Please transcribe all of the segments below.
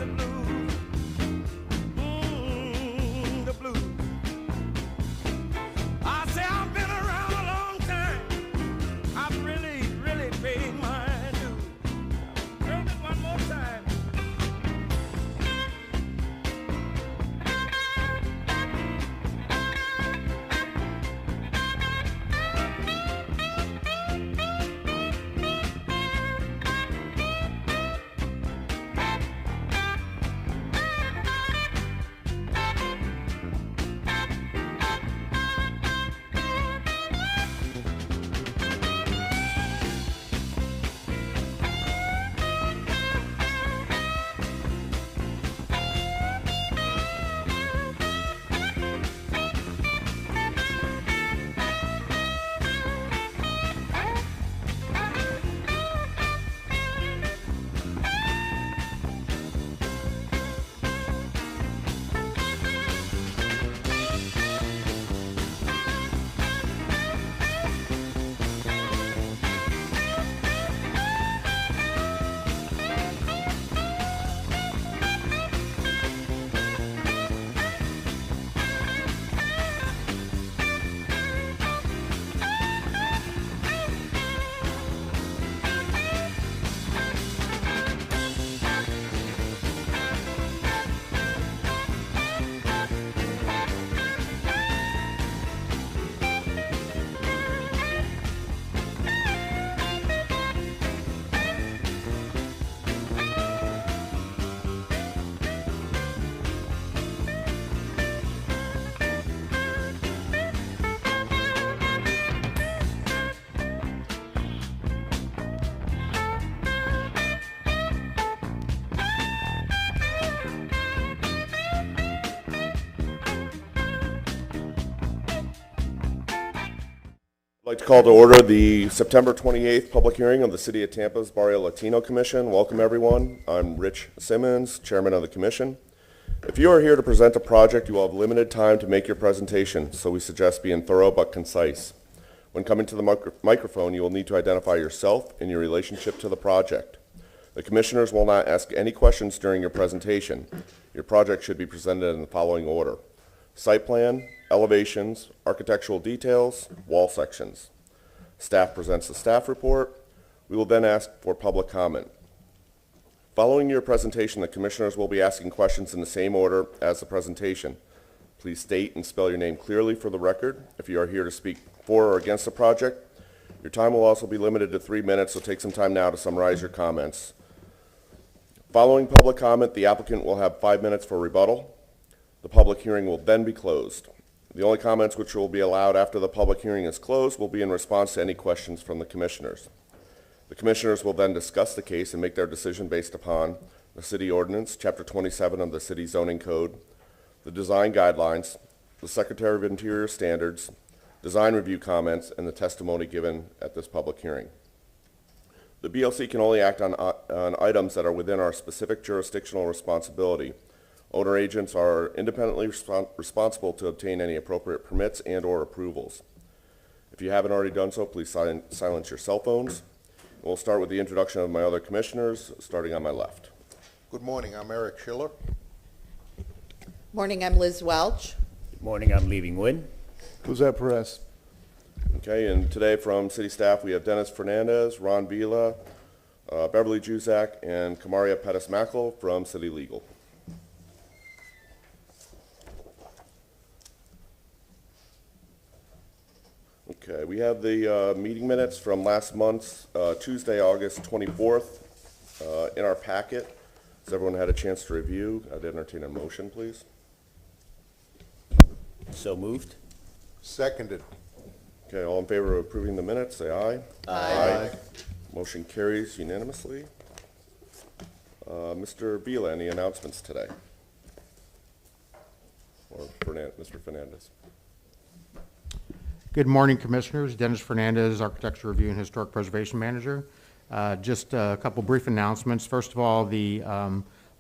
the blues. The blues. I say I've been around a long time. I've really, really paid my dues. Sing it one more time. I'd like to call to order the September 28th public hearing of the City of Tampa's Barrio Latino Commission. Welcome, everyone. I'm Rich Simmons, Chairman of the Commission. If you are here to present a project, you will have limited time to make your presentation, so we suggest being thorough but concise. When coming to the microphone, you will need to identify yourself and your relationship to the project. The commissioners will not ask any questions during your presentation. Your project should be presented in the following order: site plan, elevations, architectural details, wall sections. Staff presents the staff report. We will then ask for public comment. Following your presentation, the commissioners will be asking questions in the same order as the presentation. Please state and spell your name clearly for the record. If you are here to speak for or against the project, your time will also be limited to 3 minutes, so take some time now to summarize your comments. Following public comment, the applicant will have 5 minutes for rebuttal. The public hearing will then be closed. The only comments which will be allowed after the public hearing is closed will be in response to any questions from the commissioners. The commissioners will then discuss the case and make their decision based upon the city ordinance, chapter 27 of the city zoning code, the design guidelines, the Secretary of Interior standards, design review comments, and the testimony given at this public hearing. The BLC can only act on items that are within our specific jurisdictional responsibility. Owner agents are independently responsible to obtain any appropriate permits and or approvals. If you haven't already done so, please silence your cell phones. We'll start with the introduction of my other commissioners, starting on my left. Good morning, I'm Eric Schiller. Morning, I'm Liz Welch. Good morning, I'm Leaving Wood. Jose Perez. Okay, and today from city staff we have Dennis Fernandez, Ron Vila, Beverly Juzak, and Kamaria Pettis-Mackel from City Legal. Okay, we have the meeting minutes from last month's Tuesday, August 24th in our packet. Has everyone had a chance to review? I'd entertain a motion, please. So moved. Seconded. Okay, all in favor of approving the minutes, say aye. Aye. Motion carries unanimously. Mr. Vila, any announcements today? Or Mr. Fernandez? Good morning, Commissioners. Dennis Fernandez, Architecture Review and Historic Preservation Manager. Just a couple brief announcements. First of all, the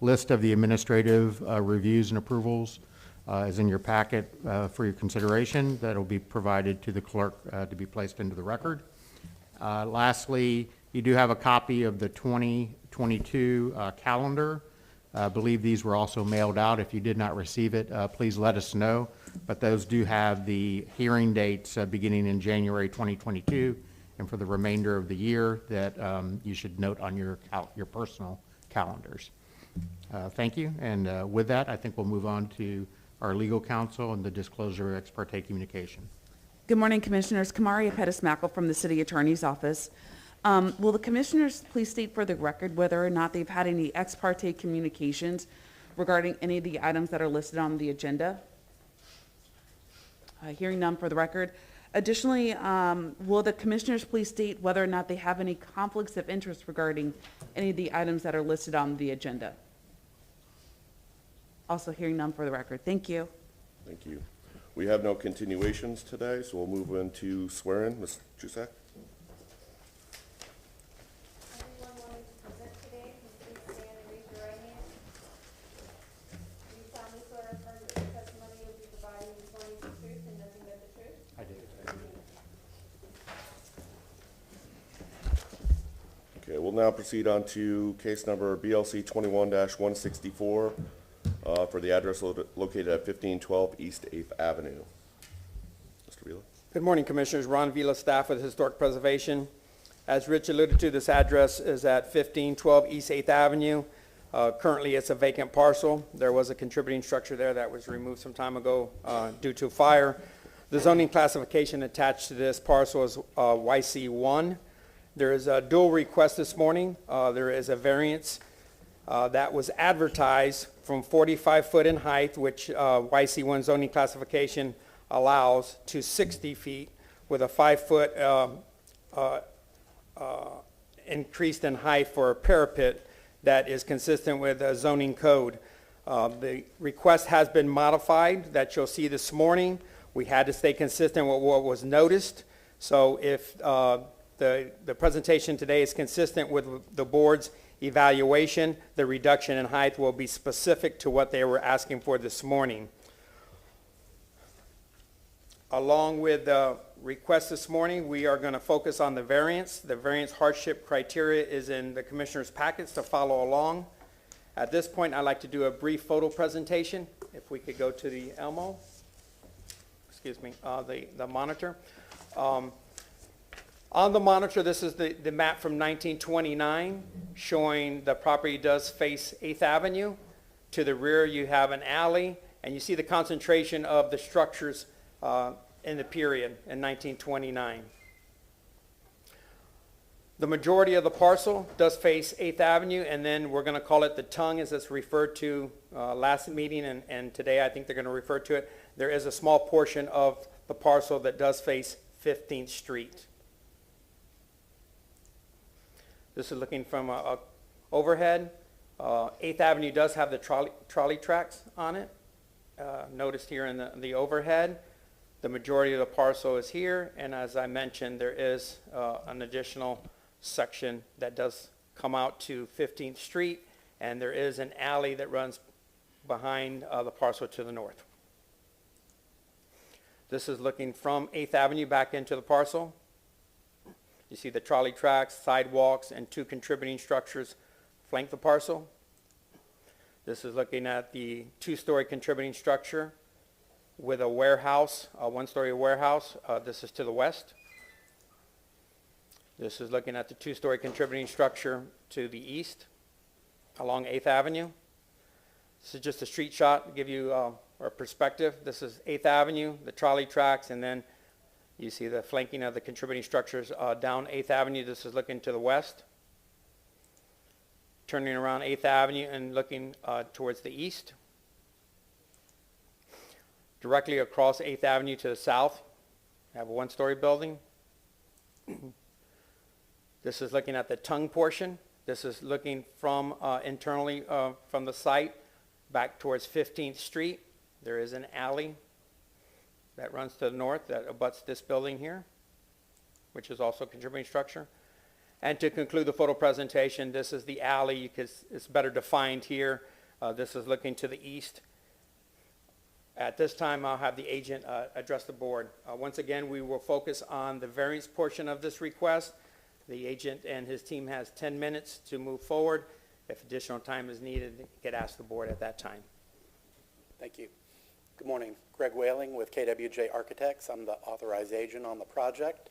list of the administrative reviews and approvals is in your packet for your consideration. That will be provided to the clerk to be placed into the record. Lastly, you do have a copy of the 2022 calendar I believe these were also mailed out. If you did not receive it, please let us know. But those do have the hearing dates beginning in January 2022, and for the remainder of the year that you should note on your personal calendars. Thank you, and with that, I think we'll move on to our legal counsel and the disclosure ex parte communication. Good morning, Commissioners. Kamaria Pettis-Mackle from the City Attorney's Office. Will the Commissioners please state for the record whether or not they've had any ex parte communications regarding any of the items that are listed on the agenda? Hearing none for the record. Additionally, will the Commissioners please state whether or not they have any conflicts of interest regarding any of the items that are listed on the agenda? Also hearing none for the record. Thank you. Thank you. We have no continuations today, so we'll move into swearing. Ms. Jusak? Everyone wanting to present today, please stand and raise your right hand. Do you solemnly swear or affirm that the testimony you'll be providing this morning is the truth and nothing but the truth? I do. Okay, we'll now proceed on to case number BLC 21-164 for the address located at 1512 East 8th Avenue. Mr. Vila? Good morning, Commissioners. Ron Vila, staff with Historic Preservation. As Rich alluded to, this address is at 1512 East 8th Avenue. Currently, it's a vacant parcel. There was a contributing structure there that was removed some time ago due to fire. The zoning classification attached to this parcel is YC1. There is a dual request this morning. There is a variance that was advertised from 45 foot in height, which YC1 zoning classification allows, to 60 feet with a 5 foot increased in height for a parapet that is consistent with a zoning code. The request has been modified that you'll see this morning. We had to stay consistent with what was noticed. So if the presentation today is consistent with the board's evaluation, the reduction in height will be specific to what they were asking for this morning. Along with the request this morning, we are going to focus on the variance. The variance hardship criteria is in the Commissioner's packets to follow along. At this point, I'd like to do a brief photo presentation. If we could go to the Elmo, excuse me, the monitor. On the monitor, this is the map from 1929 showing the property does face 8th Avenue. To the rear, you have an alley, and you see the concentration of the structures in the period in 1929. The majority of the parcel does face 8th Avenue, and then we're going to call it the tongue as it's referred to last meeting, and today I think they're going to refer to it. There is a small portion of the parcel that does face 15th Street. This is looking from a overhead. 8th Avenue does have the trolley tracks on it. Noticed here in the overhead. The majority of the parcel is here, and as I mentioned, there is an additional section that does come out to 15th Street, and there is an alley that runs behind the parcel to the north. This is looking from 8th Avenue back into the parcel. You see the trolley tracks, sidewalks, and 2 contributing structures flank the parcel. This is looking at the 2-story contributing structure with a warehouse, a 1-story warehouse. This is to the west. This is looking at the 2-story contributing structure to the east along 8th Avenue. This is just a street shot to give you a perspective. This is 8th Avenue, the trolley tracks, and then you see the flanking of the contributing structures down 8th Avenue. This is looking to the west. Turning around 8th Avenue and looking towards the east. Directly across 8th Avenue to the south, you have a 1-story building. This is looking at the tongue portion. This is looking from internally from the site back towards 15th Street. There is an alley that runs to the north that abuts this building here, which is also a contributing structure. And to conclude the photo presentation, this is the alley. It's better defined here. This is looking to the east. At this time, I'll have the agent address the board. Once again, we will focus on the variance portion of this request. The agent and his team has 10 minutes to move forward, If additional time is needed, you could ask the board at that time. Thank you. Good morning. Greg Whaling with KWJ Architects. I'm the authorized agent on the project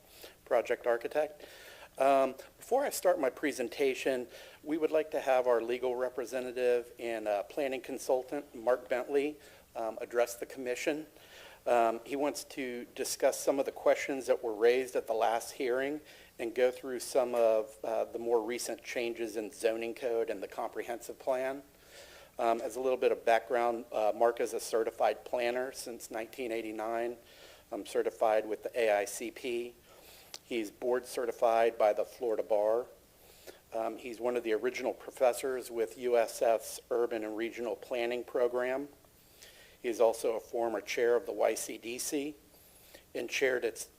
architect. Before I start my presentation, we would like to have our legal representative and planning consultant, Mark Bentley, address the commission. He wants to discuss some of the questions that were raised at the last hearing and go through some of the more recent changes in zoning code and the comprehensive plan. As a little bit of background, Mark is a certified planner since 1989. I'm certified with the AICP. He's board certified by the Florida Bar. He's one of the original professors with USF's Urban and Regional Planning Program. He's also a former chair of the YCDC and chaired its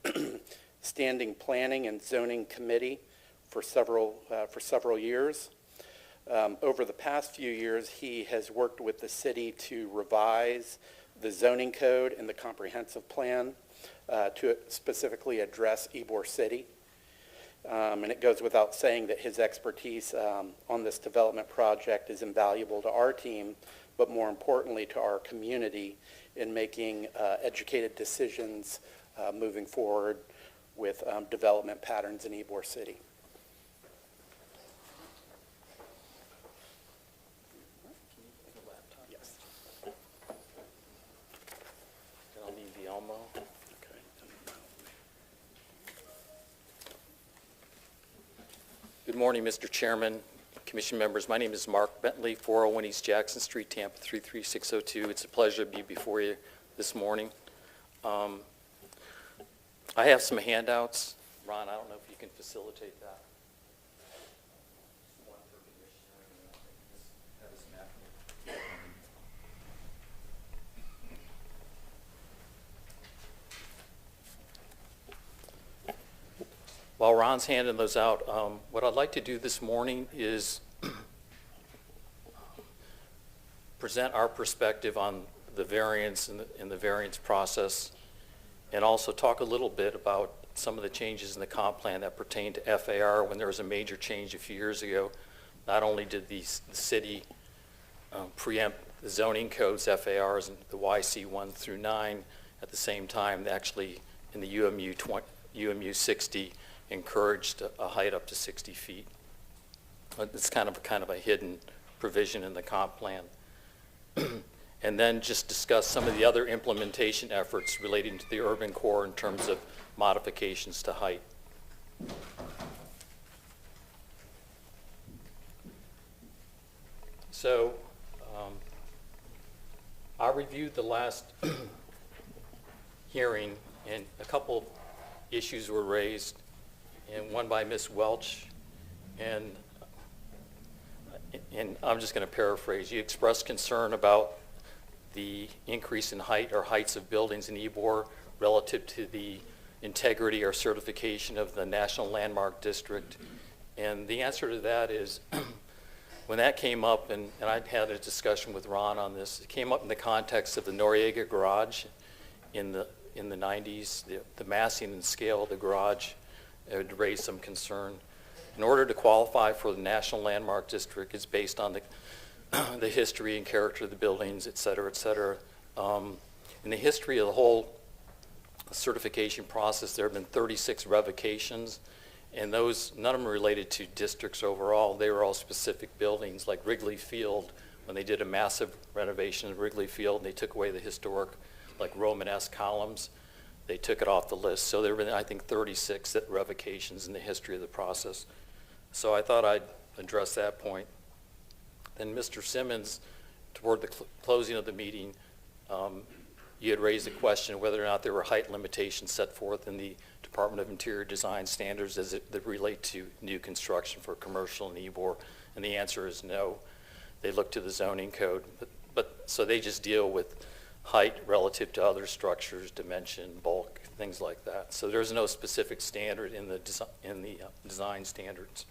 Standing Planning and Zoning Committee for several years. Over the past few years, he has worked with the city to revise the zoning code and the comprehensive plan to specifically address Ybor City. And it goes without saying that his expertise on this development project is invaluable to our team, but more importantly to our community in making educated decisions moving forward with development patterns in Ybor City. Yes. I'll need the Elmo. Good morning, Mr. Chairman, Commission members. My name is Mark Bentley, 401 East Jackson Street, Tampa 33602. It's a pleasure to be before you this morning. I have some handouts. Ron, I don't know if you can facilitate that. One for Commissioner, and I think have this map. While Ron's handing those out, what I'd like to do this morning is present our perspective on the variance and the variance process, and also talk a little bit about some of the changes in the comp plan that pertain to FAR. When there was a major change a few years ago, not only did the city preempt the zoning codes, FARs, and the YC 1 through 9, at the same time, they actually, in the UMU 60, encouraged a height up to 60 feet. It's kind of a hidden provision in the comp plan. And then just discuss some of the other implementation efforts relating to the urban core in terms of modifications to height. So I reviewed the last hearing, and a couple issues were raised, and one by Ms. Welch, and I'm just going to paraphrase. You expressed concern about the increase in height or heights of buildings in Ybor relative to the integrity or certification of the National Landmark District. And the answer to that is, when that came up, and I had a discussion with Ron on this, it came up in the context of the Noriega Garage in the 90s. The massing and scale of the garage had raised some concern. In order to qualify for the National Landmark District, it's based on the history and character of the buildings, et cetera, et cetera. In the history of the whole certification process, there have been 36 revocations, and those, none of them related to districts overall. They were all specific buildings, like Wrigley Field. When they did a massive renovation of Wrigley Field, they took away the historic, like Romanesque columns. They took it off the list. So there have been, I think, 36 revocations in the history of the process. So I thought I'd address that point. Then Mr. Simmons, toward the closing of the meeting, you had raised the question whether or not there were height limitations set forth in the Department of Interior Design standards as that relate to new construction for commercial in Ybor, and the answer is no. They look to the zoning code, but so they just deal with height relative to other structures, dimension, bulk, things like that. So there's no specific standard in the design standards.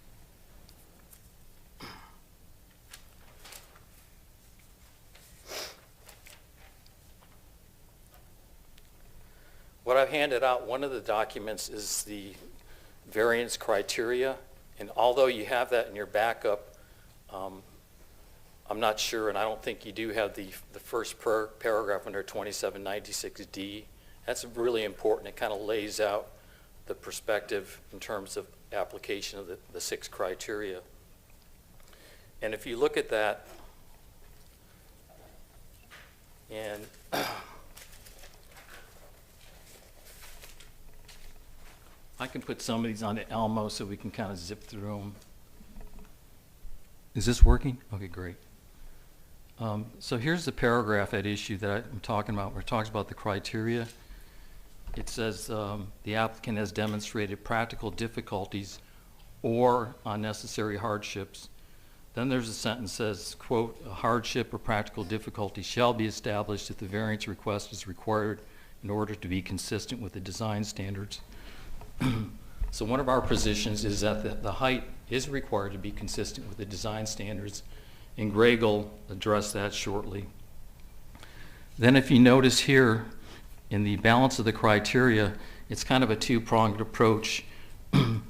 What I've handed out, one of the documents is the variance criteria, and although you have that in your backup, I'm not sure, and I don't think you do have the first paragraph under 2796D. That's really important. It kind of lays out the perspective in terms of application of the 6 criteria. And if you look at that, and I can put some of these on the Elmo so we can kind of zip through them. Is this working? Okay, great. So here's the paragraph at issue that I'm talking about, where it talks about the criteria. It says the applicant has demonstrated practical difficulties or unnecessary hardships. Then there's a sentence that says, quote, a hardship or practical difficulty shall be established if the variance request is required in order to be consistent with the design standards. So one of our positions is that the height is required to be consistent with the design standards, and Greg will address that shortly. Then if you notice here in the balance of the criteria, it's kind of a two-pronged approach, and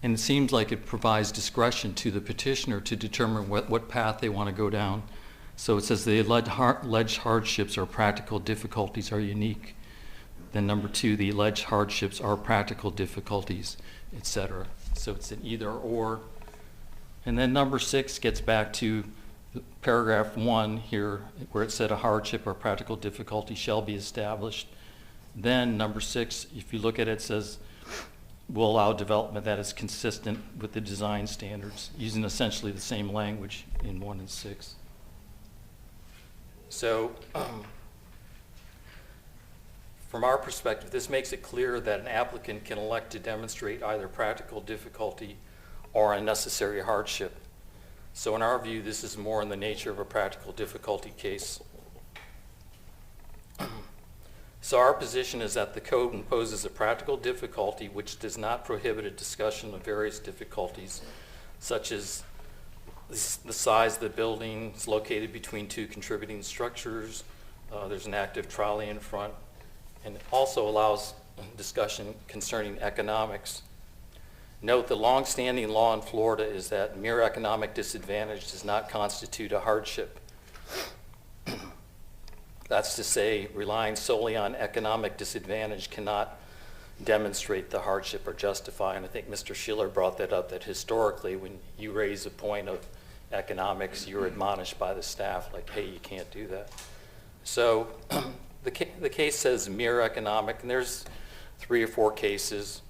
it seems like it provides discretion to the petitioner to determine what path they want to go down. So it says the alleged hardships or practical difficulties are unique. Then number 2, the alleged hardships are practical difficulties, etc. So it's an either or. And then number 6 gets back to paragraph 1 here, where it said a hardship or practical difficulty shall be established. Then number 6, if you look at it, it says will allow development that is consistent with the design standards, using essentially the same language in 1 and 6. So from our perspective, this makes it clear that an applicant can elect to demonstrate either practical difficulty or unnecessary hardship. So in our view, this is more in the nature of a practical difficulty case. So our position is that the code imposes a practical difficulty which does not prohibit a discussion of various difficulties, such as the size of the building is located between 2 contributing structures, there's an active trolley in front, and also allows discussion concerning economics. Note the long-standing law in Florida is that mere economic disadvantage does not constitute a hardship. That's to say, relying solely on economic disadvantage cannot demonstrate the hardship or justify. And I think Mr. Schiller brought that up, that historically when you raise a point of economics, you're admonished by the staff like, hey, you can't do that. So the case says mere economic, and there's 3 or 4 cases,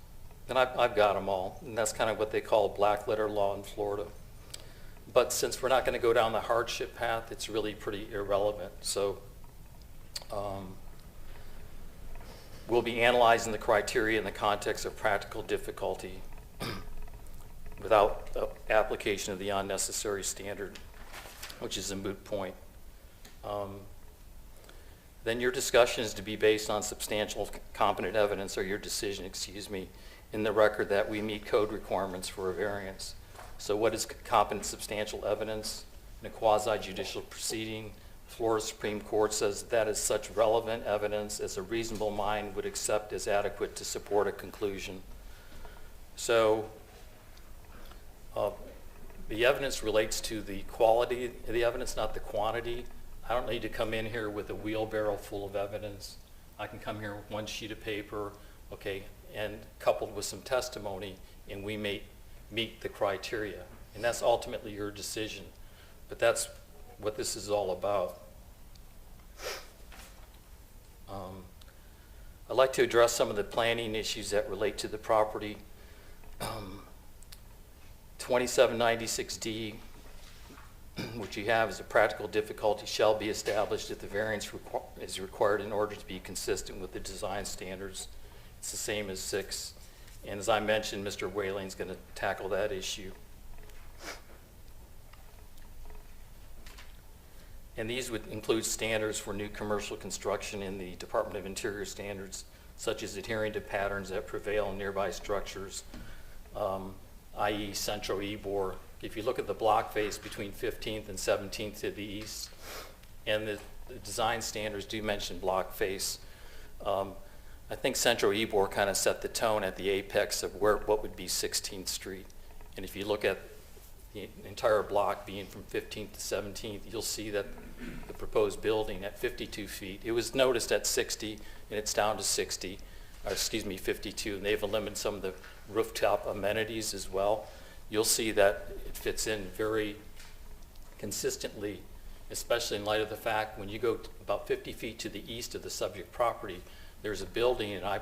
and I've got them all, and that's kind of what they call black letter law in Florida. But since we're not going to go down the hardship path, it's really pretty irrelevant. So we'll be analyzing the criteria in the context of practical difficulty without application of the unnecessary standard, which is a moot point. Then your discussion is to be based on substantial competent evidence, or your decision, excuse me, in the record that we meet code requirements for a variance. So what is competent substantial evidence in a quasi-judicial proceeding? Florida Supreme Court says that is such relevant evidence as a reasonable mind would accept as adequate to support a conclusion. So the evidence relates to the quality of the evidence, not the quantity. I don't need to come in here with a wheelbarrow full of evidence. I can come here with 1 sheet of paper, okay, and coupled with some testimony, and we may meet the criteria. And that's ultimately your decision. But that's what this is all about. I'd like to address some of the planning issues that relate to the property. 2796D, what you have is a practical difficulty shall be established if the variance is required in order to be consistent with the design standards. It's the same as 6. And as I mentioned, Mr. Whaling's going to tackle that issue. And these would include standards for new commercial construction in the Department of Interior standards, such as adhering to patterns that prevail in nearby structures, i.e. Central Ybor. If you look at the block face between 15th and 17th to the east, and the design standards do mention block face, I think Central Ybor kind of set the tone at the apex of what would be 16th Street. And if you look at the entire block being from 15th to 17th, you'll see that the proposed building at 52 feet, it was noticed at 60, and it's down to 60, or excuse me, 52, and they've eliminated some of the rooftop amenities as well. You'll see that it fits in very consistently, especially in light of the fact when you go about 50 feet to the east of the subject property, there's a building, and I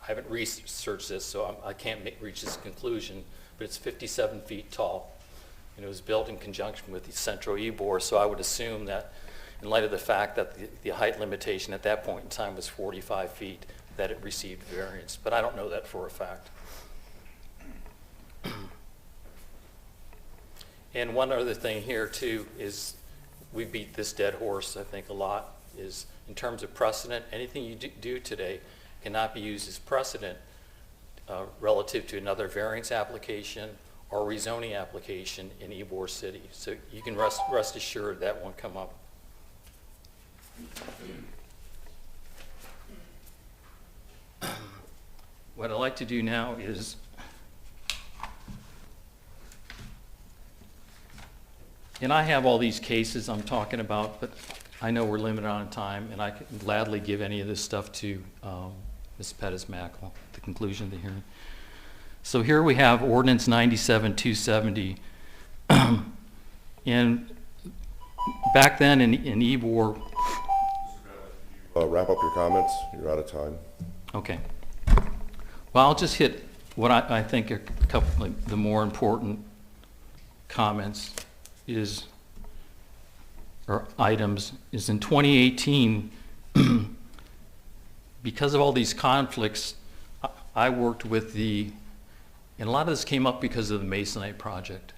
haven't researched this, so I can't reach this conclusion, but it's 57 feet tall, and it was built in conjunction with the Centro Ybor, so I would assume that in light of the fact that the height limitation at that point in time was 45 feet, that it received variance, but I don't know that for a fact. And one other thing here too is, we beat this dead horse, I think, a lot, is in terms of precedent, anything you do today cannot be used as precedent relative to another variance application or rezoning application in Ybor City. So you can rest assured that won't come up. What I'd like to do now is and I have all these cases I'm talking about, but I know we're limited on time, and I can gladly give any of this stuff to Ms. Pettis-Mackle at the conclusion of the hearing. So here we have Ordinance 97-270. And back then in Ybor... Wrap up your comments. You're out of time. Okay. Well, I'll just hit what I think are a couple of the more important comments or items is in 2018, because of all these conflicts, I worked with and a lot of this came up because of the Masonite project.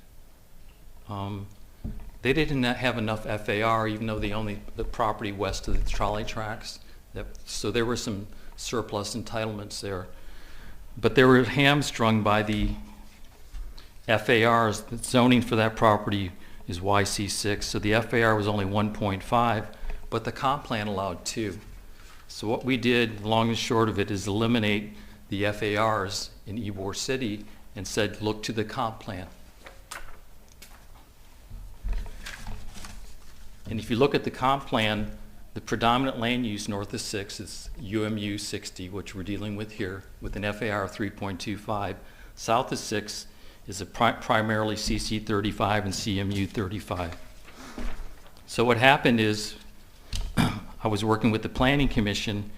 They didn't have enough FAR, even though they owned the property west of the trolley tracks. So there were some surplus entitlements there. But they were hamstrung by the FARs. The zoning for that property is YC6, so the FAR was only 1.5, but the comp plan allowed 2. So what we did, long and short of it, is eliminate the FARs in Ybor City and said, look to the comp plan. And if you look at the comp plan, the predominant land use north of 6 is UMU 60, which we're dealing with here, with an FAR of 3.25. South of 6 is primarily CC 35 and CMU 35. So what happened is, I was working with the Planning Commission,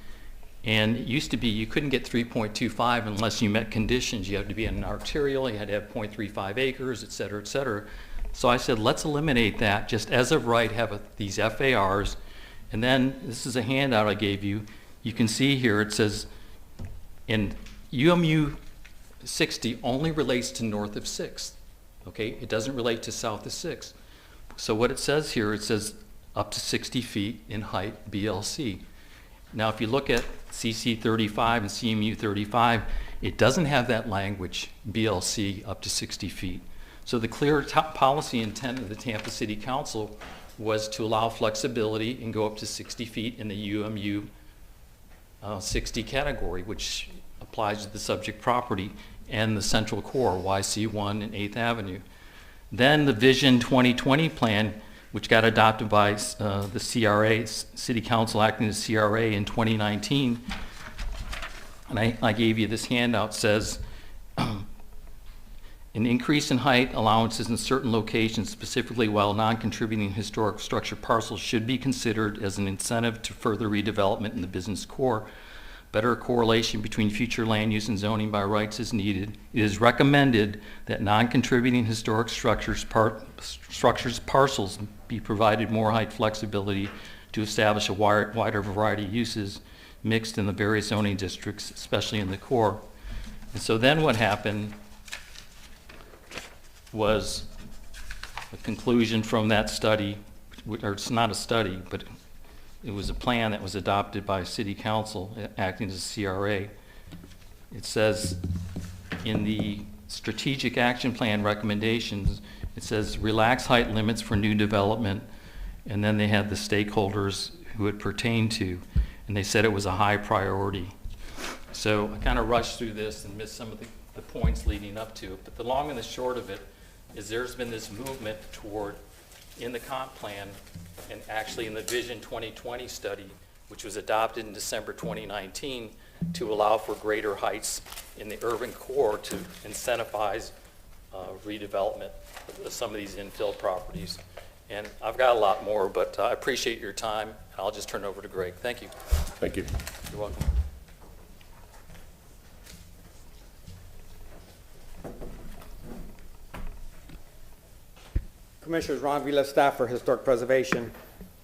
and it used to be you couldn't get 3.25 unless you met conditions. You had to be in an arterial, you had to have 0.35 acres, et cetera, et cetera. So I said, let's eliminate that, just as of right, have these FARs, and then, this is a handout I gave you. You can see here, it says, in UMU 60 only relates to north of 6th, okay? It doesn't relate to south of 6th. So what it says here, it says up to 60 feet in height, BLC. Now, if you look at CC 35 and CMU 35, it doesn't have that language, BLC up to 60 feet. So the clear policy intent of the Tampa City Council was to allow flexibility and go up to 60 feet in the UMU 60 category, which applies to the subject property and the central core, YC1 and 8th Avenue. Then the Vision 2020 plan, which got adopted by the CRA, City Council acting as CRA in 2019, and I gave you this handout, says an increase in height allowances in certain locations, specifically while non-contributing historic structure parcels, should be considered as an incentive to further redevelopment in the business core. Better correlation between future land use and zoning by rights is needed. It is recommended that non-contributing historic structures parcels be provided more height flexibility to establish a wider variety of uses mixed in the various zoning districts, especially in the core. And so then what happened was a conclusion from that study, or it's not a study, but it was a plan that was adopted by City Council acting as a CRA. It says in the strategic action plan recommendations, it says relax height limits for new development, and then they had the stakeholders who it pertained to, and they said it was a high priority. So I kind of rushed through this and missed some of the points leading up to it, but the long and the short of it, is there's been this movement toward, in the comp plan and actually in the Vision 2020 study, which was adopted in December 2019, to allow for greater heights in the urban core to incentivize redevelopment of some of these infill properties. And I've got a lot more, but I appreciate your time, and I'll just turn it over to Greg. Thank you. Thank you. You're welcome. Commissioners, Ron Vila, staff for Historic Preservation.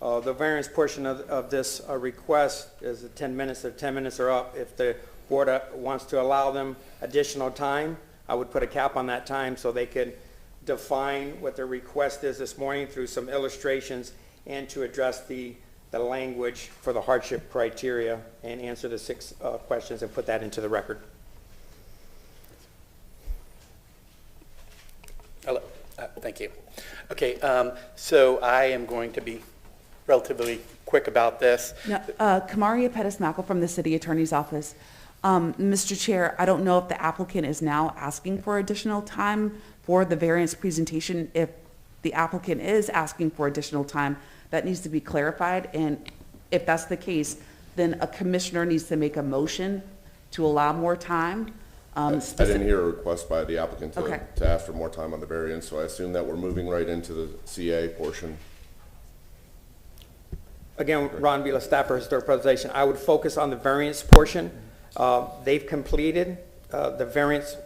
The variance portion of this request is 10 minutes. The 10 minutes are up. If the board wants to allow them additional time, I would put a cap on that time so they could define what their request is this morning through some illustrations and to address the language for the hardship criteria and answer the 6 questions and put that into the record. Hello. Thank you. Okay, so I am going to be relatively quick about this. Now, Kamaria Pettis-Mackle from the City Attorney's Office. Mr. Chair, I don't know if the applicant is now asking for additional time for the variance presentation. If the applicant is asking for additional time, that needs to be clarified. And if that's the case, then a commissioner needs to make a motion to allow more time. I didn't hear a request by the applicant Okay. to ask for more time on the variance, so I assume that we're moving right into the CA portion. Again, Ron Vila, staff for Historic Preservation. I would focus on the variance portion. They've completed the variance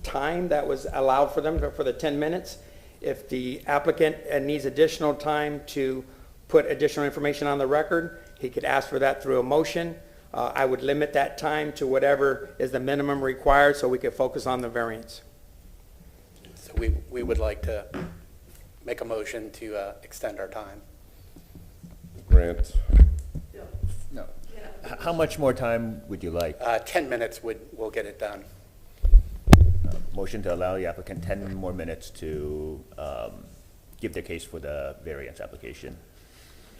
time that was allowed for them for the 10 minutes. If the applicant needs additional time to put additional information on the record, he could ask for that through a motion. I would limit that time to whatever is the minimum required so we could focus on the variance. So we would like to make a motion to extend our time. Grant, No. How much more time would you like? 10 minutes will get it done. Motion to allow the applicant 10 more minutes to give their case for the variance application.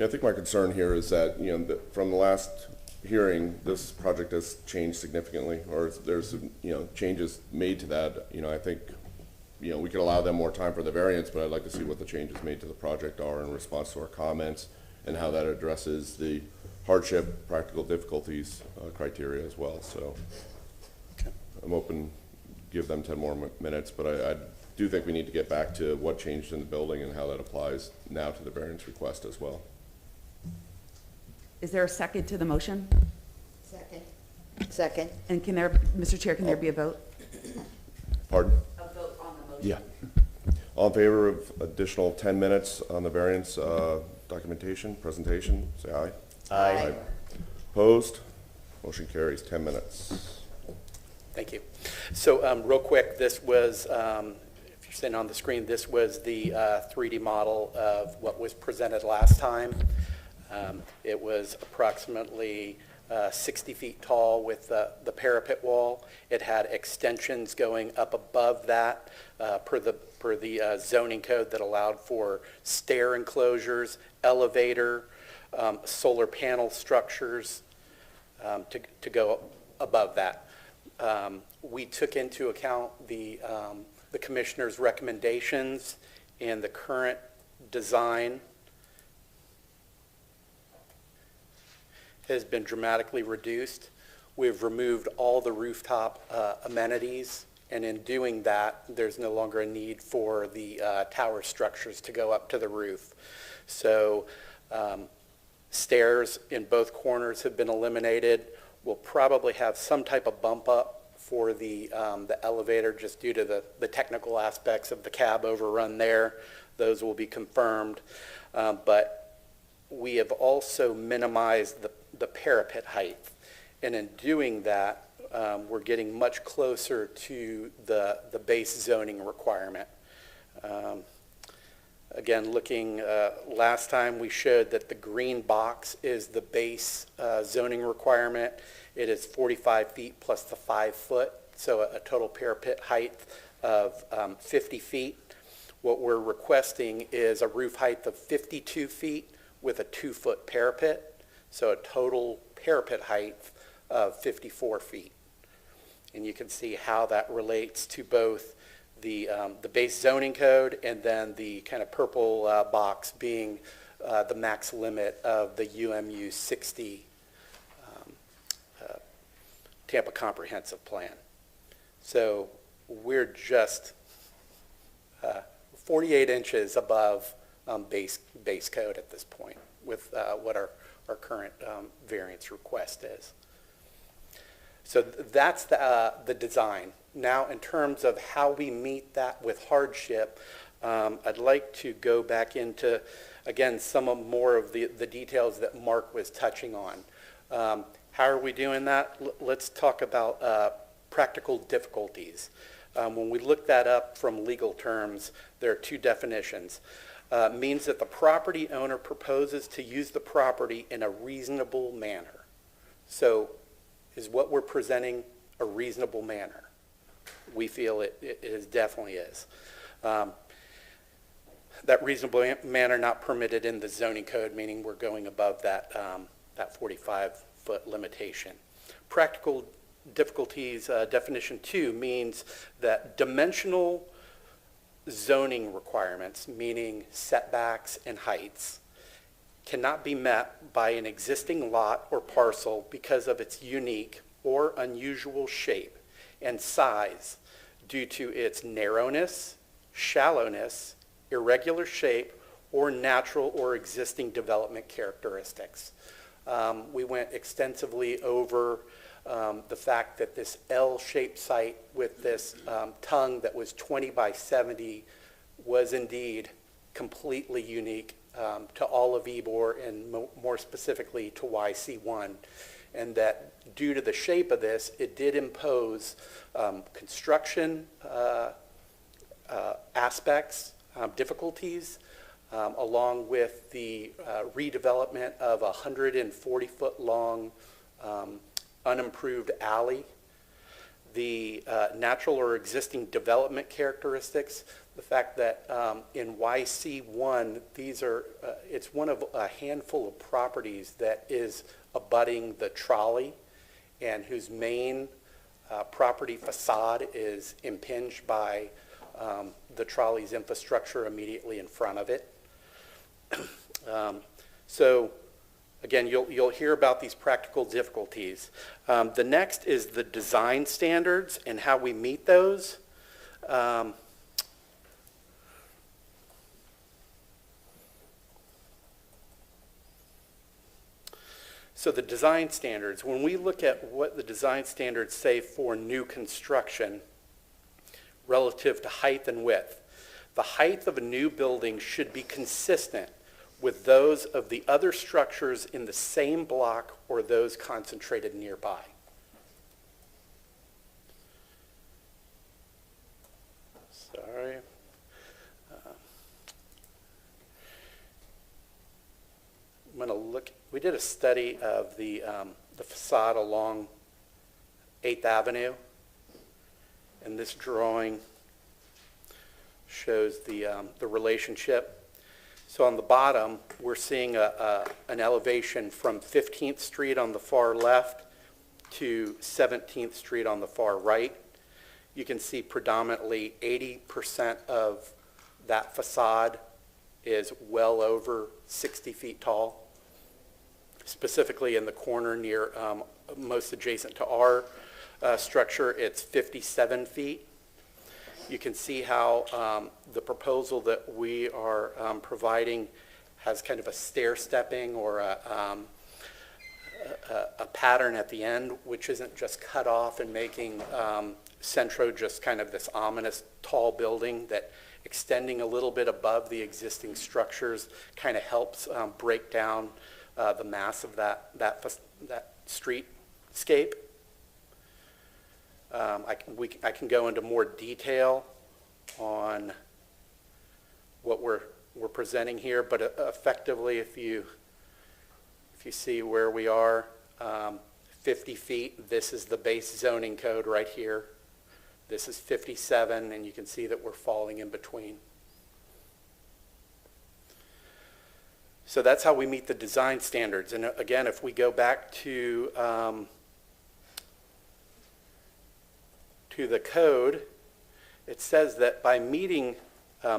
yeah, I think my concern here is that, from the last hearing, this project has changed significantly, or there's, changes made to that. I think, we could allow them more time for the variance, but I'd like to see what the changes made to the project are in response to our comments and how that addresses the hardship, practical difficulties criteria as well. So I'm open, give them 10 more minutes, but I do think we need to get back to what changed in the building and how that applies now to the variance request as well. Is there a second to the motion? Second. Second. And Mr. Chair, can there be a vote? Pardon? A vote on the motion. Yeah. All in favor of additional 10 minutes on the variance documentation, presentation, say aye. Aye. Opposed? Motion carries 10 minutes. Thank you. So real quick, this was, if you're sitting on the screen, this was the 3D model of what was presented last time. It was approximately 60 feet tall with the parapet wall. It had extensions going up above that per the zoning code that allowed for stair enclosures, elevator, solar panel structures to go above that. We took into account the commissioner's recommendations, and the current design has been dramatically reduced. We've removed all the rooftop amenities, and in doing that, there's no longer a need for the tower structures to go up to the roof. So stairs in both corners have been eliminated. We'll probably have some type of bump up for the elevator just due to the technical aspects of the cab overrun there. Those will be confirmed. But we have also minimized the parapet height. And in doing that, we're getting much closer to the base zoning requirement. Again, looking, last time we showed that the green box is the base zoning requirement. It is 45 feet plus the 5 foot, so a total parapet height of 50 feet. What we're requesting is a roof height of 52 feet with a 2-foot parapet, so a total parapet height of 54 feet. And you can see how that relates to both the base zoning code, and then the kind of purple box being the max limit of the UMU 60 Tampa Comprehensive Plan. So we're just 48 inches above base code at this point with what our current variance request is. So that's the design. Now, in terms of how we meet that with hardship, I'd like to go back into, again, more of the details that Mark was touching on. How are we doing that? Let's talk about practical difficulties. When we look that up from legal terms, there are two definitions. Means that the property owner proposes to use the property in a reasonable manner. So is what we're presenting a reasonable manner? We feel it definitely is. That reasonable manner not permitted in the zoning code, meaning we're going above that 45-foot limitation. Practical difficulties, definition 2 means that dimensional zoning requirements, meaning setbacks and heights, cannot be met by an existing lot or parcel because of its unique or unusual shape and size due to its narrowness, shallowness, irregular shape, or natural or existing development characteristics. We went extensively over the fact that this L-shaped site with this tongue that was 20 by 70 was indeed completely unique to all of Ybor and more specifically to YC1, and that due to the shape of this, it did impose construction aspects, difficulties, along with the redevelopment of a 140-foot long unimproved alley, the natural or existing development characteristics, the fact that in YC1, it's one of a handful of properties that is abutting the trolley and whose main property facade is impinged by the trolley's infrastructure immediately in front of it. So again, you'll hear about these practical difficulties. The next is the design standards and how we meet those. So the design standards, when we look at what the design standards say for new construction relative to height and width, the height of a new building should be consistent with those of the other structures in the same block or those concentrated nearby. Sorry. I'm going to look. We did a study of the facade along 8th Avenue, and this drawing shows the relationship. So on the bottom, we're seeing an elevation from 15th Street on the far left to 17th Street on the far right. You can see predominantly 80% of that facade is well over 60 feet tall. Specifically in the corner near most adjacent to our structure, it's 57 feet. You can see how the proposal that we are providing has kind of a stair-stepping or a pattern at the end, which isn't just cut off and making Centro just kind of this ominous tall building that extending a little bit above the existing structures kind of helps break down the mass of that streetscape. I can go into more detail on what we're presenting here, but effectively, if you see where we are, 50 feet, this is the base zoning code right here. This is 57, and you can see that we're falling in between. So that's how we meet the design standards. And again, if we go back to the code, it says that by meeting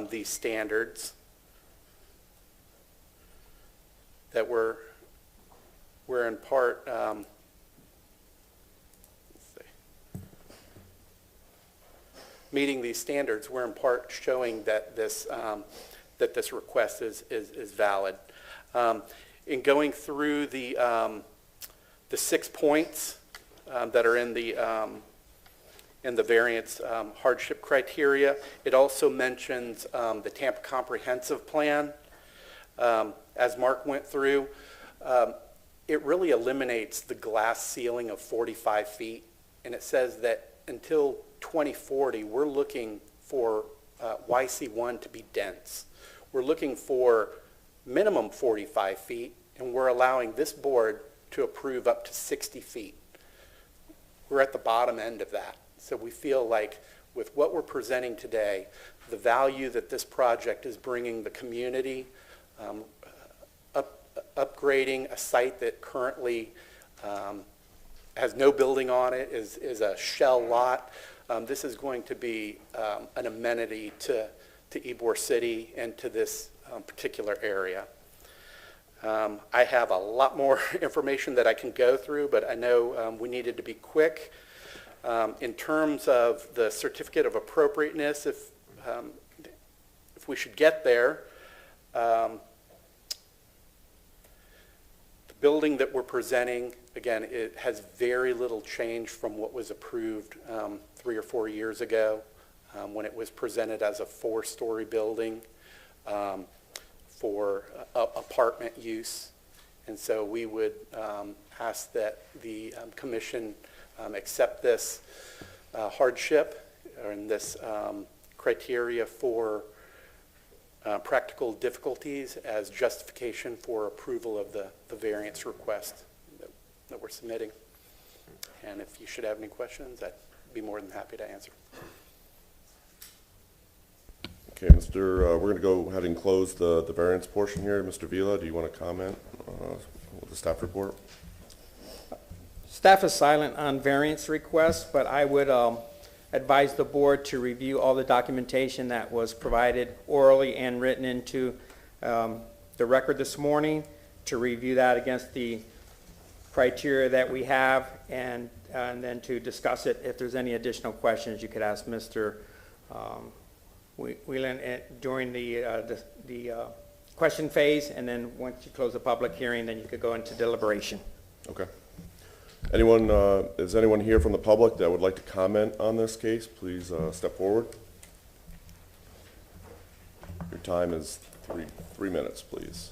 these standards, that we're in part, let's see, meeting these standards, we're in part showing that this request is valid. In going through the 6 points that are in the variance hardship criteria, it also mentions the Tampa Comprehensive Plan. As Mark went through, it really eliminates the glass ceiling of 45 feet, and it says that until 2040, we're looking for YC1 to be dense. We're looking for minimum 45 feet, and we're allowing this board to approve up to 60 feet. We're at the bottom end of that. So we feel like with what we're presenting today, the value that this project is bringing the community, upgrading a site that currently has no building on it, is a shell lot. This is going to be an amenity to Ybor City and to this particular area. I have a lot more information that I can go through, but I know we needed to be quick. In terms of the certificate of appropriateness, if we should get there, the building that we're presenting, again, it has very little change from what was approved 3 or 4 years ago when it was presented as a 4-story building for apartment use. And so we would ask that the commission accept this hardship and this criteria for practical difficulties as justification for approval of the variance request that we're submitting. And if you should have any questions, I'd be more than happy to answer. Okay, we're going to go ahead and close the variance portion here. Mr. Vila, do you want to comment with the staff report? Staff is silent on variance requests, but I would advise the board to review all the documentation that was provided orally and written into the record this morning, to review that against the criteria that we have, and then to discuss it. If there's any additional questions, you could ask Mr. Whelan during the question phase, and then once you close the public hearing, then you could go into deliberation. Okay. Is anyone here from the public that would like to comment on this case? Please step forward. Your time is three minutes, please.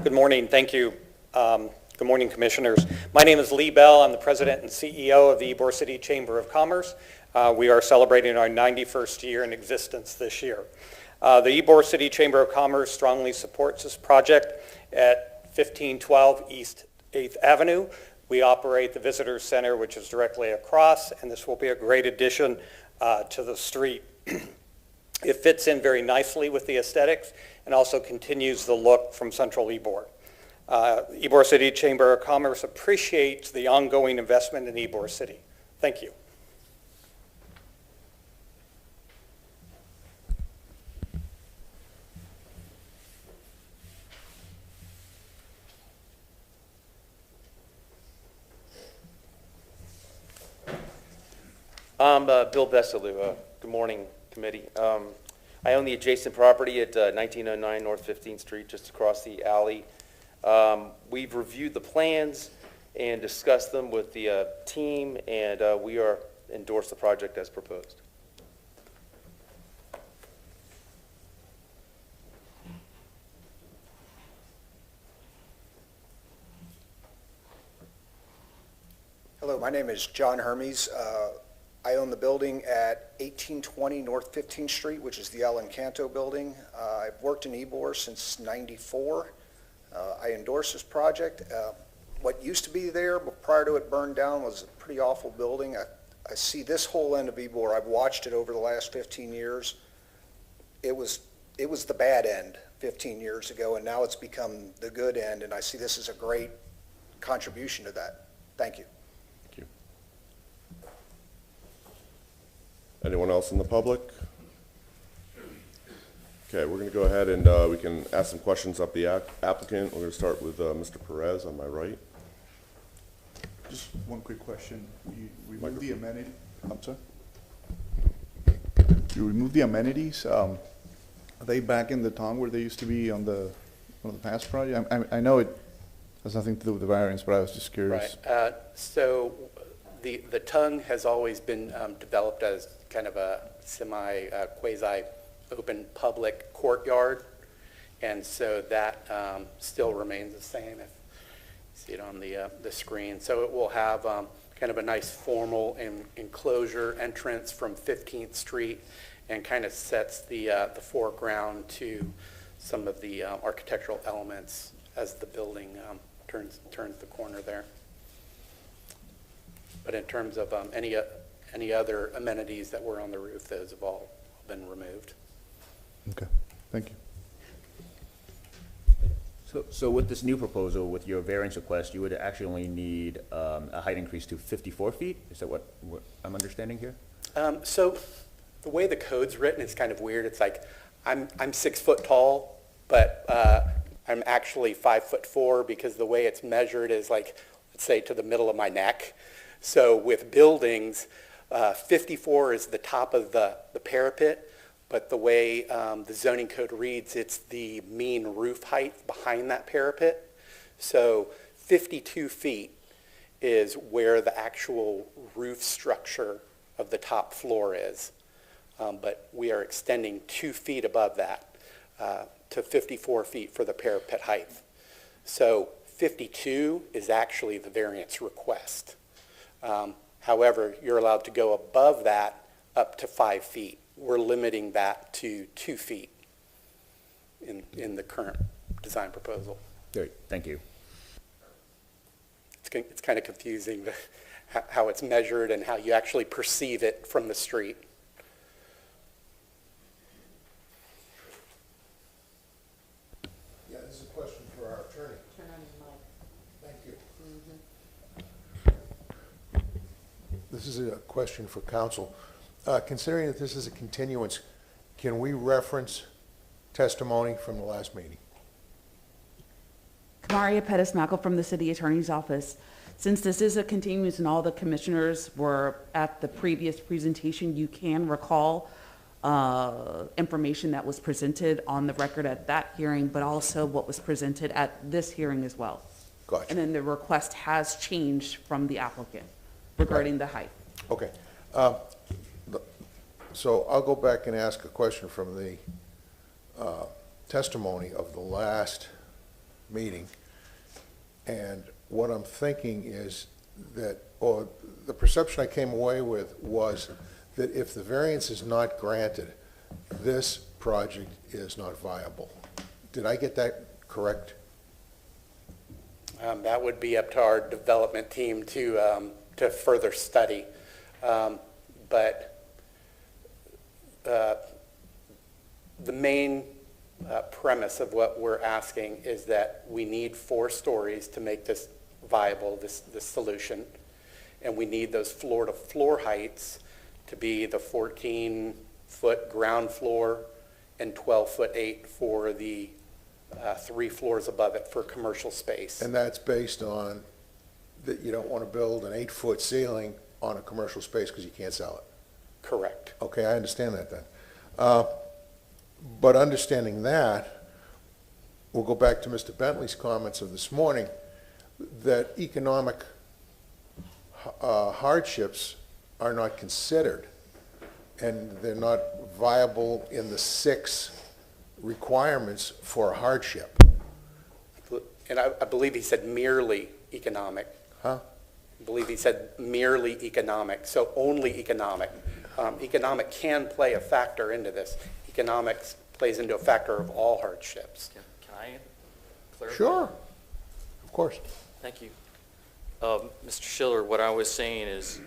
Good morning. Thank you. Good morning, Commissioners. My name is Lee Bell. I'm the President and CEO of the Ybor City Chamber of Commerce. We are celebrating our 91st year in existence this year. The Ybor City Chamber of Commerce strongly supports this project at 1512 East 8th Avenue. We operate the Visitor Center, which is directly across, and this will be a great addition to the street. It fits in very nicely with the aesthetics and also continues the look from Central Ybor. Ybor City Chamber of Commerce appreciates the ongoing investment in Ybor City. Thank you. I'm Bill Besalou. Good morning, committee. I own the adjacent property at 1909 North 15th Street, just across the alley. We've reviewed the plans and discussed them with the team, and we are endorse the project as proposed. Hello, my name is John Hermes. I own the building at 1820 North 15th Street, which is the El Encanto building. I've worked in Ybor since '94. I endorse this project. What used to be there, but prior to it burned down, was a pretty awful building. I see this whole end of Ybor. I've watched it over the last 15 years. It was the bad end 15 years ago, and now it's become the good end, and I see this as a great contribution to that. Thank you. Thank you. Anyone else in the public? Okay, we're going to go ahead and we can ask some questions of the applicant. We're going to start with Mr. Perez on my right. Just one quick question. You removed the amenity, I'm sorry? You removed the amenities. Are they back in the tongue where they used to be on the past project? I know it has nothing to do with the variance, but I was just curious. Right. So the tongue has always been developed as kind of a quasi-open public courtyard, and so that still remains the same. If you see it on the screen, so it will have kind of a nice formal enclosure entrance from 15th Street, and kind of sets the foreground to some of the architectural elements as the building turns the corner there. But in terms of any other amenities that were on the roof, those have all been removed. Okay, thank you. So with this new proposal, with your variance request, you would actually only need a height increase to 54 feet? Is that what I'm understanding here? So the way the code's written is kind of weird. It's like I'm 6 foot tall, but I'm actually 5'4" because the way it's measured is like, let's say, to the middle of my neck. So with buildings, 54 is the top of the parapet, but the way the zoning code reads, it's the mean roof height behind that parapet. So 52 feet is where the actual roof structure of the top floor is. But we are extending 2 feet above that to 54 feet for the parapet height. So 52 is actually the variance request. However, you're allowed to go above that up to 5 feet. We're limiting that to 2 feet in the current design proposal. Great, thank you. It's kind of confusing how it's measured and how you actually perceive it from the street. Yeah, this is a question for our attorney. Turn on your mic. Thank you. This is a question for council. Considering that this is a continuance, can we reference testimony from the last meeting? Kamaria Pettis-Mackle from the City Attorney's Office. Since this is a continuance and all the commissioners were at the previous presentation, you can recall information that was presented on the record at that hearing, but also what was presented at this hearing as well. Gotcha. And then the request has changed from the applicant regarding the height. Okay. So I'll go back and ask a question from the testimony of the last meeting. And what I'm thinking is that, or the perception I came away with was that if the variance is not granted, this project is not viable. Did I get that correct? That would be up to our development team to further study. But the main premise of what we're asking is that we need 4 stories to make this viable, this solution. And we need those floor-to-floor heights to be the 14-foot ground floor and 12'8" for the 3 floors above it for commercial space. And that's based on that you don't want to build an 8-foot ceiling on a commercial space because you can't sell it. Correct. Okay, I understand that then. But understanding that, we'll go back to Mr. Bentley's comments of this morning, that economic hardships are not considered, and they're not viable in the 6 requirements for a hardship. And I believe he said merely economic. Huh? I believe he said merely economic, so only economic. Economic can play a factor into this. Economics plays into a factor of all hardships. Can I clarify? Sure, of course. Thank you. Mr. Schiller, what I was saying is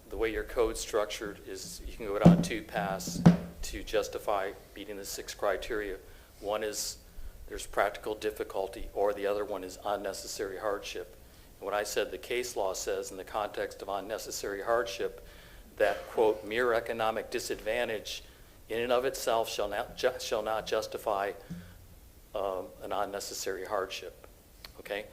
the way your code's structured is you can go down 2 paths to justify meeting the 6 criteria. One is there's practical difficulty, or the other one is unnecessary hardship. And what I said the case law says in the context of unnecessary hardship, that, quote, mere economic disadvantage in and of itself shall not justify an unnecessary hardship, okay?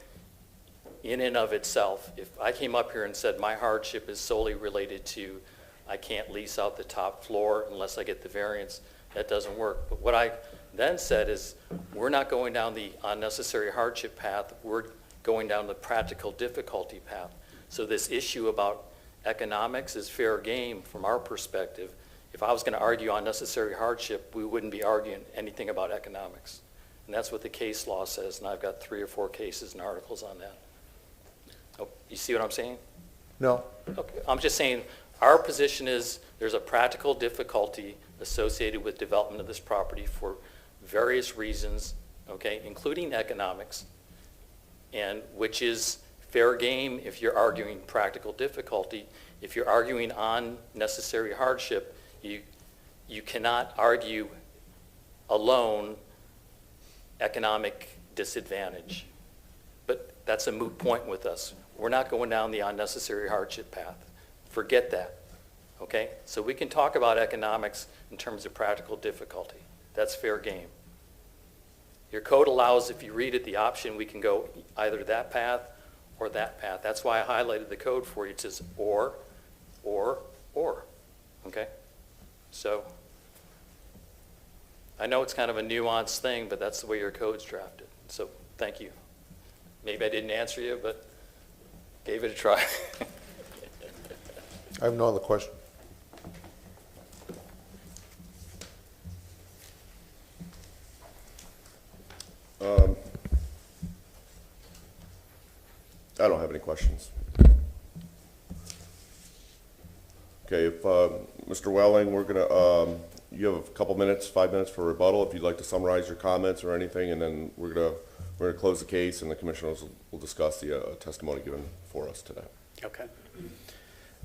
In and of itself, if I came up here and said my hardship is solely related to I can't lease out the top floor unless I get the variance, that doesn't work. But what I then said is we're not going down the unnecessary hardship path, we're going down the practical difficulty path. So this issue about economics is fair game from our perspective. If I was going to argue unnecessary hardship, we wouldn't be arguing anything about economics. And that's what the case law says, and I've got 3 or 4 cases and articles on that. Oh, you see what I'm saying? No. Okay. I'm just saying our position is there's a practical difficulty associated with development of this property for various reasons, okay, including economics, and which is fair game if you're arguing practical difficulty. If you're arguing unnecessary hardship, you cannot argue alone economic disadvantage. But that's a moot point with us. We're not going down the unnecessary hardship path. Forget that, okay? So we can talk about economics in terms of practical difficulty. That's fair game. Your code allows, if you read it, the option, we can go either that path or that path. That's why I highlighted the code for you. It says or, okay? So I know it's kind of a nuanced thing, but that's the way your code's drafted. So thank you. Maybe I didn't answer you, but gave it a try. I have no other question. I don't have any questions. Okay, if Mr. Welling, we're gonna, you have a couple minutes, 5 minutes for rebuttal, if you'd like to summarize your comments or anything, and then we're gonna close the case, and the commissioners will discuss the testimony given for us today. Okay.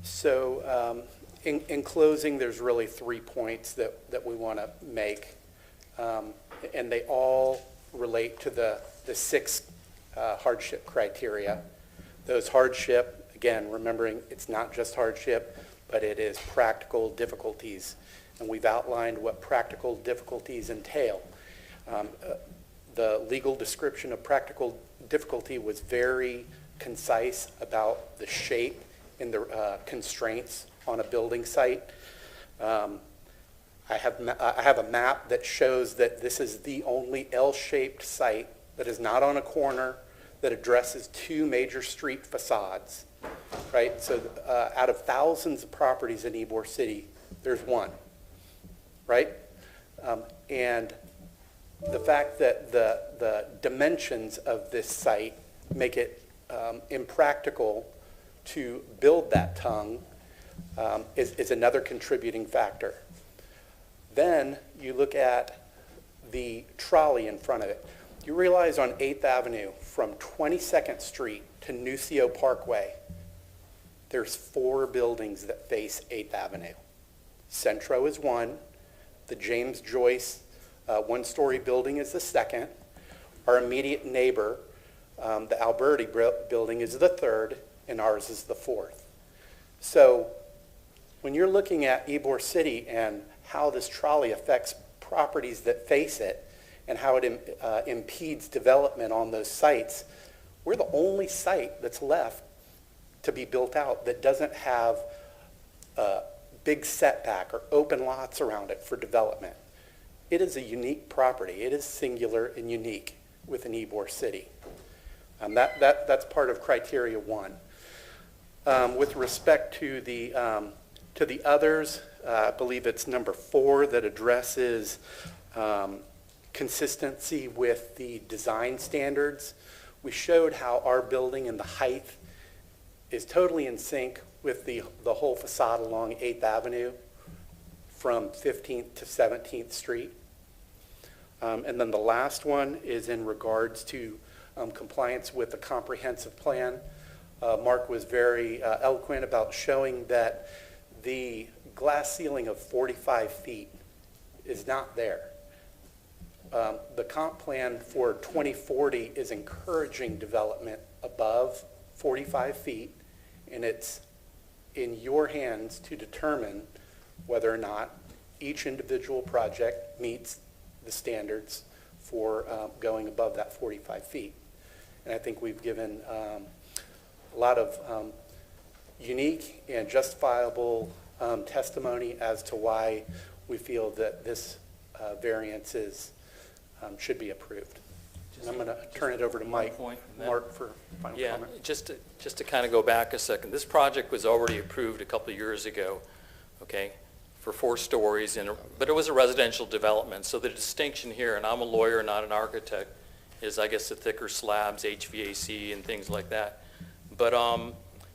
So in closing, there's really 3 points that we want to make, and they all relate to the 6 hardship criteria. Those hardship, again, remembering it's not just hardship, but it is practical difficulties, and we've outlined what practical difficulties entail. The legal description of practical difficulty was very concise about the shape and the constraints on a building site. I have a map that shows that this is the only L-shaped site that is not on a corner, that addresses 2 major street facades, right? So out of thousands of properties in Ybor City, there's one, right? And the fact that the dimensions of this site make it impractical to build that tongue is another contributing factor. Then you look at the trolley in front of it. You realize on 8th Avenue from 22nd Street to Nucio Parkway, there's 4 buildings that face 8th Avenue. Centro is one, the James Joyce 1-story building is the second, our immediate neighbor, the Alberti building is the third, and ours is the fourth. So when you're looking at Ybor City and how this trolley affects properties that face it and how it impedes development on those sites, we're the only site that's left to be built out that doesn't have a big setback or open lots around it for development. It is a unique property. It is singular and unique within Ybor City. That's part of criteria 1. With respect to the others, I believe it's number 4 that addresses consistency with the design standards. We showed how our building and the height is totally in sync with the whole facade along 8th Avenue from 15th to 17th Street. And then the last one is in regards to compliance with the comprehensive plan. Mark was very eloquent about showing that the glass ceiling of 45 feet is not there. The comp plan for 2040 is encouraging development above 45 feet, and it's in your hands to determine whether or not each individual project meets the standards for going above that 45 feet. And I think we've given a lot of unique and justifiable testimony as to why we feel that this variance should be approved. And I'm going to turn it over to Mark for final comment. Just to kind of go back a second, this project was already approved a couple of years ago, okay, for 4 stories, but it was a residential development. So the distinction here, and I'm a lawyer, not an architect, is I guess the thicker slabs, HVAC, and things like that. But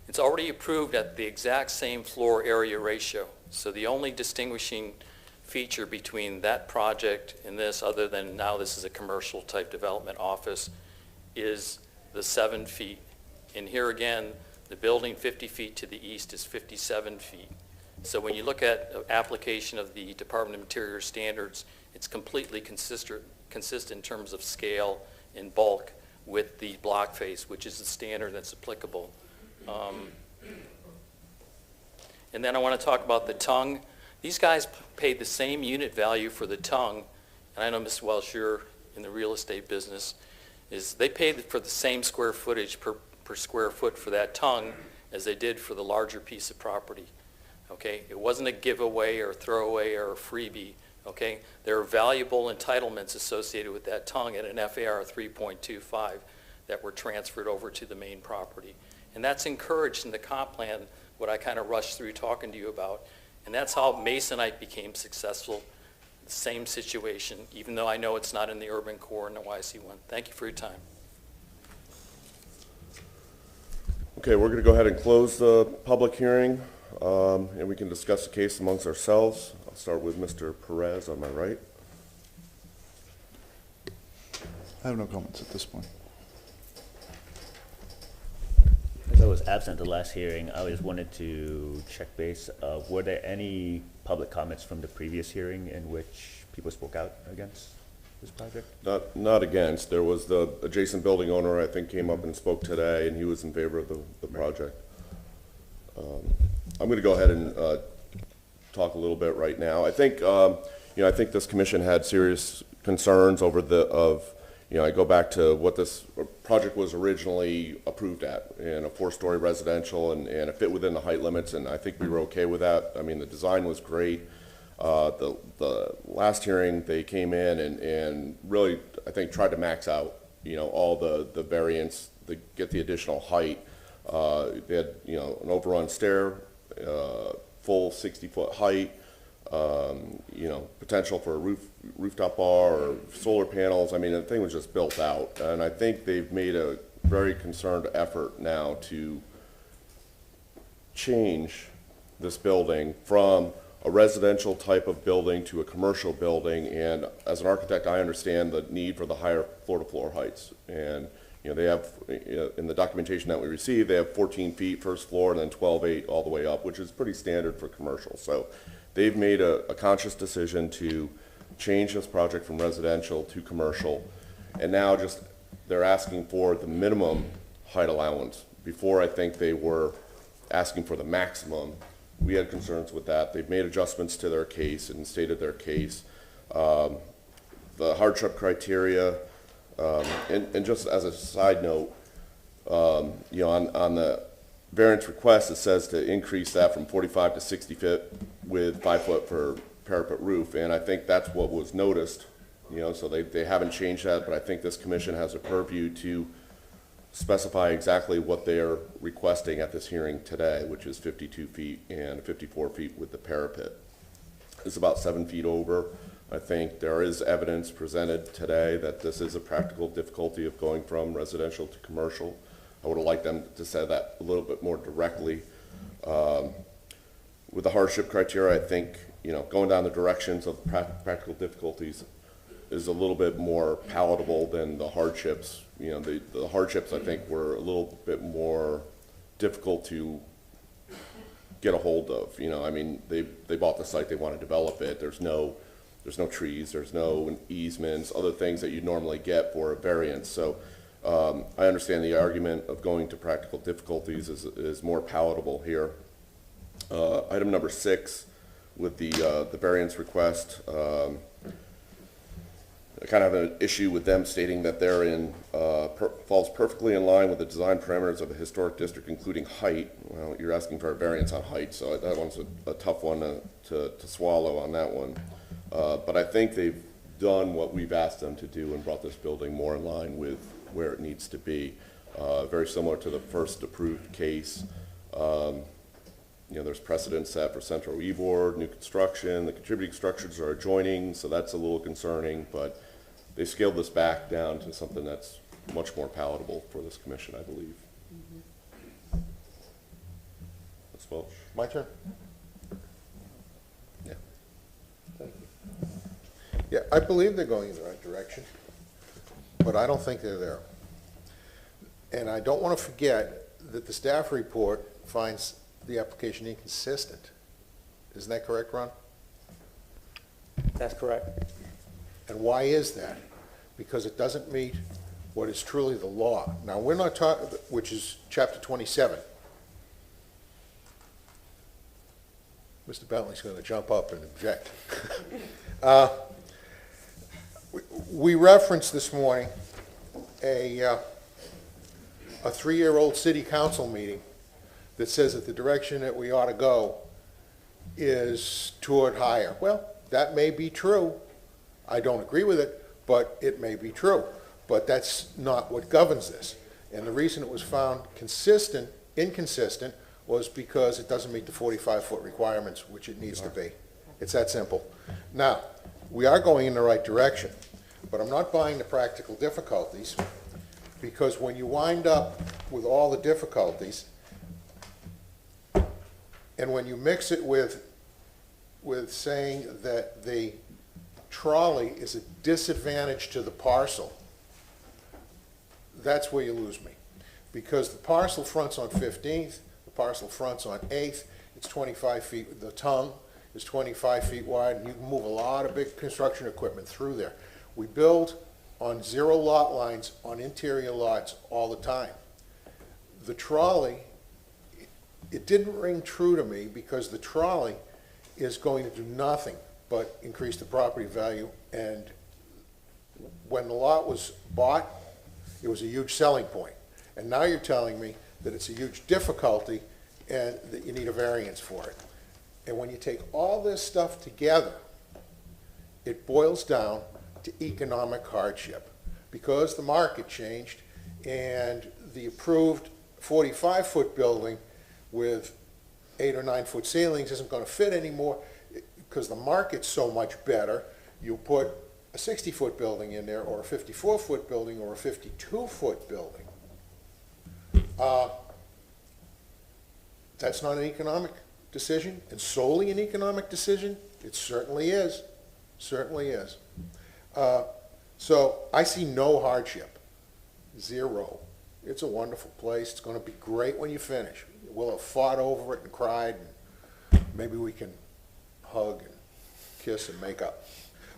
it's already approved at the exact same floor area ratio. So the only distinguishing feature between that project and this, other than now this is a commercial type development office, is the 7 feet. And here again, the building 50 feet to the east is 57 feet. So when you look at application of the Department of Interior standards, it's completely consistent in terms of scale and bulk with the block face, which is the standard that's applicable. And then I want to talk about the tongue. These guys paid the same unit value for the tongue, and I know Ms. Welsh, you're in the real estate business, is they paid for the same square footage per square foot for that tongue as they did for the larger piece of property. Okay, it wasn't a giveaway or throwaway or a freebie. Okay, there are valuable entitlements associated with that tongue at an FAR 3.25 that were transferred over to the main property. And that's encouraged in the comp plan, what I kind of rushed through talking to you about. And that's how Masonite became successful. Same situation, even though I know it's not in the urban core in the YC1. Thank you for your time. Okay, we're going to go ahead and close the public hearing, and we can discuss the case amongst ourselves. I'll start with Mr. Perez on my right. I have no comments at this point. As I was absent at the last hearing, I just wanted to check base. Were there any public comments from the previous hearing in which people spoke out against this project? Not against. There was the adjacent building owner, I think, came up and spoke today, and he was in favor of the project. I'm going to go ahead and talk a little bit right now. I think, I think this commission had serious concerns over I go back to what this project was originally approved at, in a 4-story residential, and it fit within the height limits, and I think we were okay with that. I mean, the design was great. The last hearing, they came in and really, I think, tried to max out, all the variants to get the additional height. They had, an overrun stair, full 60-foot height, potential for a rooftop bar or solar panels. I mean, the thing was just built out. And I think they've made a very concerned effort now to change this building from a residential type of building to a commercial building. And as an architect, I understand the need for the higher floor-to-floor heights. And they have, in the documentation that we received, they have 14 feet first floor and then 12.8 all the way up, which is pretty standard for commercial. So they've made a conscious decision to change this project from residential to commercial, and now they're asking for the minimum height allowance. Before, I think they were asking for the maximum. We had concerns with that. They've made adjustments to their case and stated their case. The hardship criteria, and just as a side note, on the variance request, it says to increase that from 45 to 60 feet with 5 foot for parapet roof, and I think that's what was noticed, so they haven't changed that, but I think this commission has a purview to specify exactly what they're requesting at this hearing today, which is 52 feet and 54 feet with the parapet. It's about 7 feet over. I think there is evidence presented today that this is a practical difficulty of going from residential to commercial. I would have liked them to say that a little bit more directly. With the hardship criteria, I think, going down the directions of practical difficulties is a little bit more palatable than the hardships. The hardships, I think, were a little bit more difficult to get a hold of. I mean, they bought the site, they want to develop it. There's no trees, there's no easements, other things that you normally get for a variance. So I understand the argument of going to practical difficulties is more palatable here. Item number 6, with the variance request, I kind of have an issue with them stating that they're falls perfectly in line with the design parameters of a historic district, including height. Well, you're asking for a variance on height, so that one's a tough one to swallow on that one. But I think they've done what we've asked them to do and brought this building more in line with where it needs to be. Very similar to the first approved case. There's precedent set for Central Ybor, new construction. The contributing structures are adjoining, so that's a little concerning, but they scaled this back down to something that's much more palatable for this commission, I believe. Ms. Welch? My turn? Yeah. Thank you. Yeah, I believe they're going in the right direction, but I don't think they're there. And I don't want to forget that the staff report finds the application inconsistent. Isn't that correct, Ron? That's correct. And why is that? Because it doesn't meet what is truly the law. Now, we're not talking, which is chapter 27. Mr. Bentley's going to jump up and object. We referenced this morning a 3-year-old city council meeting that says that the direction that we ought to go is toward higher. Well, that may be true. I don't agree with it, but it may be true. But that's not what governs this. And the reason it was found inconsistent, was because it doesn't meet the 45-foot requirements, which it needs to be. It's that simple. Now, we are going in the right direction, but I'm not buying the practical difficulties, because when you wind up with all the difficulties, and when you mix it with saying that the trolley is a disadvantage to the parcel, that's where you lose me. Because the parcel fronts on 15th, the parcel fronts on 8th, it's 25 feet, the tongue is 25 feet wide, and you can move a lot of big construction equipment through there. We build on 0 lot lines on interior lots all the time. The trolley, it didn't ring true to me, because the trolley is going to do nothing but increase the property value. And when the lot was bought, it was a huge selling point. And now you're telling me that it's a huge difficulty and that you need a variance for it. And when you take all this stuff together, it boils down to economic hardship, because the market changed and the approved 45-foot building with 8 or 9 foot ceilings isn't going to fit anymore, because the market's so much better. You put a 60-foot building in there, or a 54-foot building, or a 52-foot building. That's not an economic decision, and solely an economic decision? It certainly is. Certainly is. So I see no hardship. 0. It's a wonderful place. It's going to be great when you finish. We'll have fought over it and cried, and maybe we can hug and kiss and make up.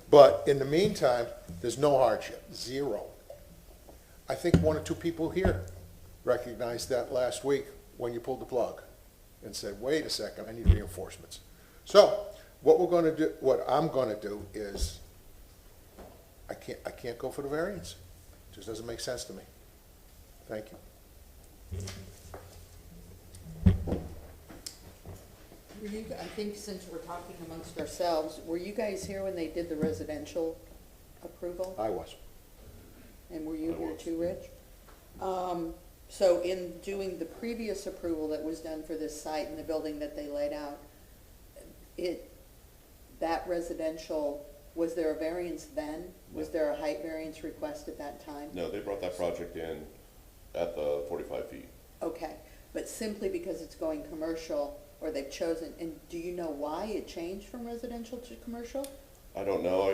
But in the meantime, there's no hardship. 0. I think 1 or 2 people here recognized that last week when you pulled the plug and said, wait a second, I need reinforcements. So what I'm going to do is, I can't go for the variance. It just doesn't make sense to me. Thank you. Were you, I think since we're talking amongst ourselves, were you guys here when they did the residential approval? I was. And were you here too, Rich? So in doing the previous approval that was done for this site and the building that they laid out, that residential, was there a variance then? Was there a height variance request at that time? No, they brought that project in at the 45 feet. Okay, but simply because it's going commercial, or they've chosen, and do you know why it changed from residential to commercial? I don't know.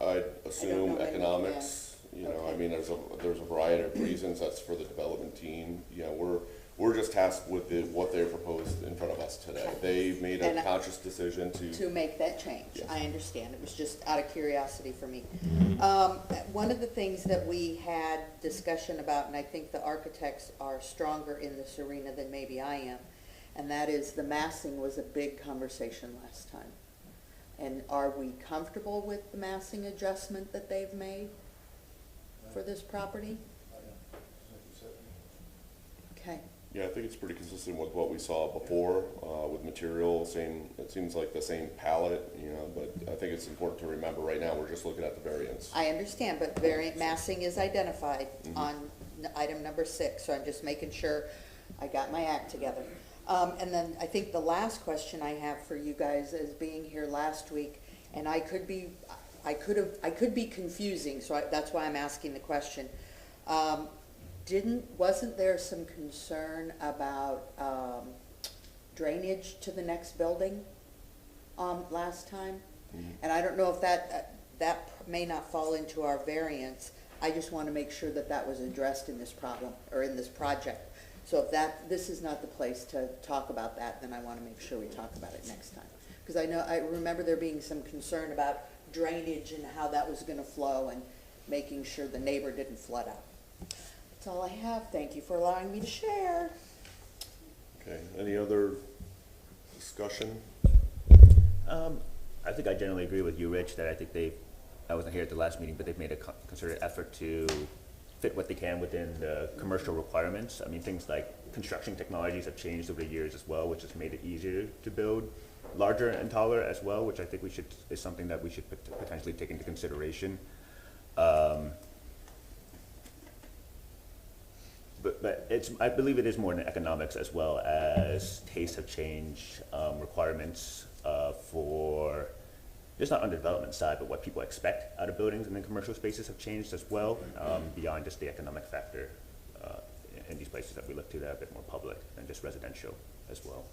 I'd assume economics. You know, I mean, there's a variety of reasons. That's for the development team. You know, we're just tasked with what they proposed in front of us today. They made a conscious decision to make that change. Yes. I understand. It was just out of curiosity for me. One of the things that we had discussion about, and I think the architects are stronger in this arena than maybe I am, and that is the massing was a big conversation last time. And are we comfortable with the massing adjustment that they've made for this property? Okay. Yeah, I think it's pretty consistent with what we saw before, with material, it seems like the same palette, you know, but I think it's important to remember right now, we're just looking at the variance. I understand, but variant massing is identified on item number 6, so I'm just making sure I got my act together. And then I think the last question I have for you guys is being here last week, and I could be confusing, so that's why I'm asking the question. Wasn't there some concern about drainage to the next building last time? And I don't know if that may not fall into our variance. I just want to make sure that that was addressed in this problem, or in this project. So if this is not the place to talk about that, then I want to make sure we talk about it next time. Because I remember there being some concern about drainage and how that was going to flow, and making sure the neighbor didn't flood out. That's all I have. Thank you for allowing me to share. Okay, any other discussion? I think I generally agree with you, Rich, that I think I wasn't here at the last meeting, but they've made a concerted effort to fit what they can within the commercial requirements. I mean, things like construction technologies have changed over the years as well, which has made it easier to build larger and taller as well, which I think is something that we should potentially take into consideration. But I believe it is more in economics as well as tastes have changed, requirements for, just not on the development side, but what people expect out of buildings and then commercial spaces have changed as well, beyond just the economic factor in these places that we look to that are a bit more public than just residential as well.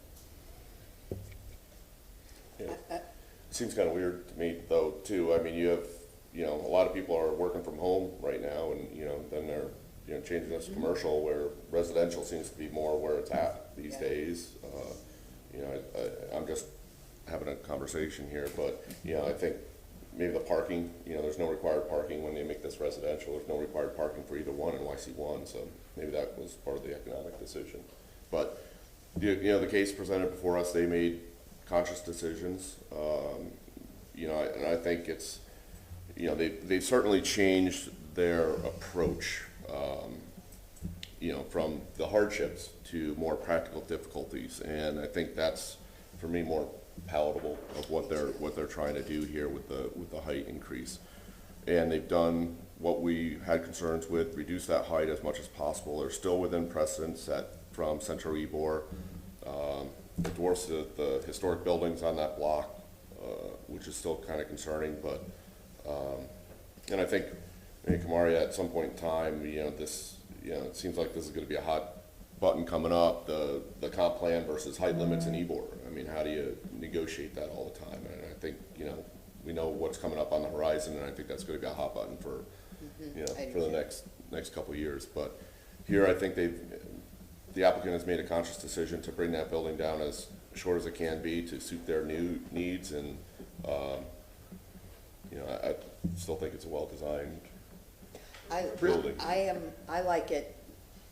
Yeah. It seems kind of weird to me though too. I mean, you have, a lot of people are working from home right now, and then they're changing this to commercial, where residential seems to be more where it's at these days. I'm just having a conversation here, but I think maybe the parking, there's no required parking when they make this residential. There's no required parking for either one in YC1, so maybe that was part of the economic decision. But the case presented before us, they made conscious decisions. And I think it's, they've certainly changed their approach. From the hardships to more practical difficulties, and I think that's, for me, more palatable of what they're trying to do here with the height increase. And they've done what we had concerns with, reduce that height as much as possible. They're still within precedence set from Central Ybor. It dwarfs the historic buildings on that block, which is still kind of concerning. But and I think Kamaria, at some point in time, it seems like this is going to be a hot button coming up, the comp plan versus height limits in Ybor. I mean, how do you negotiate that all the time? And I think, we know what's coming up on the horizon, and I think that's going to be a hot button for, for the next couple of years. But here, I think the applicant has made a conscious decision to bring that building down as short as it can be to suit their new needs, and, I still think it's a well-designed building. I like it.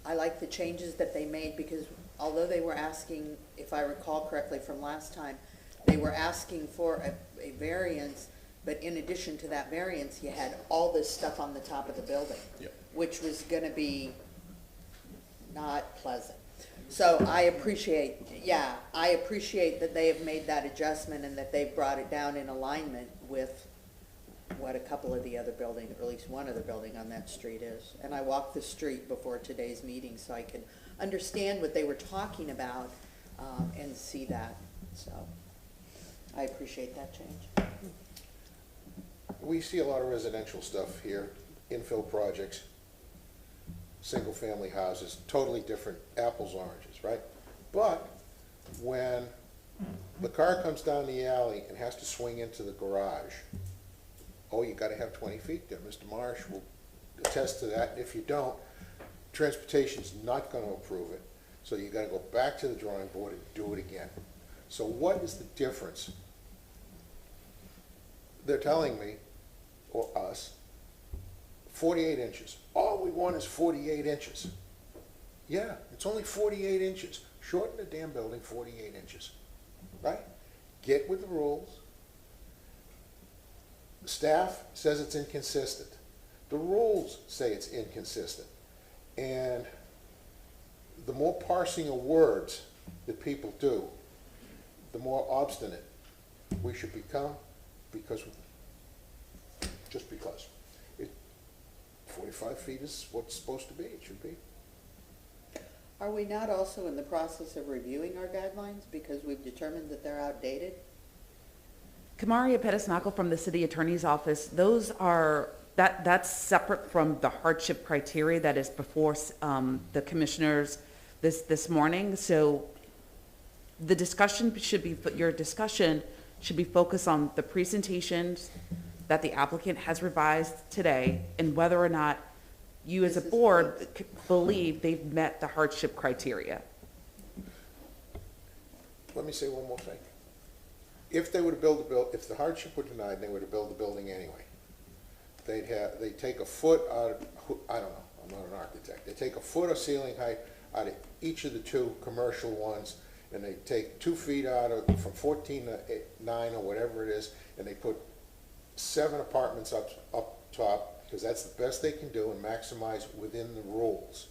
I like the changes that they made, because although they were asking, if I recall correctly from last time, they were asking for a variance, but in addition to that variance, you had all this stuff on the top of the building, which was going to be not pleasant. So I appreciate that they have made that adjustment, and that they've brought it down in alignment with what a couple of the other buildings, or at least one other building on that street is. And I walked the street before today's meeting so I could understand what they were talking about, and see that. So I appreciate that change. We see a lot of residential stuff here, infill projects, single-family houses, totally different apples, oranges, right? But when the car comes down the alley and has to swing into the garage, you got to have 20 feet there. Mr. Marsh will attest to that. If you don't, transportation's not going to approve it. So you got to go back to the drawing board and do it again. So what is the difference? They're telling me, or us, 48 inches. All we want is 48 inches. Yeah, it's only 48 inches. Shorten the damn building 48 inches, right? Get with the rules. The staff says it's inconsistent. The rules say it's inconsistent. And the more parsing of words that people do, the more obstinate we should become, just because. 45 feet is what's supposed to be, it should be. Are we not also in the process of reviewing our guidelines because we've determined that they're outdated? Kamaria Pettis-Mackle from the City Attorney's Office, those are, that's separate from the hardship criteria that is before the commissioners this morning. So the discussion should be, your discussion should be focused on the presentations that the applicant has revised today and whether or not you as a board believe they've met the hardship criteria. Let me say one more thing. If they were to build if the hardship were denied, they were to build the building anyway. They'd take a foot out of, I don't know, I'm not an architect. They take a foot of ceiling height out of each of the two commercial ones, and they take 2 feet out of, from 14 to 9 or whatever it is, and they put 7 apartments up top, because that's the best they can do and maximize within the rules.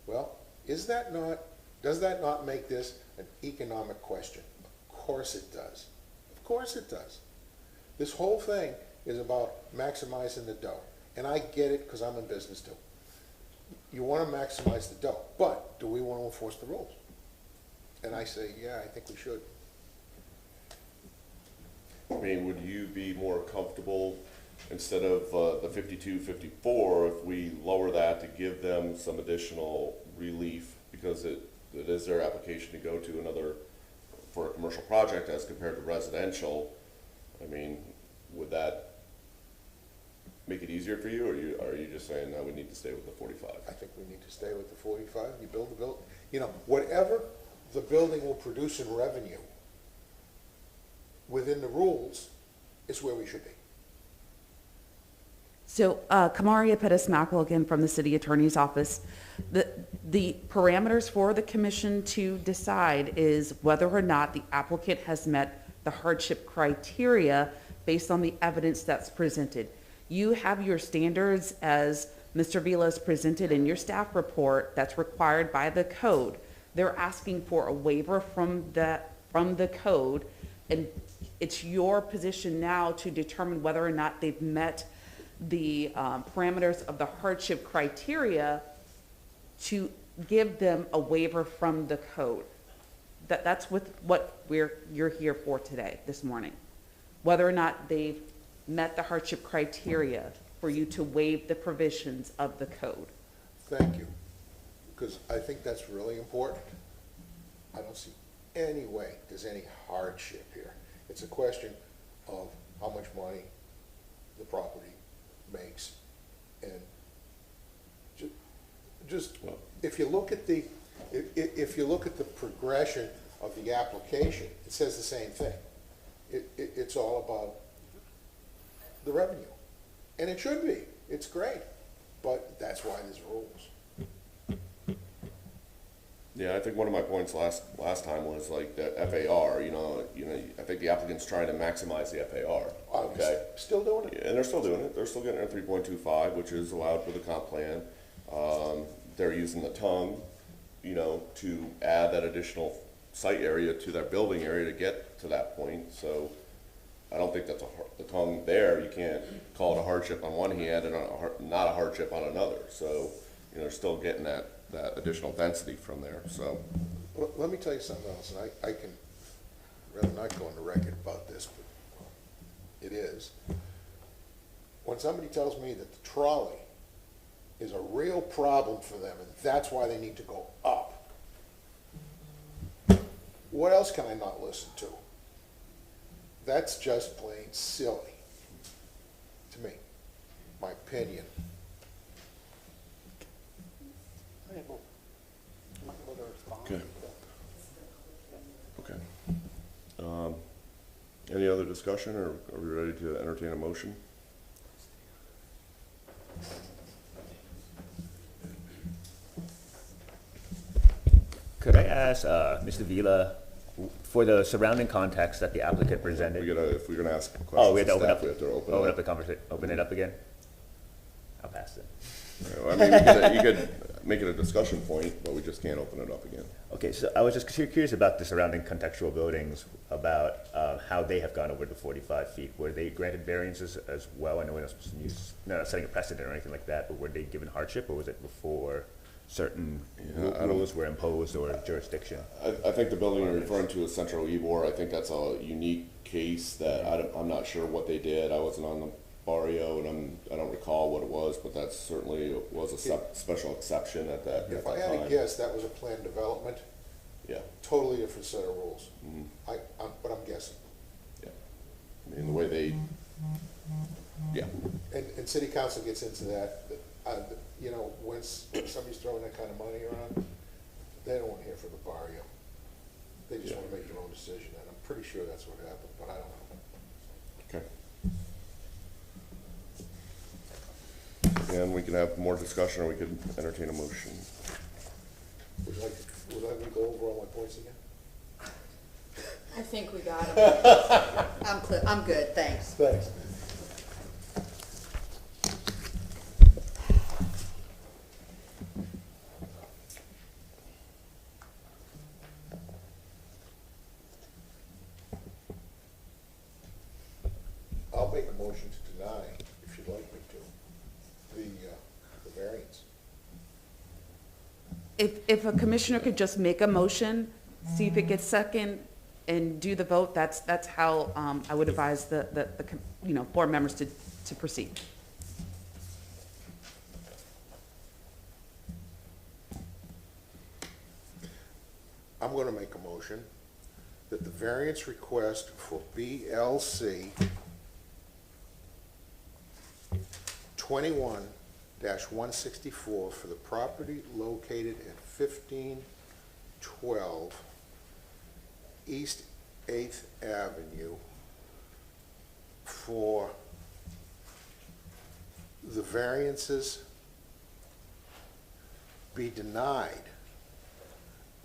Well, does that not make this an economic question? Of course it does. Of course it does. This whole thing is about maximizing the dough. And I get it because I'm in business too. You want to maximize the dough, but do we want to enforce the rules? And I say, yeah, I think we should. I mean, would you be more comfortable, instead of the 52, 54, if we lower that to give them some additional relief, because it is their application to go to another, for a commercial project as compared to residential? I mean, would that make it easier for you, or are you just saying, no, we need to stay with the 45? I think we need to stay with the 45. You build the building, you know, whatever the building will produce in revenue within the rules is where we should be. So Kamaria Pettis-Mackle again from the City Attorney's Office. The parameters for the commission to decide is whether or not the applicant has met the hardship criteria based on the evidence that's presented. You have your standards as Mr. Vilas presented in your staff report that's required by the code. They're asking for a waiver from the code, and it's your position now to determine whether or not they've met the parameters of the hardship criteria to give them a waiver from the code. That's what you're here for today, this morning. Whether or not they've met the hardship criteria for you to waive the provisions of the code. Thank you, because I think that's really important. I don't see any way there's any hardship here. It's a question of how much money the property makes. And just if you look at the progression of the application, it says the same thing. It's all about the revenue, and it should be. It's great, but that's why there's rules. Yeah, I think one of my points last time was like the FAR. You know, I think the applicant's trying to maximize the FAR. Okay, still doing it. Yeah, and they're still doing it. They're still getting a 3.25, which is allowed for the comp plan. They're using the tongue, to add that additional site area to that building area to get to that point. So I don't think that's the tongue there. You can't call it a hardship on one hand and not a hardship on another. So, they're still getting that additional density from there. So Let me tell you something else, and I can rather not go on the record about this, but it is. When somebody tells me that the trolley is a real problem for them and that's why they need to go up, what else can I not listen to? That's just plain silly to me, my opinion. Okay. Okay. Any other discussion, or are we ready to entertain a motion? Could I ask Mr. Vila, for the surrounding context that the applicant presented? If we're gonna ask questions. Oh, we have to to open staff, up, we have to open open it up the conversation, open it up again? I'll pass it. I mean, you could make it a discussion point, but we just can't open it up again. Okay, so I was just curious about the surrounding contextual buildings, about how they have gone over the 45 feet. Were they granted variances as well? I know we're not supposed to use, not setting a precedent or anything like that, but were they given hardship, or was it before certain rules were imposed or jurisdiction? I think the building you're referring to is Central Ybor. I think that's a unique case that I'm not sure what they did. I wasn't on the barrio, and I don't recall what it was, but that certainly was a special exception at that If time. I had to guess, that was a planned development. Yeah. Totally different set of rules. But I'm guessing. Yeah. I mean, the way they, yeah. And city council gets into that, you know, when somebody's throwing that kind of money around, they don't want to hear from the barrio. They just want to make their own decision, and I'm pretty sure that's what happened, but I don't know. Okay. And we can have more discussion, or we could entertain a motion. Would you like me to go over all my points again? I think we got them. I'm good, thanks. Thanks. I'll make a motion to deny, if you'd like me to, the variance. If a commissioner could just make a motion, see if it gets second, and do the vote, that's how I would advise the board members to proceed. I'm going to make a motion that the variance request for BLC 21-164 for the property located at 1512 East 8th Avenue for the variances be denied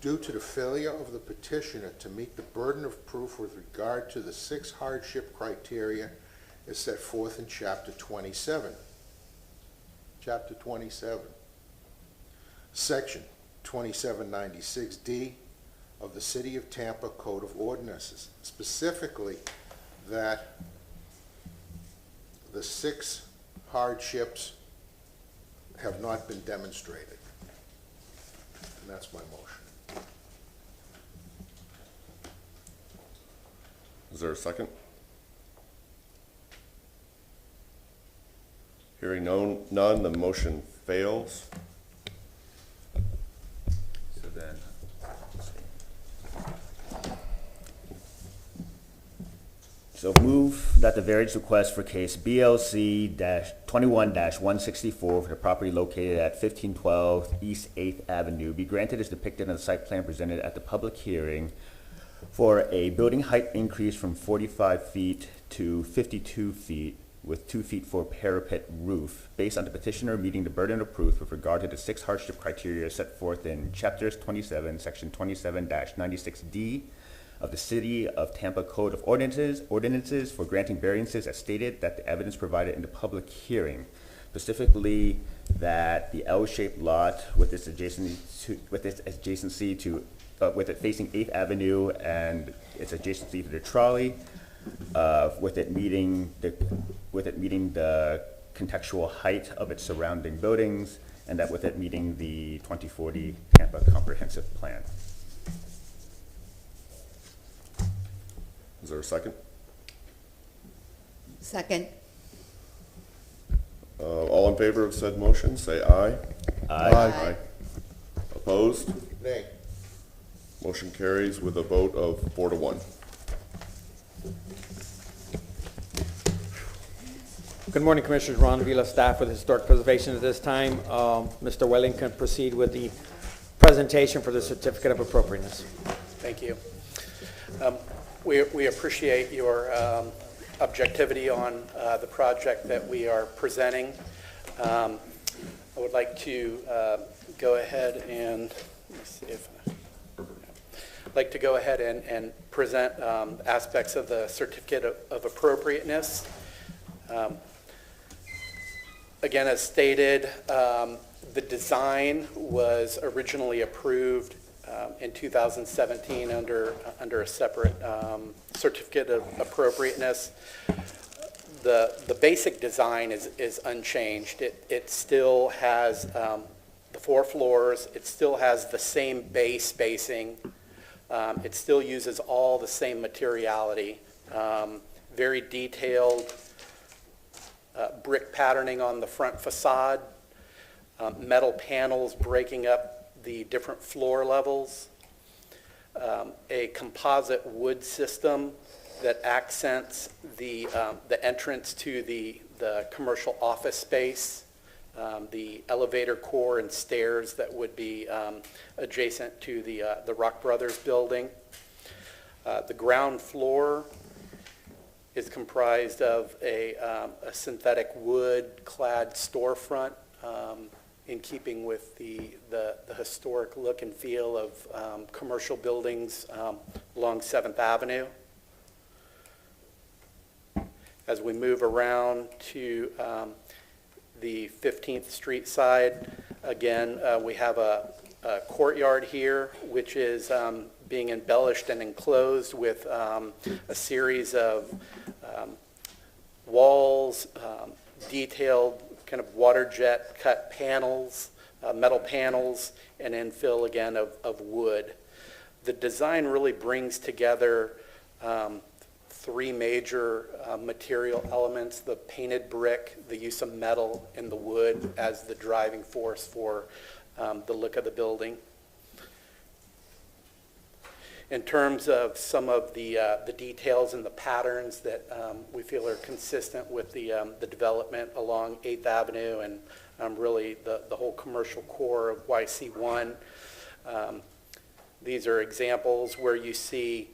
due to the failure of the petitioner to meet the burden of proof with regard to the 6 hardship criteria as set forth in Chapter 27. Chapter 27. Section 2796D of the City of Tampa Code of Ordinances, specifically that the 6 hardships have not been demonstrated. And that's my motion. Is there a second? Hearing none, the motion fails. So then, so move that the variance request for case BLC-21-164 for the property located at 1512 East 8th Avenue be granted as depicted on the site plan presented at the public hearing for a building height increase from 45 feet to 52 feet with 2 feet for parapet roof, based on the petitioner meeting the burden of proof with regard to the 6 hardship criteria set forth in Chapters 27, Section 27-96D of the City of Tampa Code of Ordinances for granting variances as stated that the evidence provided in the public hearing, specifically that the L-shaped lot with its adjacency to with it facing 8th Avenue and its adjacency to the trolley, with it meeting the contextual height of its surrounding buildings, and that with it meeting the 2040 Tampa Comprehensive Plan. Is there a second? Second. All in favor of said motion, say aye. Aye. Opposed? Nay. Motion carries with a vote of 4-1. Good morning, Commissioners. Ron Vila, staff with Historic Preservation. At this time, Mr. Welling can proceed with the presentation for the Certificate of Appropriateness. Thank you. We appreciate your objectivity on the project that we are presenting. I would like to go ahead and, let me see if like to go ahead and present aspects of the certificate of appropriateness. Again, as stated, the design was originally approved in 2017 under a separate certificate of appropriateness. The basic design is unchanged. It still has the 4 floors. It still has the same base spacing. It still uses all the same materiality. Very detailed brick patterning on the front facade, metal panels breaking up the different floor levels, a composite wood system that accents the entrance to the commercial office space, the elevator core and stairs that would be adjacent to the Rock Brothers building. The ground floor is comprised of a synthetic wood clad storefront in keeping with the historic look and feel of commercial buildings along 7th Avenue. As we move around to the 15th Street side, again, we have a courtyard here, which is being embellished and enclosed with a series of walls, detailed kind of water jet cut panels, metal panels, and infill again of wood. The design really brings together 3 major material elements: the painted brick, the use of metal, and the wood as the driving force for the look of the building. In terms of some of the details and the patterns that we feel are consistent with the development along 8th Avenue and really the whole commercial core of YC1, these are examples where you see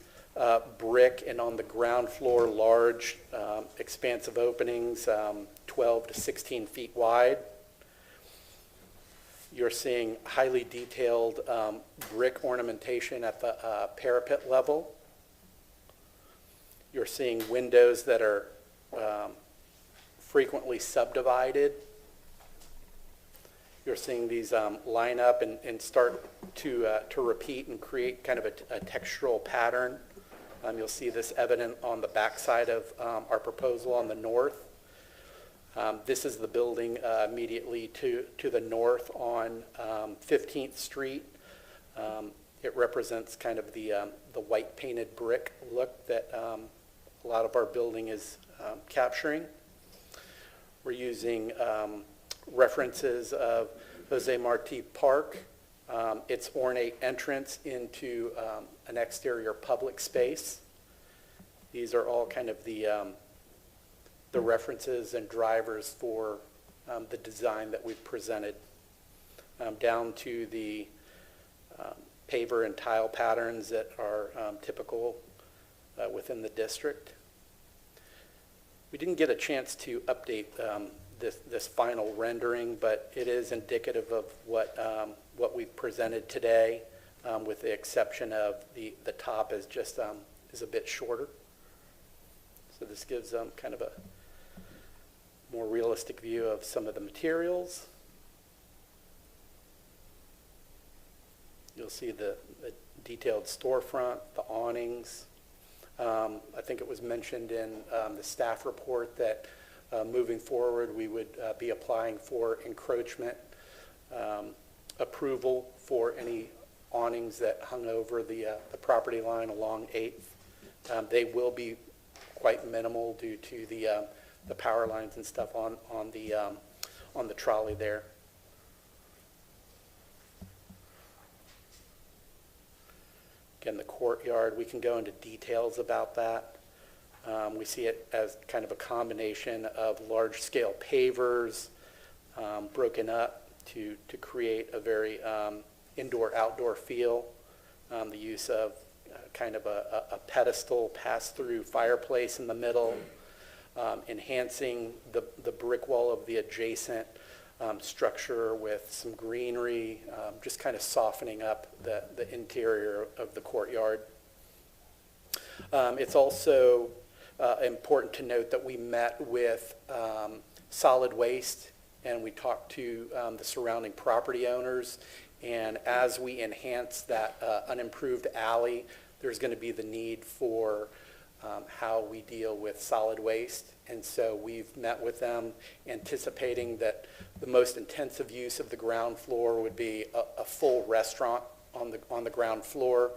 brick and on the ground floor large expansive openings 12 to 16 feet wide. You're seeing highly detailed brick ornamentation at the parapet level. You're seeing windows that are frequently subdivided. You're seeing these line up and start to repeat and create kind of a textural pattern. You'll see this evident on the back side of our proposal on the north. This is the building immediately to the north on 15th Street. It represents kind of the white painted brick look that a lot of our building is capturing. We're using references of Jose Marti Park, its ornate entrance into an exterior public space. These are all kind of the references and drivers for the design that we've presented, down to the paver and tile patterns that are typical within the district. We didn't get a chance to update this final rendering, but it is indicative of what we've presented today, with the exception of the top is just is a bit shorter. So this gives kind of a more realistic view of some of the materials. You'll see the detailed storefront, the awnings. I think it was mentioned in the staff report that moving forward we would be applying for encroachment approval for any awnings that hung over the property line along 8th. They will be quite minimal due to the power lines and stuff on the trolley there. Again, the courtyard, we can go into details about that. We see it as kind of a combination of large-scale pavers broken up to create a very indoor-outdoor feel. The use of kind of a pedestal pass-through fireplace in the middle, enhancing the brick wall of the adjacent structure with some greenery, just kind of softening up the interior of the courtyard. It's also important to note that we met with solid waste and we talked to the surrounding property owners. And as we enhance that unimproved alley, there's going to be the need for how we deal with solid waste. And so we've met with them anticipating that the most intensive use of the ground floor would be a full restaurant on the ground floor.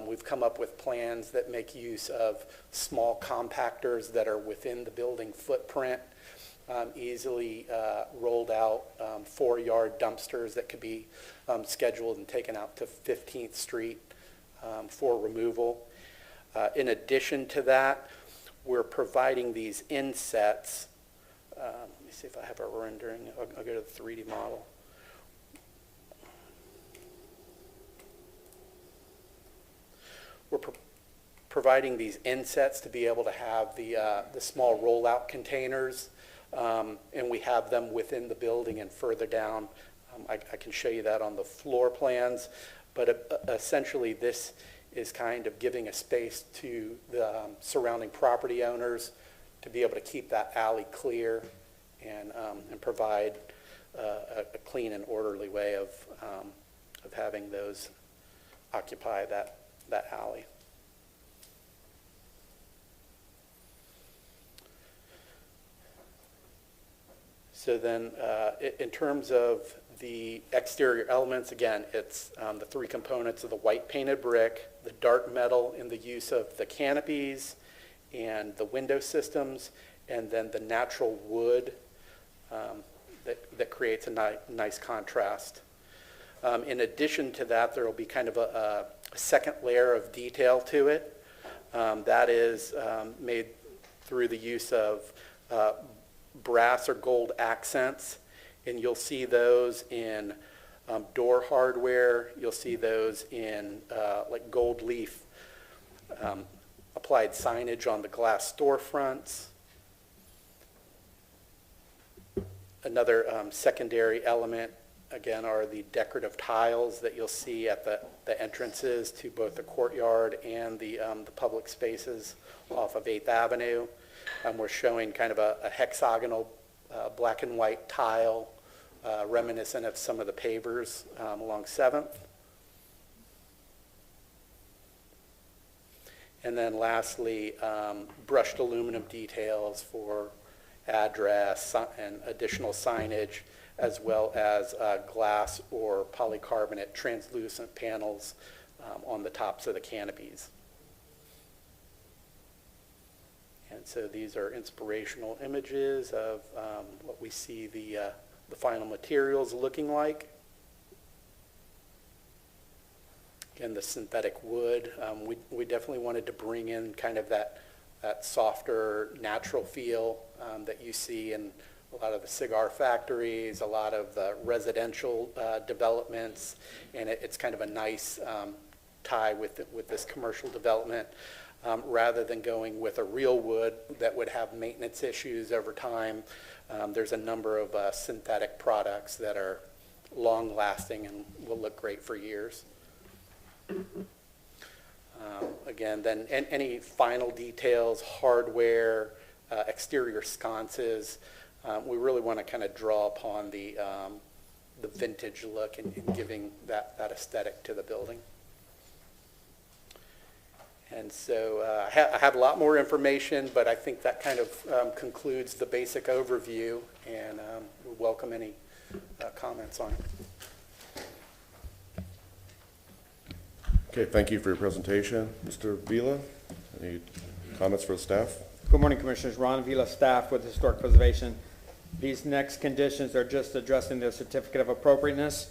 We've come up with plans that make use of small compactors that are within the building footprint, easily rolled out 4-yard dumpsters that could be scheduled and taken out to 15th Street for removal. In addition to that, we're providing these insets. Let me see if I have a rendering. I'll go to the 3D model. We're providing these insets to be able to have the small rollout containers, and we have them within the building and further down. I can show you that on the floor plans, but essentially this is kind of giving a space to the surrounding property owners to be able to keep that alley clear and provide a clean and orderly way of having those occupy that alley. So then in terms of the exterior elements, again, it's the 3 components of the white painted brick, the dark metal in the use of the canopies and the window systems, and then the natural wood that creates a nice contrast. In addition to that, there will be kind of a second layer of detail to it. That is made through the use of brass or gold accents, and you'll see those in door hardware. You'll see those in like gold leaf applied signage on the glass storefronts. Another secondary element, again, are the decorative tiles that you'll see at the entrances to both the courtyard and the public spaces off of 8th Avenue. We're showing kind of a hexagonal black and white tile reminiscent of some of the pavers along 7th. And then lastly, brushed aluminum details for address and additional signage, as well as glass or polycarbonate translucent panels on the tops of the canopies. And so these are inspirational images of what we see the final materials looking like. Again, the synthetic wood, we definitely wanted to bring in kind of that softer, natural feel that you see in a lot of the cigar factories, a lot of the residential developments, and it's kind of a nice tie with this commercial development. Rather than going with a real wood that would have maintenance issues over time, there's a number of synthetic products that are long-lasting and will look great for years. Again, then any final details, hardware, exterior sconces, we really want to kind of draw upon the vintage look and giving that aesthetic to the building. And so I have a lot more information, but I think that kind of concludes the basic overview, and we welcome any comments on it. Okay, thank you for your presentation. Mr. Vila, any comments for the staff? Good morning, Commissioners. Ron Vila, staff with Historic Preservation. These next conditions are just addressing the certificate of appropriateness.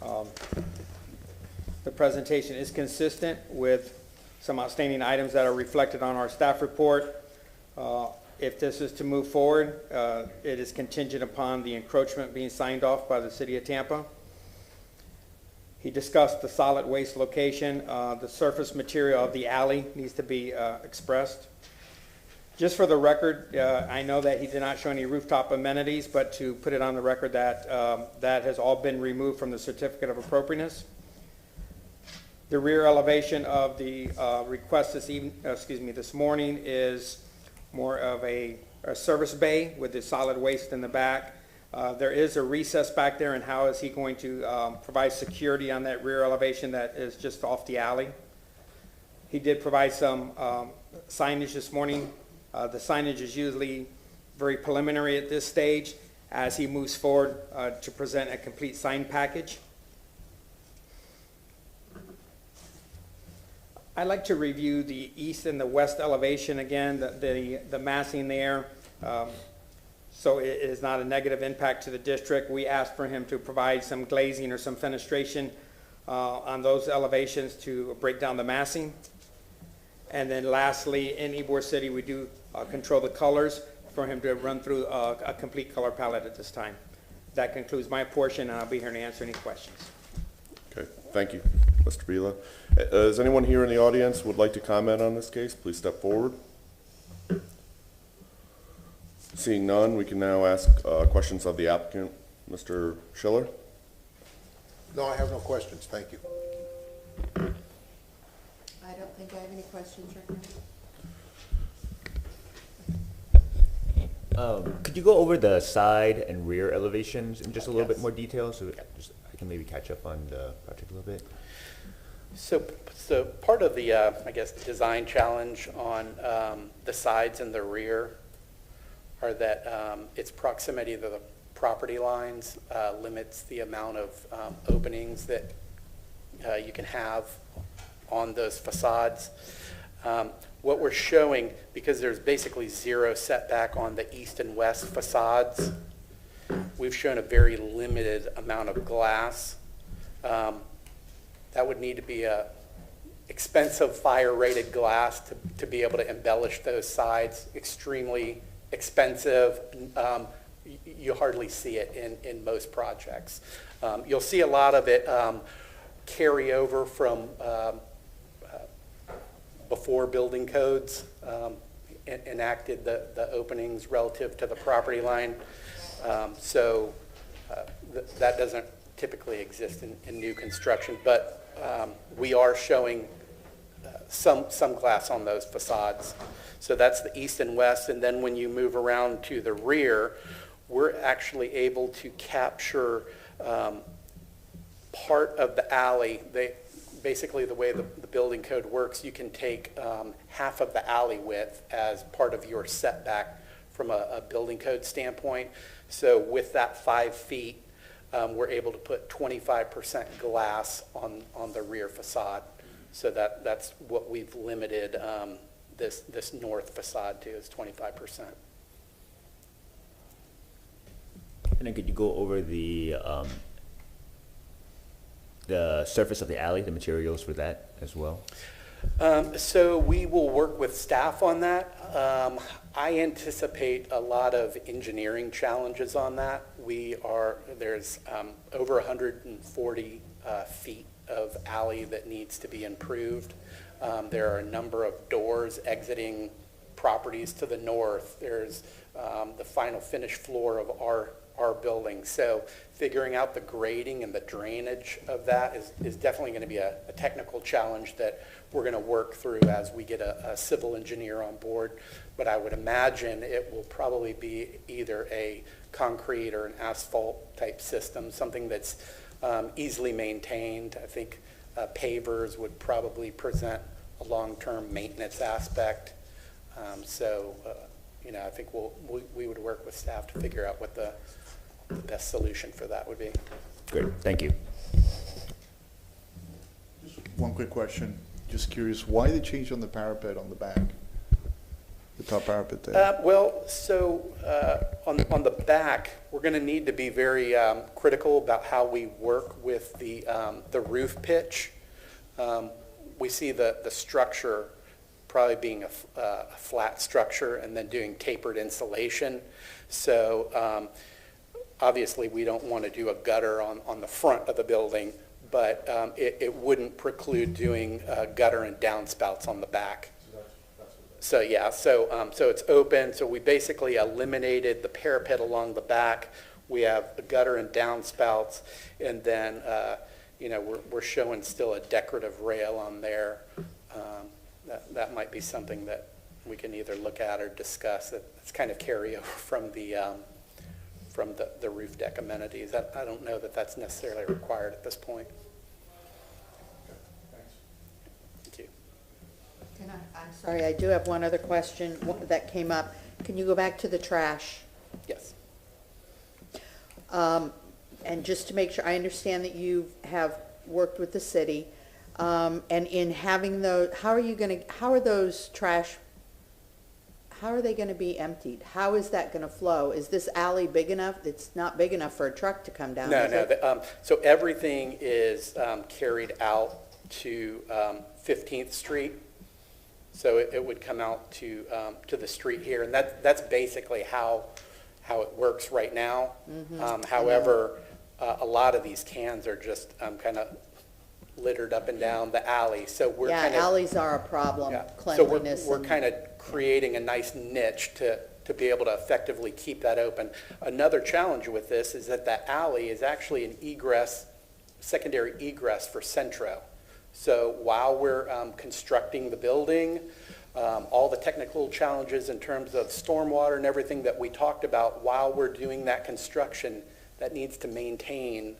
The presentation is consistent with some outstanding items that are reflected on our staff report. If this is to move forward, it is contingent upon the encroachment being signed off by the City of Tampa. He discussed the solid waste location. The surface material of the alley needs to be expressed. Just for the record, I know that he did not show any rooftop amenities, but to put it on the record that that has all been removed from the certificate of appropriateness. The rear elevation of the request this morning is more of a service bay with the solid waste in the back. There is a recess back there, and how is he going to provide security on that rear elevation that is just off the alley? He did provide some signage this morning. The signage is usually very preliminary at this stage as he moves forward to present a complete sign package. I'd like to review the east and the west elevation again, the massing there. So it is not a negative impact to the district. We asked for him to provide some glazing or some fenestration on those elevations to break down the massing. And then lastly, in Ybor City, we do control the colors for him to run through a complete color palette at this time. That concludes my portion, and I'll be here to answer any questions. Okay, thank you, Mr. Vila. Is anyone here in the audience would like to comment on this case? Please step forward. Seeing none, we can now ask questions of the applicant. Mr. Schiller? No, I have no questions, thank you. I don't think I have any questions right now. Could you go over the side and rear elevations in just a little bit more detail, so I can maybe catch up on the project a little bit? So part of the, I guess, design challenge on the sides and the rear are that its proximity to the property lines limits the amount of openings that you can have on those facades. What we're showing, because there's basically zero setback on the east and west facades, we've shown a very limited amount of glass. That would need to be a expensive fire-rated glass to be able to embellish those sides. Extremely expensive. You hardly see it in most projects. You'll see a lot of it carry over from before building codes enacted the openings relative to the property line. So that doesn't typically exist in new construction, but we are showing some glass on those facades. So that's the east and west, and then when you move around to the rear, we're actually able to capture part of the alley. Basically, the way the building code works, you can take half of the alley width as part of your setback from a building code standpoint. So with that 5 feet, we're able to put 25% glass on the rear facade. So that's what we've limited this north facade to, is 25%. And then could you go over the surface of the alley, the materials for that as well? So we will work with staff on that. I anticipate a lot of engineering challenges on that. There's over 140 feet of alley that needs to be improved. There are a number of doors exiting properties to the north. There's the final finished floor of our building. So figuring out the grading and the drainage of that is definitely going to be a technical challenge that we're going to work through as we get a civil engineer on board. But I would imagine it will probably be either a concrete or an asphalt type system, something that's easily maintained. I think pavers would probably present a long-term maintenance aspect. I think we would work with staff to figure out what the best solution for that would be. Great, thank you. Just one quick question. Just curious, why the change on the parapet on the back? The top parapet there? On the back, we're going to need to be very critical about how we work with the roof pitch. We see the structure probably being a flat structure and then doing tapered insulation. So obviously we don't want to do a gutter on the front of the building, but it wouldn't preclude doing gutter and downspouts on the back. yeah, so it's open, so we basically eliminated the parapet along the back. We have a gutter and downspouts, and then, we're showing still a decorative rail on there. That might be something that we can either look at or discuss. It's kind of carryover from the roof deck amenities. I don't know that that's necessarily required at this point. Thank you. I'm sorry, I do have one other question that came up. Can you go back to the trash? Yes. And just to make sure, I understand that you have worked with the city, and in having those, how are those trash, how are they gonna be emptied? How is that gonna flow? Is this alley big enough? It's not big enough for a truck to come down, is it? No. So everything is carried out to 15th Street. So it would come out to the street here, and that's basically how it works right now. However, a lot of these cans are just kind of littered up and down the alley. So we're Yeah, kind of alleys are a problem, so cleanliness. we're and- kind of creating a nice niche to be able to effectively keep that open. Another challenge with this is that that alley is actually an egress, secondary egress for Centro. So while we're constructing the building, all the technical challenges in terms of stormwater and everything that we talked about while we're doing that construction, that needs to maintain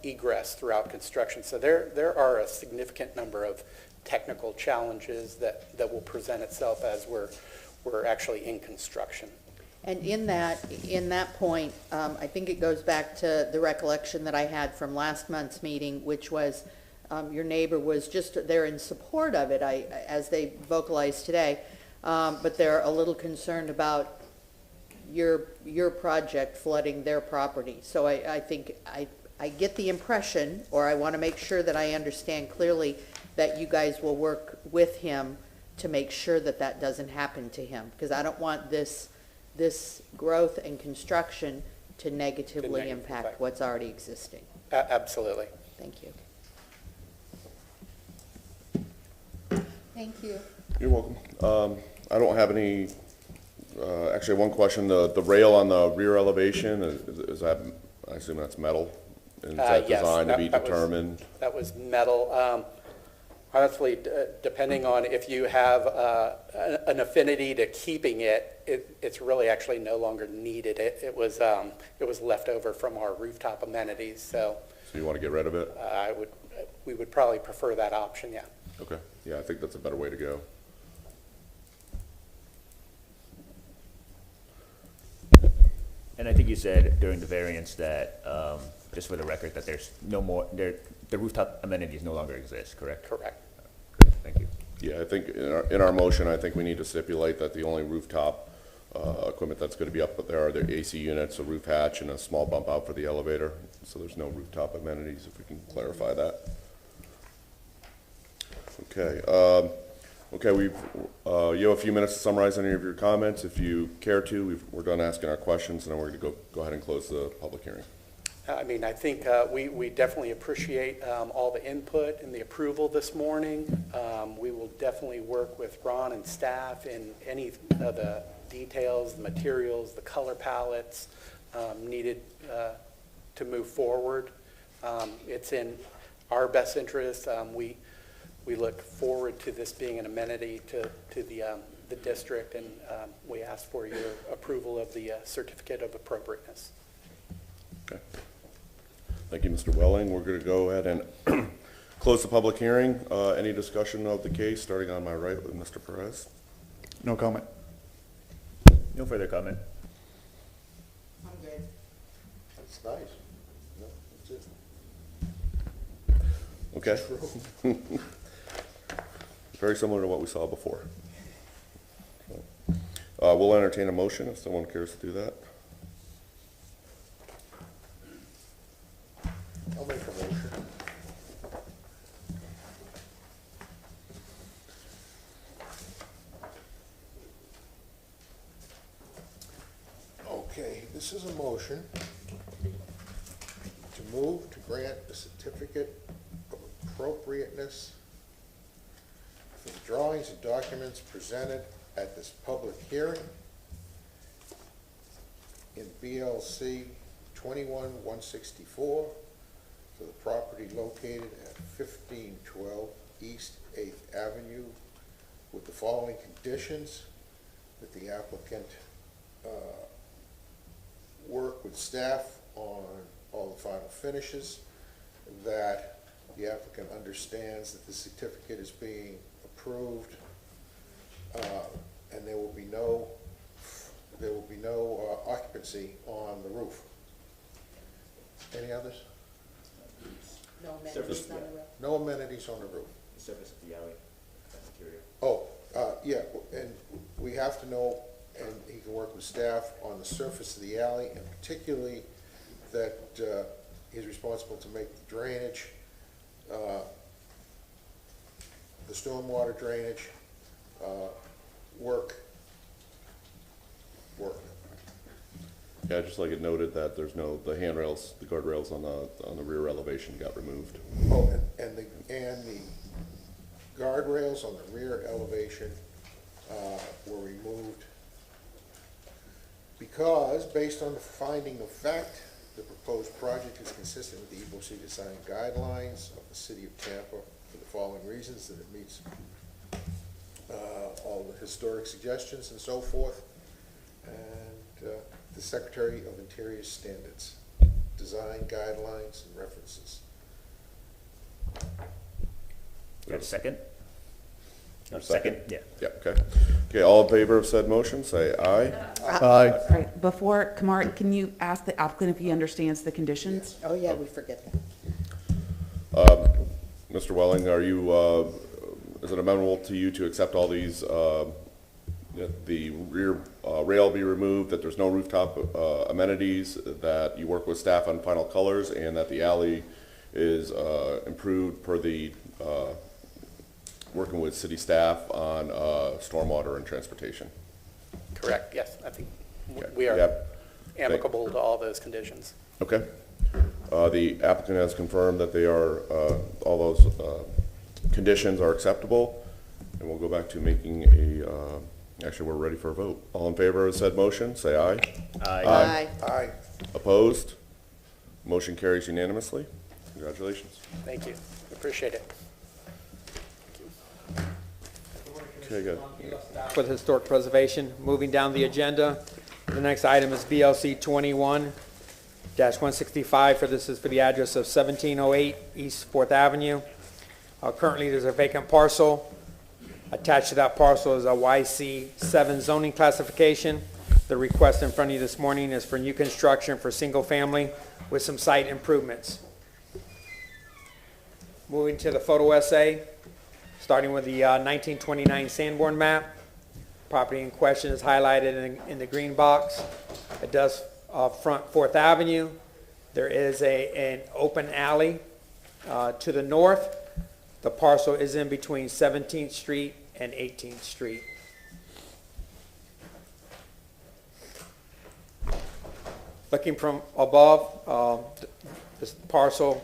egress throughout construction. So there are a significant number of technical challenges that will present itself as we're actually in construction. And in that point, I think it goes back to the recollection that I had from last month's meeting, which was your neighbor was just there in support of it, as they vocalized today, but they're a little concerned about your project flooding their property. So I think I get the impression, or I want to make sure that I understand clearly, that you guys will work with him to make sure that that doesn't happen to him, because I don't want this growth and construction to negatively impact what's already existing. Absolutely. Thank you. Thank you. You're welcome. I don't have any, actually one question, the rail on the rear elevation, is that, I assume that's metal? Is that Yes, designed to be that was- determined? That was metal. Honestly, depending on if you have an affinity to keeping it's really actually no longer needed. It was left over from our rooftop amenities, so. So you want to get rid of it? We would probably prefer that option, yeah. Okay, yeah, I think that's a better way to go. And I think you said during the variance that, just for the record, that there's no more, the rooftop amenities no longer exist, correct? Correct. Great, thank you. Yeah, I think in our motion, I think we need to stipulate that the only rooftop equipment that's going to be up there are the AC units, a roof hatch, and a small bump out for the elevator. So there's no rooftop amenities, if we can clarify that. Okay, you have a few minutes to summarize any of your comments. If you care to, we're done asking our questions, and then we're going to go ahead and close the public hearing. I mean, I think we definitely appreciate all the input and the approval this morning. We will definitely work with Ron and staff in any of the details, the materials, the color palettes needed to move forward. It's in our best interest. We look forward to this being an amenity to the district, and we ask for your approval of the certificate of appropriateness. Okay. Thank you, Mr. Welling. We're going to go ahead and close the public hearing. Any discussion of the case, starting on my right with Mr. Perez? No comment. No further comment. I'm good. That's nice. No, that's it. Okay. Very similar to what we saw before. We'll entertain a motion if someone cares to do that. I'll make a motion. Okay, this is a motion to move to grant a certificate of appropriateness for to the drawings and documents presented at this public hearing in BLC 21-164 for the property located at 1512 East 8th Avenue with the following conditions: that the applicant work with staff on all the final finishes, that the applicant understands that the certificate is being approved, and there will be no occupancy on the roof. Any others? No amenities on the roof? No amenities on the roof. The surface of the alley, that's interior. Oh, yeah, and we have to know, and he can work with staff on the surface of the alley, and particularly that he's responsible to make the drainage, the stormwater drainage, work. Yeah, I'd just like it noted that there's the handrails, the guardrails on the rear elevation got removed. Oh, and the guardrails on the rear elevation were removed because, based on the finding of fact, the proposed project is consistent with the Ybor City design guidelines of the City of Tampa for the following reasons: that it meets all the historic suggestions and so forth, and the Secretary of Interior standards, design guidelines and references. You have a second? Second? Yeah. Yeah, okay. Okay, all in favor of said motion, say aye. Aye. All right, before, Kamar, can you ask the applicant if he understands the conditions? Oh, yeah, we forget that. Mr. Welling, are you, is it amenable to you to accept all these, that the rear rail be removed, that there's no rooftop amenities, that you work with staff on final colors, and that the alley is improved per the working with city staff on stormwater and transportation? Correct, yes. I think Okay. we are Yep. amicable to all those conditions. Okay. The applicant has confirmed that they are, all those conditions are acceptable, and we'll go back to making actually, we're ready for a vote. All in favor of said motion, say aye. Aye. Aye. Opposed? Motion carries unanimously. Congratulations. Thank you. Appreciate it. Okay, good. For the Historic Preservation. Moving down the agenda, the next item is BLC 21-165. This is for the address of 1708 East 4th Avenue. Currently, there's a vacant parcel. Attached to that parcel is a YC7 zoning classification. The request in front of you this morning is for new construction for single family with some site improvements. Moving to the photo essay, starting with the 1929 Sanborn map. Property in question is highlighted in the green box. It does front 4th Avenue. There is an open alley to the north. The parcel is in between 17th Street and 18th Street. Looking from above, this parcel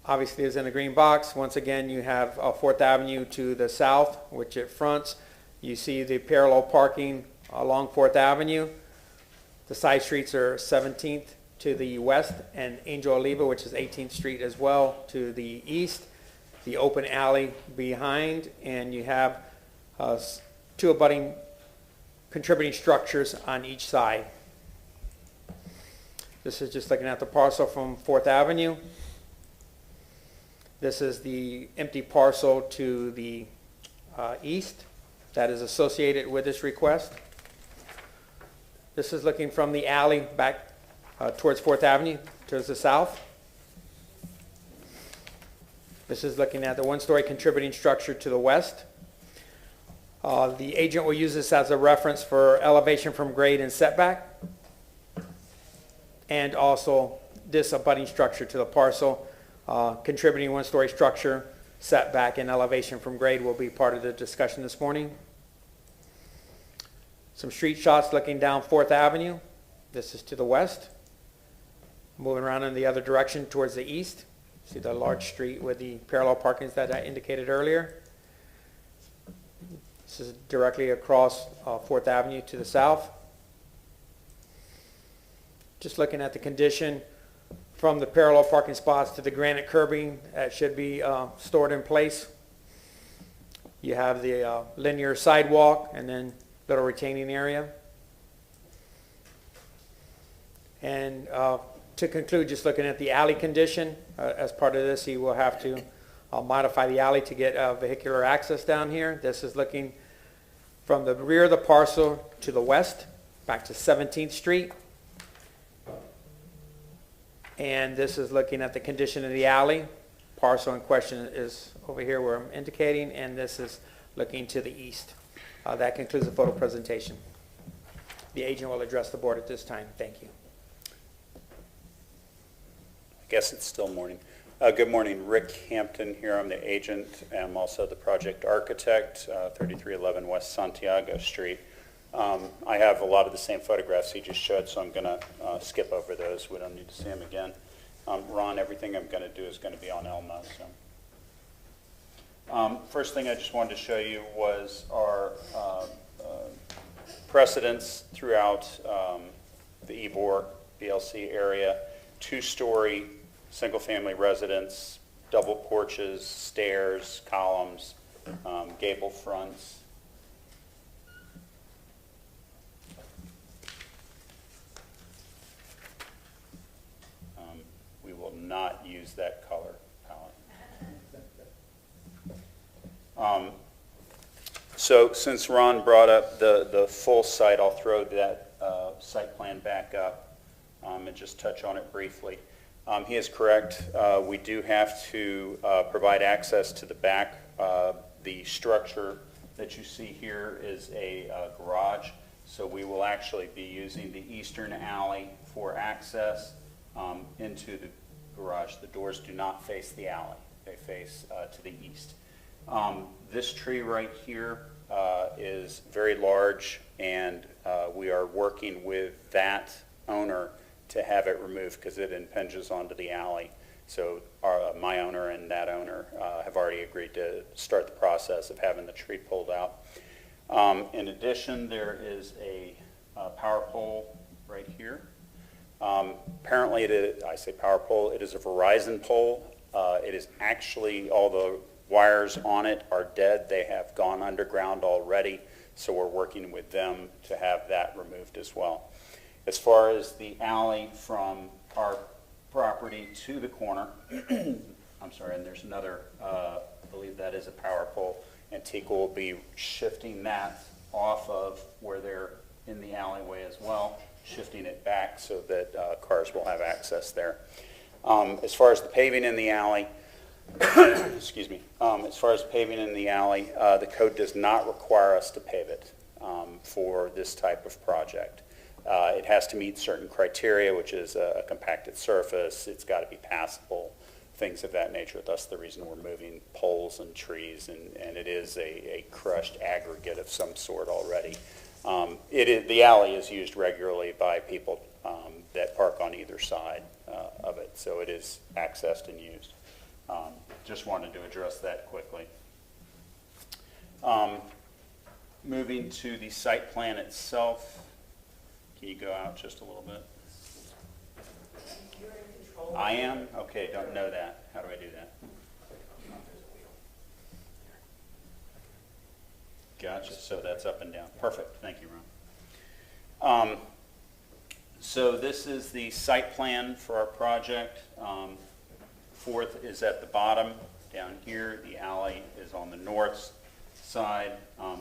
obviously is in the green box. Once again, you have 4th Avenue to the south, which it fronts. You see the parallel parking along 4th Avenue. The side streets are 17th to the west and Angel Oliva, which is 18th Street as well, to the east. The open alley behind, and you have two abutting contributing structures on each side. This is just looking at the parcel from 4th Avenue. This is the empty parcel to the east that is associated with this request. This is looking from the alley back towards 4th Avenue, towards the south. This is looking at the one-story contributing structure to the west. The agent will use this as a reference for elevation from grade and setback, and also this abutting structure to the parcel. Contributing one-story structure, setback, and elevation from grade will be part of the discussion this morning. Some street shots looking down 4th Avenue. This is to the west. Moving around in the other direction towards the east. See the large street with the parallel parkings that I indicated earlier. This is directly across 4th Avenue to the south. Just looking at the condition from the parallel parking spots to the granite curbing that should be stored in place. You have the linear sidewalk and then little retaining area. And to conclude, just looking at the alley condition, as part of this, he will have to modify the alley to get vehicular access down here. This is looking from the rear of the parcel to the west, back to 17th Street. And this is looking at the condition of the alley. Parcel in question is over here where I'm indicating, and this is looking to the east. That concludes the photo presentation. The agent will address the board at this time. Thank you. I guess it's still morning. Good morning, Rick Hampton here. I'm the agent. I'm also the project architect, 3311 West Santiago Street. I have a lot of the same photographs he just showed, so I'm going to skip over those. We don't need to see them again. Ron, everything I'm going to do is going to be on Elmo. So. First thing I just wanted to show you was our precedents throughout the Ybor BLC area. 2-story single-family residence, double porches, stairs, columns, gable fronts. We will not use that color palette. So since Ron brought up the full site, I'll throw that site plan back up and just touch on it briefly. He is correct. We do have to provide access to the back. The structure that you see here is a garage, so we will actually be using the eastern alley for access into the garage. The doors do not face the alley. They face to the east. This tree right here is very large, and we are working with that owner to have it removed because it impinges onto the alley. So my owner and that owner have already agreed to start the process of having the tree pulled out. In addition, there is a power pole right here. Apparently, I say power pole, it is a Verizon pole. It is actually, all the wires on it are dead. They have gone underground already, so we're working with them to have that removed as well. As far as the alley from our property to the corner, I'm sorry, and there's another, I believe that is a power pole. Antigua will be shifting that off of where they're in the alleyway as well, shifting it back so that cars will have access there. As far as the paving in the alley, excuse me, as far as paving in the alley, the code does not require us to pave it for this type of project. It has to meet certain criteria, which is a compacted surface, it's got to be passable, things of that nature. Thus the reason we're moving poles and trees, and it is a crushed aggregate of some sort already. The alley is used regularly by people that park on either side of it, so it is accessed and used. Just wanted to address that quickly. Moving to the site plan itself. Can you go out just a little bit? You're in control. I am? Okay, don't know that. How do I do that? Gotcha, so that's up and down. Perfect, thank you, Ron. So this is the site plan for our project. 4th is at the bottom down here. The alley is on the north side.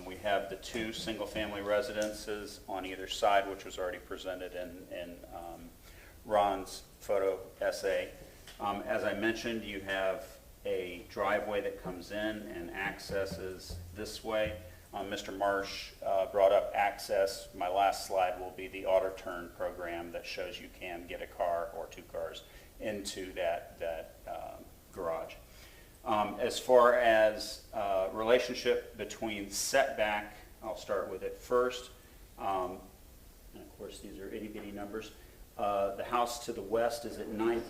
We have the 2 single-family residences on either side, which was already presented in Ron's photo essay. As I mentioned, you have a driveway that comes in and accesses this way. Mr. Marsh brought up access. My last slide will be the auto turn program that shows you can get a car or 2 cars into that garage. As far as relationship between setback, I'll start with it first. And of course, these are itty-bitty numbers. The house to the west is at 9,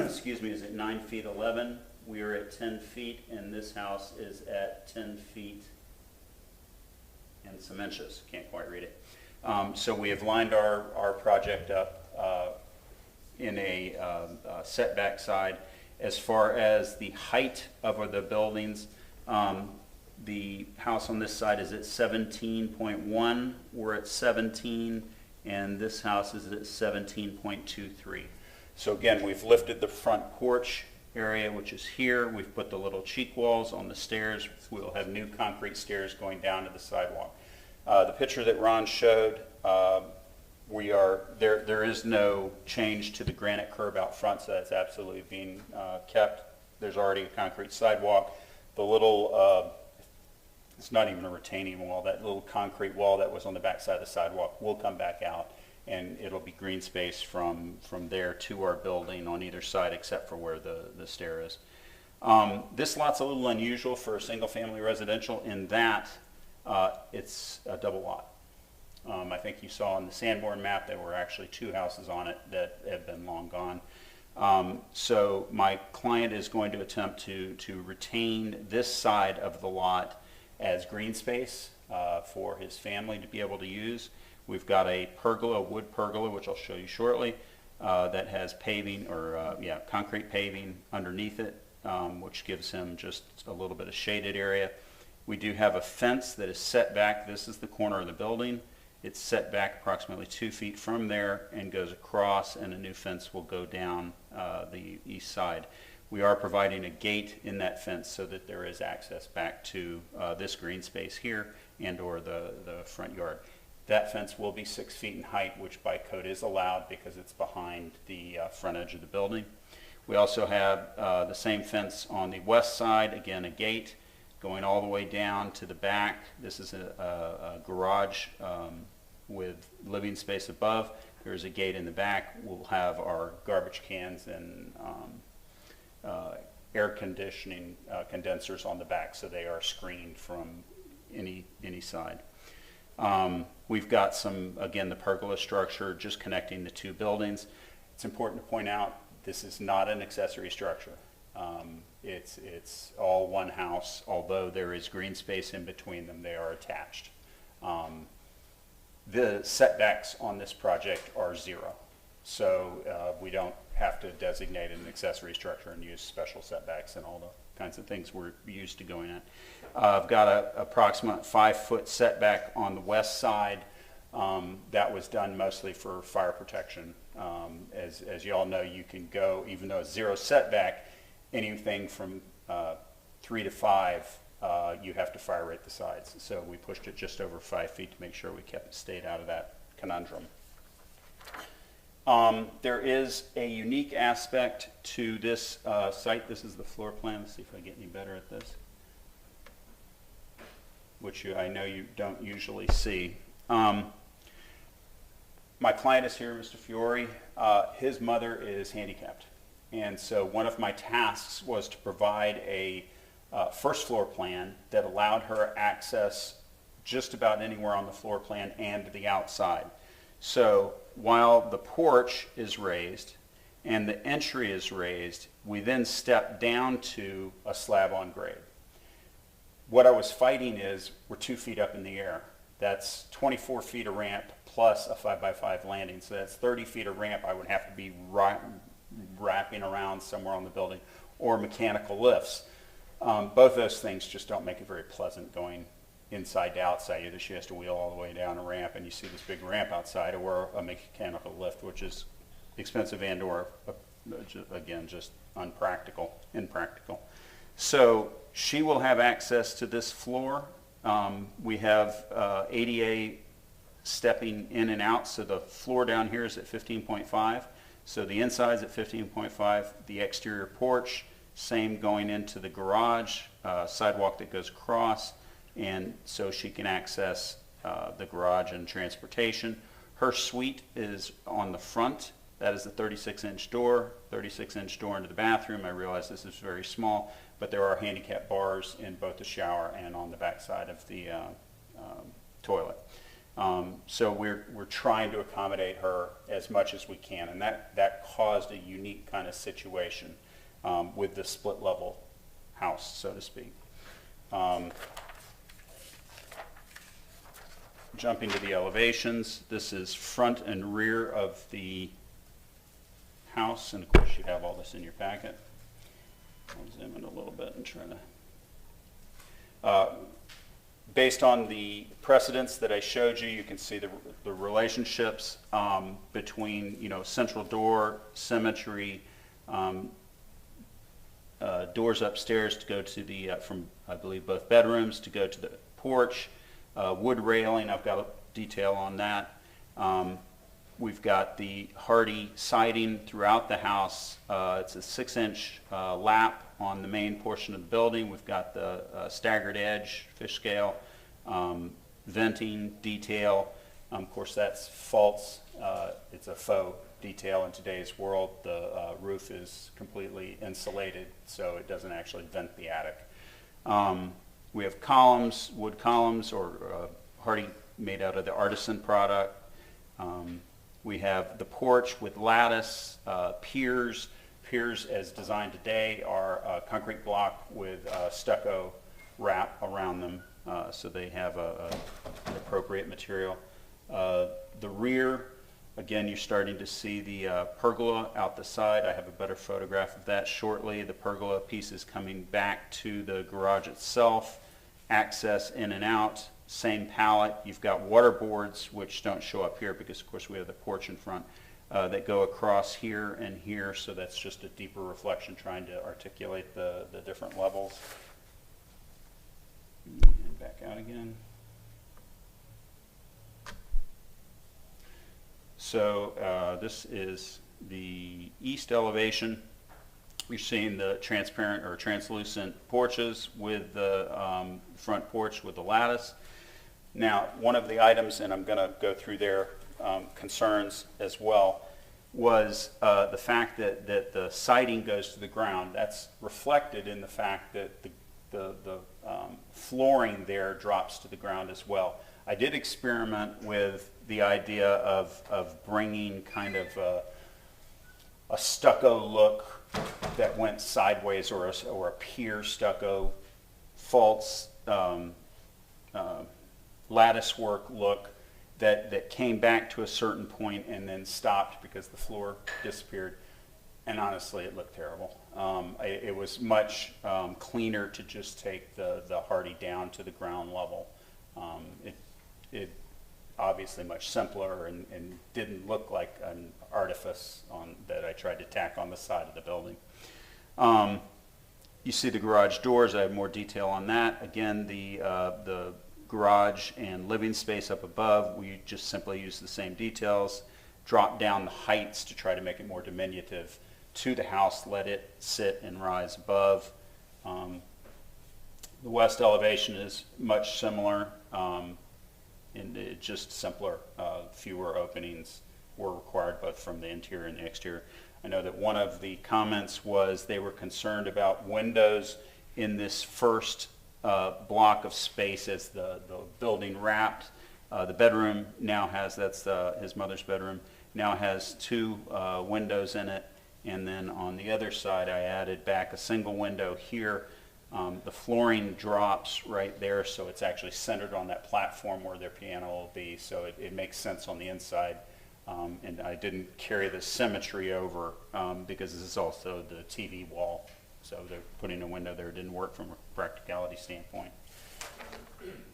excuse me, is at 9 feet 11. We are at 10 feet, and this house is at 10 feet and some inches. Can't quite read it. So we have lined our project up in a setback side. As far as the height of the buildings, the house on this side is at 17.1, we're at 17, and this house is at 17.23. So again, we've lifted the front porch area, which is here. We've put the little cheek walls on the stairs. We'll have new concrete stairs going down to the sidewalk. The picture that Ron showed, there is no change to the granite curb out front, so that's absolutely being kept. There's already a concrete sidewalk. The little, it's not even a retaining wall, that little concrete wall that was on the back side of the sidewalk will come back out, and it'll be green space from there to our building on either side except for where the stair is. This lot's a little unusual for a single-family residential in that it's a double lot. I think you saw on the Sanborn map there were actually 2 houses on it that have been long gone. So my client is going to attempt to retain this side of the lot as green space for his family to be able to use. We've got a pergola, a wood pergola, which I'll show you shortly, that has paving or concrete paving underneath it, which gives him just a little bit of shaded area. We do have a fence that is set back. This is the corner of the building. It's set back approximately 2 feet from there and goes across, and a new fence will go down the east side. We are providing a gate in that fence so that there is access back to this green space here and or the front yard. That fence will be 6 feet in height, which by code is allowed because it's behind the front edge of the building. We also have the same fence on the west side, again a gate going all the way down to the back. This is a garage with living space above. There's a gate in the back. We'll have our garbage cans and air conditioning condensers on the back, so they are screened from any side. We've got some, again, the pergola structure just connecting the 2 buildings. It's important to point out this is not an accessory structure. It's all one house, although there is green space in between them, they are attached. The setbacks on this project are 0. So we don't have to designate an accessory structure and use special setbacks and all the kinds of things we're used to going at. I've got an approximate 5-foot setback on the west side. That was done mostly for fire protection. As you all know, you can go, even though it's 0 setback, anything from 3 to 5, you have to fire rate the sides. So we pushed it just over 5 feet to make sure we stayed out of that conundrum. There is a unique aspect to this site. This is the floor plan. Let's see if I get any better at this, which I know you don't usually see. My client is here, Mr. Fiore. His mother is handicapped. And so one of my tasks was to provide a first floor plan that allowed her access just about anywhere on the floor plan and the outside. So while the porch is raised and the entry is raised, we then step down to a slab on grade. What I was fighting is we're 2 feet up in the air. That's 24 feet of ramp plus a 5x5 landing. So that's 30 feet of ramp I would have to be wrapping around somewhere on the building, or mechanical lifts. Both those things just don't make it very pleasant going inside to outside. Either she has to wheel all the way down a ramp and you see this big ramp outside, or a mechanical lift, which is expensive and or, again, just impractical. So she will have access to this floor. We have ADA stepping in and out, so the floor down here is at 15.5. So the inside's at 15.5, the exterior porch, same going into the garage, sidewalk that goes across, and so she can access the garage and transportation. Her suite is on the front. That is the 36-inch door into the bathroom. I realize this is very small, but there are handicap bars in both the shower and on the back side of the toilet. So we're trying to accommodate her as much as we can, and that caused a unique kind of situation with the split level house, so to speak. jumping to the elevations, this is front and rear of the house, and of course you have all this in your packet. I'll zoom in a little bit and try to. Based on the precedents that I showed you, you can see the relationships between, central door, symmetry, doors upstairs to go to the, from I believe both bedrooms to go to the porch, wood railing, I've got a detail on that. We've got the hardy siding throughout the house. It's a 6-inch lap on the main portion of the building. We've got the staggered edge, fish scale, venting detail. Of course, that's false. It's a faux detail in today's world. The roof is completely insulated, so it doesn't actually vent the attic. We have columns, wood columns, or hardy made out of the artisan product. We have the porch with lattice, piers. Piers, as designed today, are a concrete block with stucco wrap around them, so they have an appropriate material. The rear, again, you're starting to see the pergola out the side. I have a better photograph of that shortly. The pergola piece is coming back to the garage itself. Access in and out, same pallet. You've got water boards, which don't show up here because, of course, we have the porch in front, that go across here and here, so that's just a deeper reflection trying to articulate the different levels. And back out again. So this is the east elevation. You're seeing the transparent or translucent porches with the front porch with the lattice. Now, one of the items, and I'm going to go through their concerns as well, was the fact that the siding goes to the ground. That's reflected in the fact that the flooring there drops to the ground as well. I did experiment with the idea of bringing kind of a stucco look that went sideways, or a pier stucco, false lattice work look that came back to a certain point and then stopped because the floor disappeared. And honestly, it looked terrible. It was much cleaner to just take the hardy down to the ground level. It obviously much simpler and didn't look like an artifice that I tried to tack on the side of the building. You see the garage doors. I have more detail on that. Again, the garage and living space up above, we just simply use the same details, drop down the heights to try to make it more diminutive to the house, let it sit and rise above. The west elevation is much similar, and it's just simpler. Fewer openings were required both from the interior and the exterior. I know that one of the comments was they were concerned about windows in this first block of space as the building wrapped. The bedroom now has, that's his mother's bedroom, now has 2 windows in it. And then on the other side, I added back a single window here. The flooring drops right there, so it's actually centered on that platform where their piano will be, so it makes sense on the inside. And I didn't carry the symmetry over because this is also the TV wall. So they're putting a window there. It didn't work from a practicality standpoint.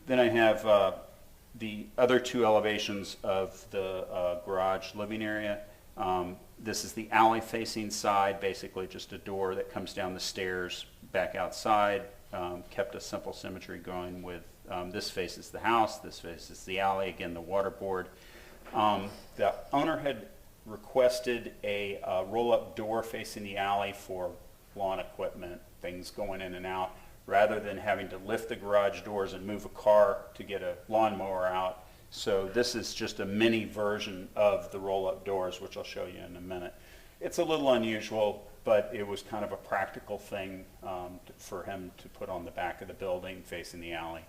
Then I have the other 2 elevations of the garage living area. This is the alley facing side, basically just a door that comes down the stairs back outside. Kept a simple symmetry going with this faces the house, this faces the alley, again the water board. The owner had requested a roll-up door facing the alley for lawn equipment, things going in and out, rather than having to lift the garage doors and move a car to get a lawnmower out. So this is just a mini version of the roll-up doors, which I'll show you in a minute. It's a little unusual, but it was kind of a practical thing for him to put on the back of the building facing the alley.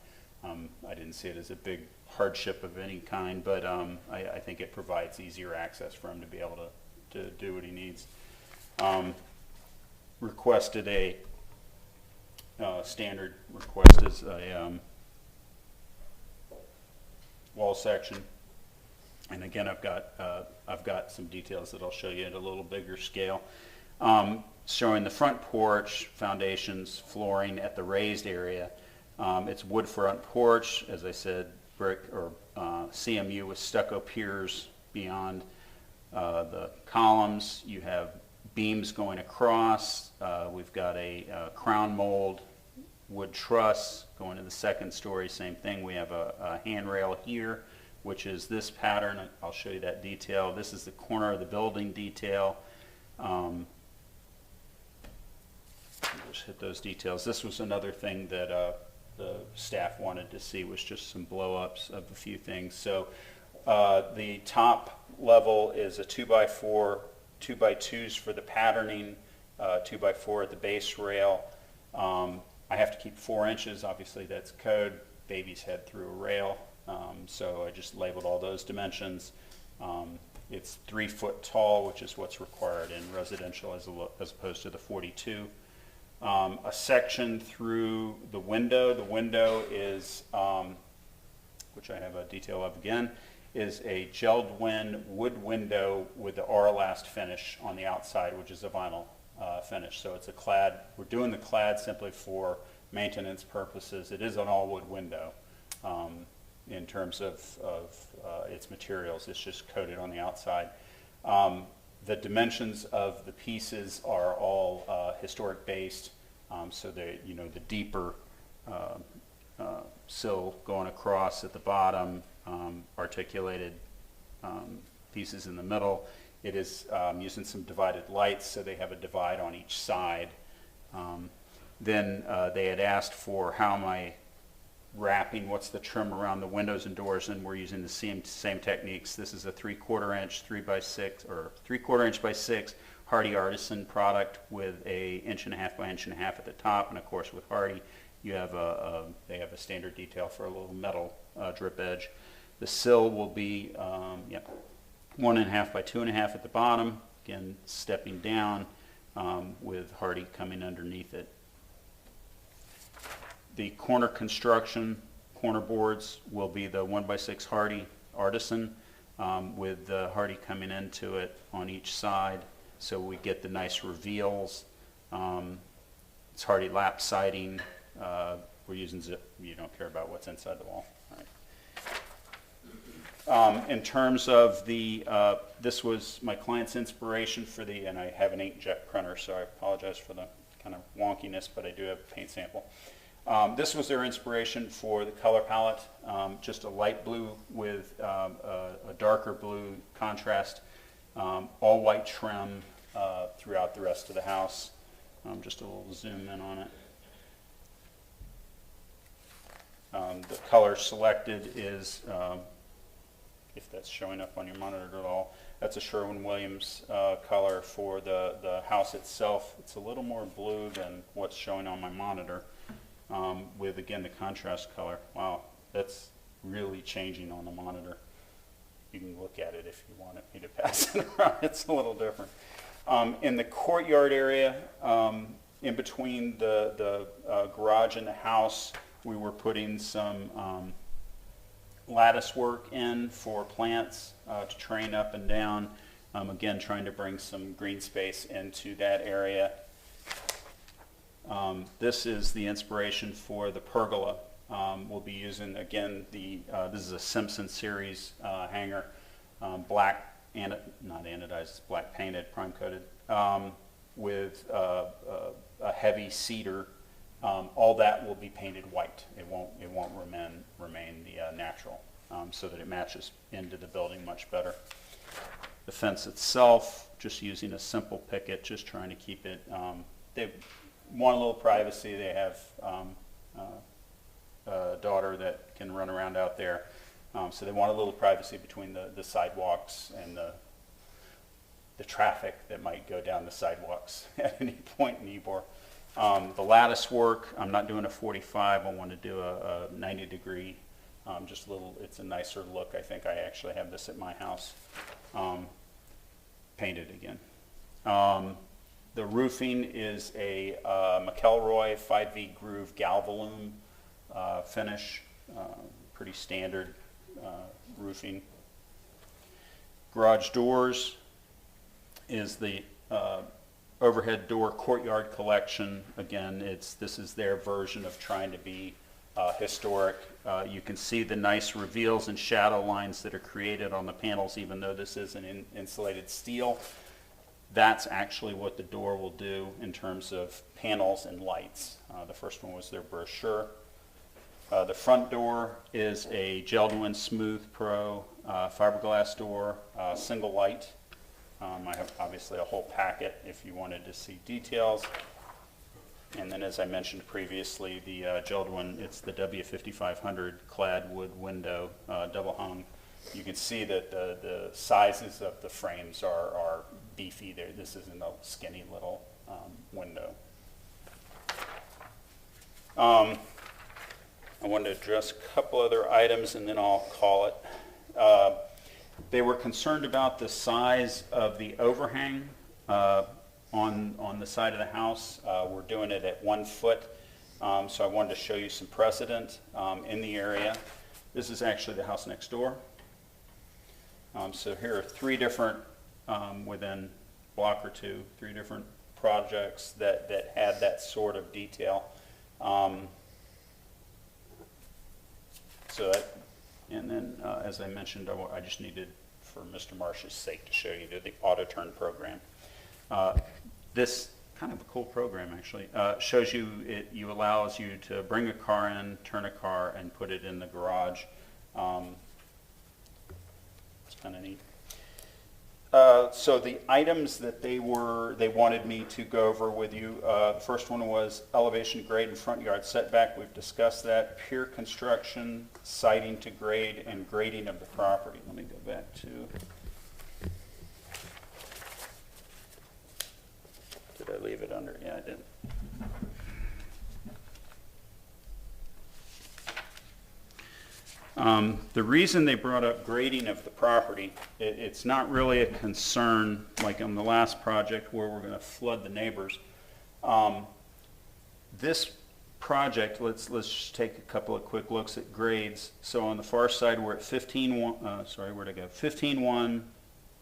I didn't see it as a big hardship of any kind, but I think it provides easier access for him to be able to do what he needs. Requested a standard request is a wall section. And again, I've got some details that I'll show you at a little bigger scale. Showing the front porch, foundations, flooring at the raised area. It's wood front porch, as I said, brick or CMU with stucco piers beyond the columns. You have beams going across. We've got a crown mold wood truss going to the second story, same thing. We have a handrail here, which is this pattern. I'll show you that detail. This is the corner of the building detail. Just hit those details. This was another thing that the staff wanted to see, was just some blow-ups of a few things. So the top level is a 2x4, 2x2s for the patterning, 2x4 at the base rail. I have to keep 4 inches. Obviously, that's code. Babies head through a rail. So I just labeled all those dimensions. It's 3 foot tall, which is what's required in residential as opposed to the 42. A section through the window. The window is, which I have a detail of again, is a gelled wood window with the R-last finish on the outside, which is a vinyl finish. So it's a clad. We're doing the clad simply for maintenance purposes. It is an all-wood window in terms of its materials. It's just coated on the outside. The dimensions of the pieces are all historic based, so the deeper sill going across at the bottom, articulated pieces in the middle. It is using some divided lights, so they have a divide on each side. Then they had asked for how am I wrapping, what's the trim around the windows and doors, and we're using the same techniques. This is a 3/4 inch 3x6 or 3/4 inch by 6 Hardie Artisan product with a 1.5 by 1.5 at the top, and of course with Hardie you have they have a standard detail for a little metal drip edge. The sill will be 1.5 by 2.5 at the bottom, again stepping down with Hardie coming underneath it. The corner construction, corner boards will be the 1x6 Hardie Artisan with the Hardie coming into it on each side, so we get the nice reveals. It's Hardie lap siding. We're using zip. You don't care about what's inside the wall. All right. In terms of the, this was my client's inspiration for the, and I have an inkjet printer, so I apologize for the kind of wonkiness, but I do have a paint sample. This was their inspiration for the color palette, just a light blue with a darker blue contrast, all white trim throughout the rest of the house. Just a little zoom in on it. The color selected is, if that's showing up on your monitor at all, that's a Sherwin-Williams color for the house itself. It's a little more blue than what's showing on my monitor. With again the contrast color. Wow, that's really changing on the monitor. You can look at it if you want me to pass it around. It's a little different. In the courtyard area, in between the garage and the house, we were putting some lattice work in for plants to train up and down. Again, trying to bring some green space into that area. This is the inspiration for the pergola. We'll be using, again, this is a Simpson series hanger, black, not anodized, it's black painted, prime coated, with a heavy cedar. All that will be painted white. It won't remain the natural, so that it matches into the building much better. The fence itself, just using a simple picket, just trying to keep it, they want a little privacy. They have a daughter that can run around out there, so they want a little privacy between the sidewalks and the traffic that might go down the sidewalks at any point in Ybor. The lattice work, I'm not doing a 45. I want to do a 90 degree, just a little. It's a nicer look. I think I actually have this at my house, painted again. The roofing is a McElroy 5V groove Galvalume finish, pretty standard roofing. Garage doors is the overhead door courtyard collection. Again, this is their version of trying to be historic. You can see the nice reveals and shadow lines that are created on the panels, even though this is an insulated steel. That's actually what the door will do in terms of panels and lights. The first one was their brochure. The front door is a Geldwin Smooth Pro fiberglass door, single light. I have obviously a whole packet if you wanted to see details. And then, as I mentioned previously, the Geldwin, it's the W5500 clad wood window, double hung. You can see that the sizes of the frames are beefy there. This isn't a skinny little window. I wanted to address a couple other items and then I'll call it. They were concerned about the size of the overhang on the side of the house. We're doing it at 1 foot, so I wanted to show you some precedent in the area. This is actually the house next door. So here are 3 different, within a block or two, 3 different projects that had that sort of detail. And then, as I mentioned, I just needed, for Mr. Marsh's sake, to show you the auto turn program. This kind of a cool program, actually, shows you, allows you to bring a car in, turn a car, and put it in the garage. It's kind of neat. So the items that they wanted me to go over with you, the first one was elevation, grade, and front yard setback. We've discussed that. Pier construction, siding to grade, and grading of the property. Let me go back to... Did I leave it under? Yeah, I did. The reason they brought up grading of the property, it's not really a concern like on the last project where we're going to flood the neighbors. This project, let's just take a couple of quick looks at grades. So on the far side, we're at 15.1, sorry, where'd I go? 15.1,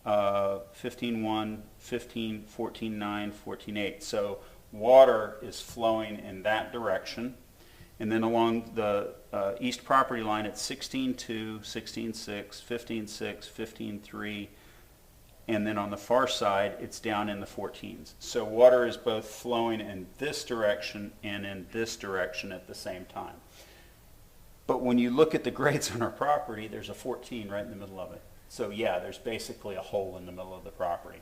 15.1, 15, 14.9, 14.8. So water is flowing in that direction. And then along the east property line at 16.2, 16.6, 15.6, 15.3, and then on the far side, it's down in the 14s. So water is both flowing in this direction and in this direction at the same time. But when you look at the grades on our property, there's a 14 right in the middle of it. So yeah, there's basically a hole in the middle of the property.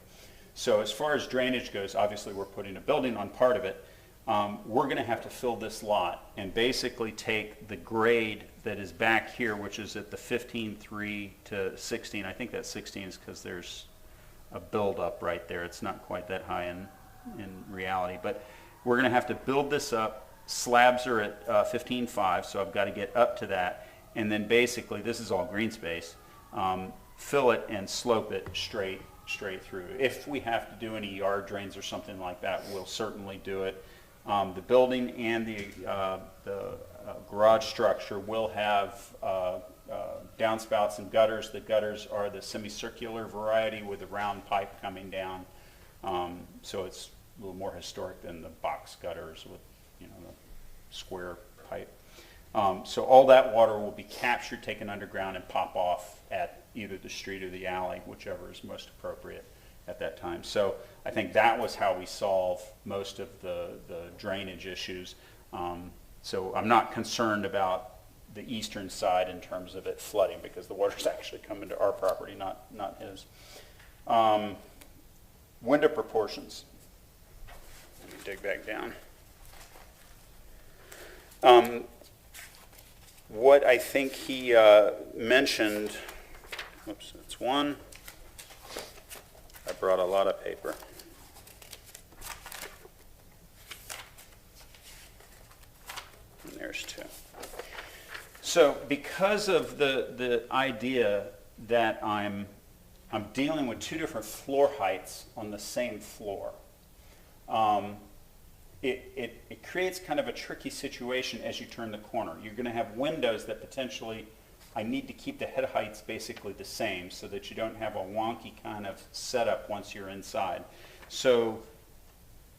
So as far as drainage goes, obviously we're putting a building on part of it. We're going to have to fill this lot and basically take the grade that is back here, which is at the 15.3 to 16. I think that 16 is because there's a buildup right there. It's not quite that high in reality. But we're going to have to build this up. Slabs are at 15.5, so I've got to get up to that. And then basically, this is all green space, fill it and slope it straight through. If we have to do any yard drains or something like that, we'll certainly do it. The building and the garage structure will have downspouts and gutters. The gutters are the semicircular variety with a round pipe coming down. So it's a little more historic than the box gutters with, the square pipe. So all that water will be captured, taken underground, and pop off at either the street or the alley, whichever is most appropriate at that time. So I think that was how we solve most of the drainage issues. So I'm not concerned about the eastern side in terms of it flooding because the water's actually coming to our property, not his. Window proportions. Let me dig back down. What I think he mentioned, oops, that's one. I brought a lot of paper. And there's 2. So because of the idea that I'm dealing with 2 different floor heights on the same floor, it creates kind of a tricky situation as you turn the corner. You're going to have windows that potentially I need to keep the head heights basically the same so that you don't have a wonky kind of setup once you're inside. So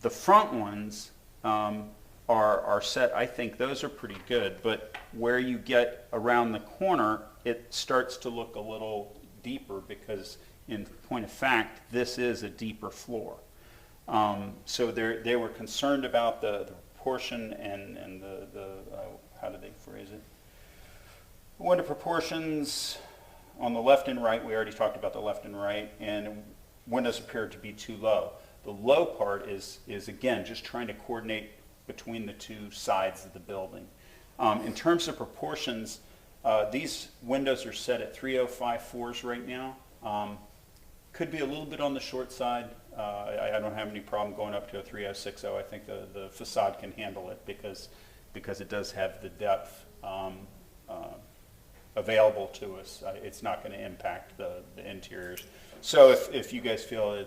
the front ones are set, I think those are pretty good, but where you get around the corner, it starts to look a little deeper because in point of fact, this is a deeper floor. So they were concerned about the proportion and the how did they phrase it? Window proportions on the left and right, we already talked about the left and right, and windows appeared to be too low. The low part is again, just trying to coordinate between the two sides of the building. In terms of proportions, these windows are set at 3054s right now. Could be a little bit on the short side. I don't have any problem going up to a 3060. I think the facade can handle it because it does have the depth available to us. It's not going to impact the interiors. So if you guys feel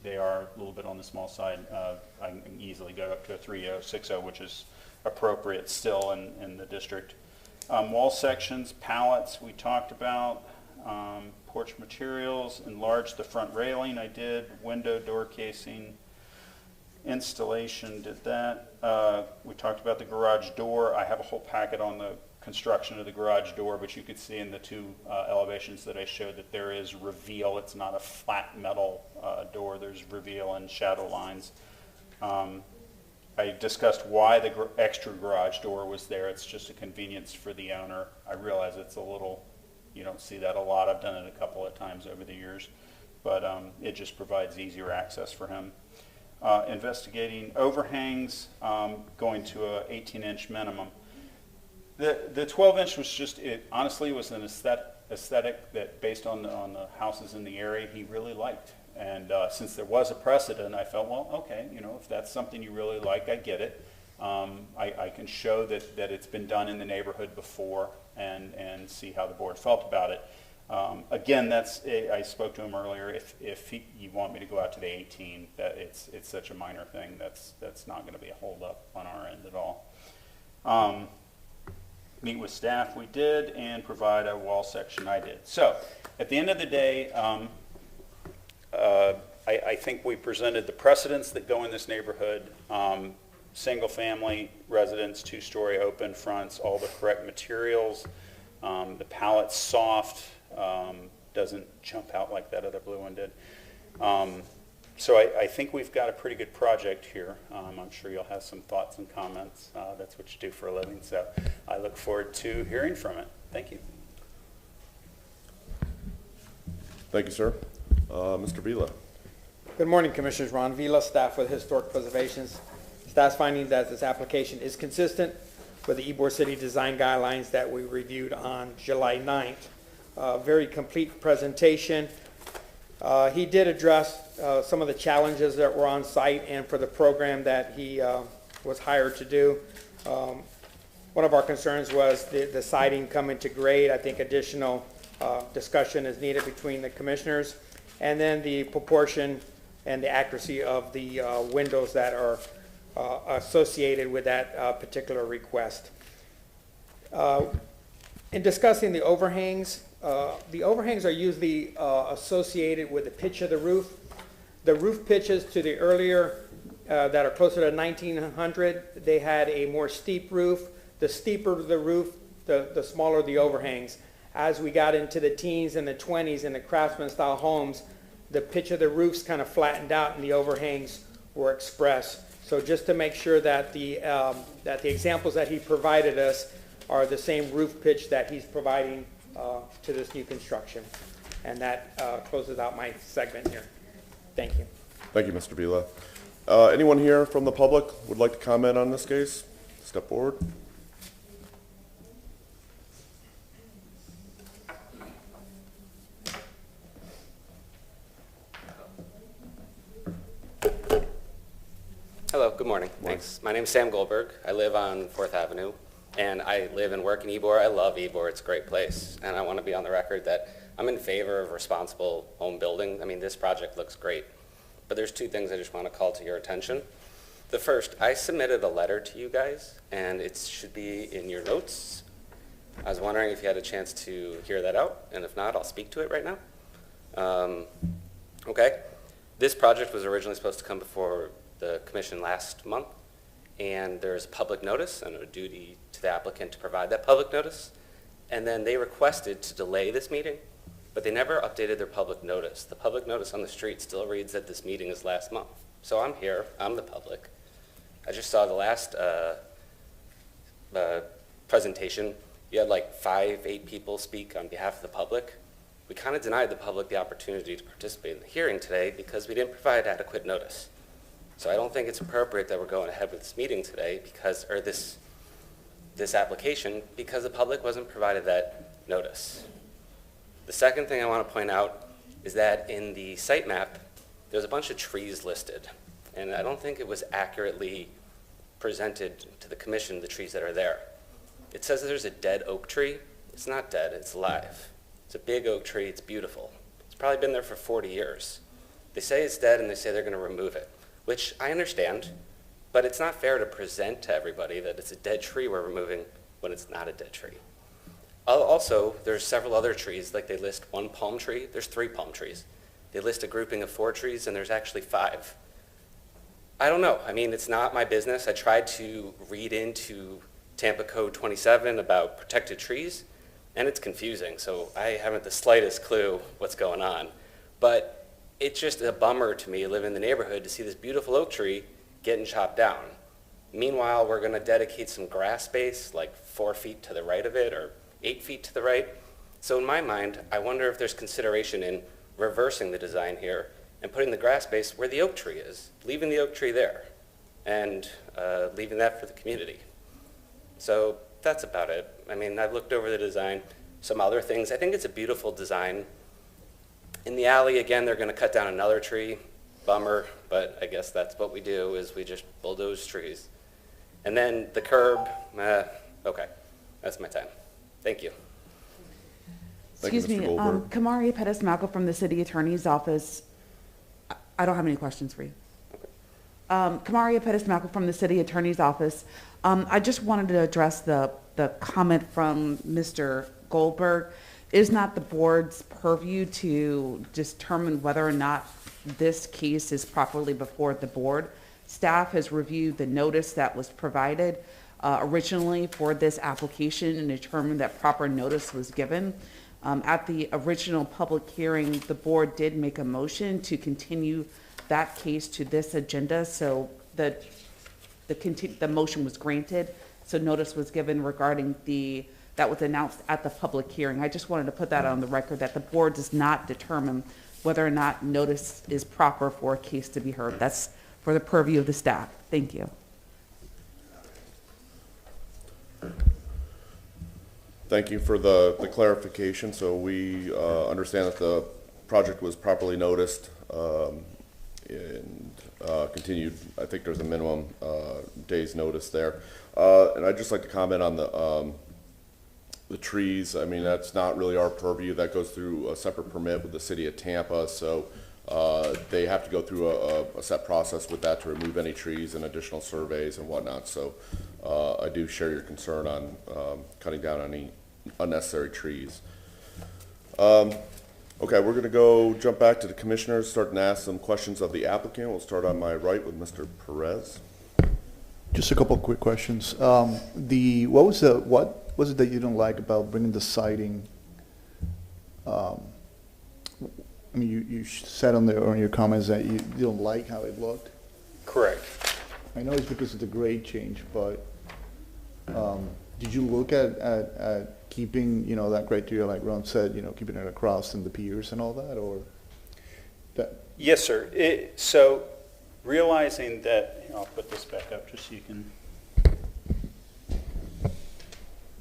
they are a little bit on the small side, I can easily go up to a 3060, which is appropriate still in the district. Wall sections, pallets we talked about, porch materials, enlarged the front railing I did, window, door casing, installation did that. We talked about the garage door. I have a whole packet on the construction of the garage door, but you could see in the two elevations that I showed that there is reveal. It's not a flat metal door. There's reveal and shadow lines. I discussed why the extra garage door was there. It's just a convenience for the owner. I realize it's a little, you don't see that a lot. I've done it a couple of times over the years, but it just provides easier access for him. Investigating overhangs, going to a 18-inch minimum. The 12-inch was just, it honestly was an aesthetic that based on the houses in the area he really liked. And since there was a precedent, I felt, well, okay, if that's something you really like, I get it. I can show that it's been done in the neighborhood before and see how the board felt about it. Again, I spoke to him earlier, if you want me to go out to the 18, that it's such a minor thing, that's not going to be a holdup on our end at all. Meet with staff we did, and provide a wall section I did. So at the end of the day, I think we presented the precedents that go in this neighborhood. Single family residence, 2-story open fronts, all the correct materials. The palette's soft, doesn't jump out like that other blue one did. So I think we've got a pretty good project here. I'm sure you'll have some thoughts and comments. That's what you do for a living, so I look forward to hearing from it. Thank you. Thank you, sir. Mr. Vila. Good morning, Commissioners. Ron Vila, staff with Historic Preservation. Staff's finding that this application is consistent with the Ybor City design guidelines that we reviewed on July 9th. Very complete presentation. He did address some of the challenges that were on site and for the program that he was hired to do. One of our concerns was the siding coming to grade. I think additional discussion is needed between the commissioners. And then the proportion and the accuracy of the windows that are associated with that particular request. In discussing the overhangs are usually associated with the pitch of the roof. The roof pitches to the earlier, that are closer to 1900, they had a more steep roof. The steeper the roof, the smaller the overhangs. As we got into the teens and the 20s in the craftsman style homes, the pitch of the roofs kind of flattened out and the overhangs were expressed. So just to make sure that the examples that he provided us are the same roof pitch that he's providing to this new construction. And that closes out my segment here. Thank you. Thank you, Mr. Vila. Anyone here from the public would like to comment on this case? Step forward. Hello, good morning. Thanks. My name is Sam Goldberg. I live on 4th Avenue, and I live and work in Ybor. I love Ybor. It's a great place, and I want to be on the record that I'm in favor of responsible home building. I mean, this project looks great, but there's two things I just want to call to your attention. The first, I submitted a letter to you guys, and it should be in your notes. I was wondering if you had a chance to hear that out, and if not, I'll speak to it right now. Okay. This project was originally supposed to come before the commission last month, and there's public notice and a duty to the applicant to provide that public notice. And then they requested to delay this meeting, but they never updated their public notice. The public notice on the street still reads that this meeting is last month. So I'm here, I'm the public. I just saw the last presentation. You had like 8 people speak on behalf of the public. We kind of denied the public the opportunity to participate in the hearing today because we didn't provide adequate notice. So I don't think it's appropriate that we're going ahead with this meeting today or this application because the public wasn't provided that notice. The second thing I want to point out is that in the site map, there's a bunch of trees listed, and I don't think it was accurately presented to the commission, the trees that are there. It says that there's a dead oak tree. It's not dead, it's alive. It's a big oak tree, it's beautiful. It's probably been there for 40 years. They say it's dead and they say they're going to remove it, which I understand, but it's not fair to present to everybody that it's a dead tree we're removing when it's not a dead tree. Also, there's several other trees, like they list 1 palm tree, there's 3 palm trees. They list a grouping of 4 trees and there's actually 5. I don't know, I mean, it's not my business. I tried to read into Tampa Code 27 about protected trees, and it's confusing, so I haven't the slightest clue what's going on. But it's just a bummer to me, live in the neighborhood, to see this beautiful oak tree getting chopped down. Meanwhile, we're going to dedicate some grass space, like 4 feet to the right of it, or 8 feet to the right. So in my mind, I wonder if there's consideration in reversing the design here and putting the grass space where the oak tree is, leaving the oak tree there, and leaving that for the community. So that's about it. I mean, I've looked over the design, some other things. I think it's a beautiful design. In the alley, again, they're going to cut down another tree. Bummer, but I guess that's what we do, is we just bulldoze trees. And then the curb, okay, that's my time. Thank you. Excuse me, Kamari Pettis-Malco from the City Attorney's Office. I don't have any questions for you. Kamari Pettis-Malco from the City Attorney's Office. I just wanted to address the comment from Mr. Goldberg. It is not the board's purview to determine whether or not this case is properly before the board. Staff has reviewed the notice that was provided originally for this application and determined that proper notice was given. At the original public hearing, the board did make a motion to continue that case to this agenda, so the motion was granted, so notice was given regarding that was announced at the public hearing. I just wanted to put that on the record, that the board does not determine whether or not notice is proper for a case to be heard. That's for the purview of the staff. Thank you. Thank you for the clarification. So we understand that the project was properly noticed and continued. I think there's a minimum day's notice there. And I'd just like to comment on the trees. I mean, that's not really our purview. That goes through a separate permit with the city of Tampa. So they have to go through a set process with that to remove any trees and additional surveys and whatnot. So I do share your concern on cutting down any unnecessary trees. Okay, we're going to jump back to the commissioners, start and ask some questions of the applicant. We'll start on my right with Mr. Perez. Just a couple of quick questions. What was it that you don't like about bringing the siding? I mean, you said on your comments that you don't like how it looked. Correct. I know it's because of the grade change, but did you look at keeping, that criteria, like Ron said, keeping it across and the piers and all that, or that? Yes, sir. So realizing that, I'll put this back up just so you can.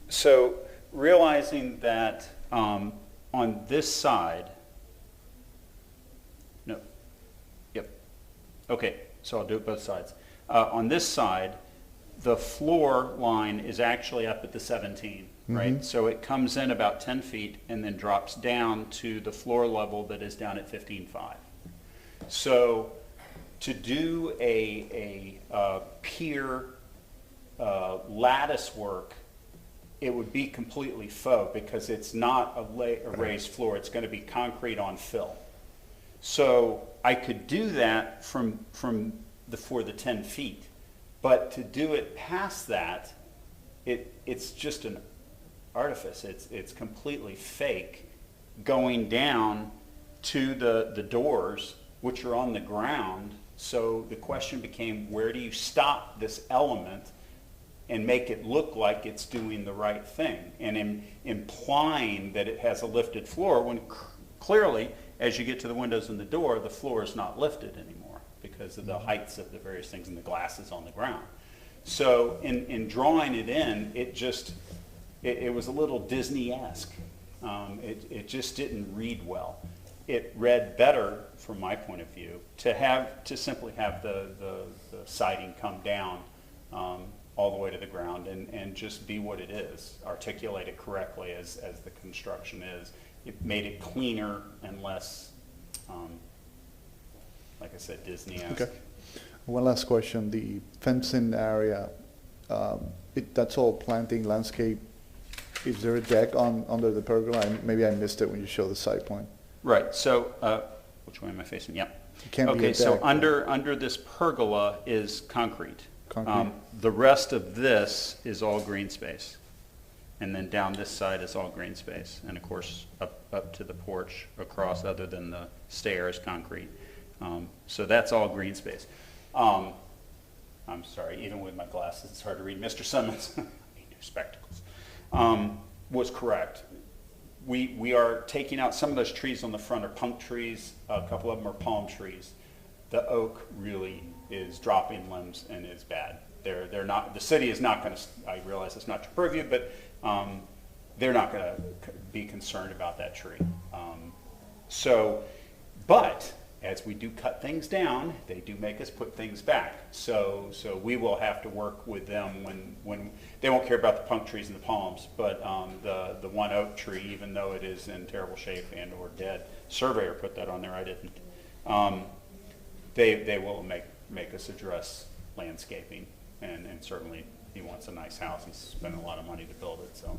So realizing that on this side, okay, so I'll do it both sides. On this side, the floor line is actually up at the 17, right? Mm-hmm. So it comes in about 10 feet and then drops down to the floor level that is down at 15.5. So to do a pier lattice work it would be completely faux because it's not a raised floor. It's going to be concrete on fill. So I could do that for the 10 feet, but to do it past that, it's just an artifice. It's completely fake going down to the doors, which are on the ground. So the question became, where do you stop this element and make it look like it's doing the right thing, and implying that it has a lifted floor when clearly, as you get to the windows and the door, the floor is not lifted anymore because of the heights of the various things and the glass is on the ground. So in drawing it in, it was a little Disney-esque. It just didn't read well. It read better, from my point of view, to simply have the siding come down all the way to the ground and just be what it is, articulate it correctly as the construction is. It made it cleaner and less, like I said, Disney-esque. Okay. One last question, the fencing area, that's all planting, landscape. Is there a deck under the pergola? Maybe I missed it when you showed the site plan. Right, so, which way am I facing? Yeah. It can't be a Okay, so deck, under this pergola is concrete. Concrete. The rest of this is all green space. And then down this side is all green space. And of course, up to the porch across, other than the stairs, concrete. So that's all green space. I'm sorry, even with my glasses, it's hard to read. Mr. Simmons, I need new spectacles, was correct. We are taking out some of those trees on the front are punk trees. A couple of them are palm trees. The oak really is dropping limbs and is bad. They're not. The city is not going to. I realize it's not your purview, but they're not going to be concerned about that tree. But as we do cut things down, they do make us put things back. So we will have to work with them when they won't care about the punk trees and the palms, but the one oak tree, even though it is in terrible shape and or dead, surveyor put that on there. I didn't. They will make us address landscaping, and certainly he wants a nice house. He's spent a lot of money to build it, so.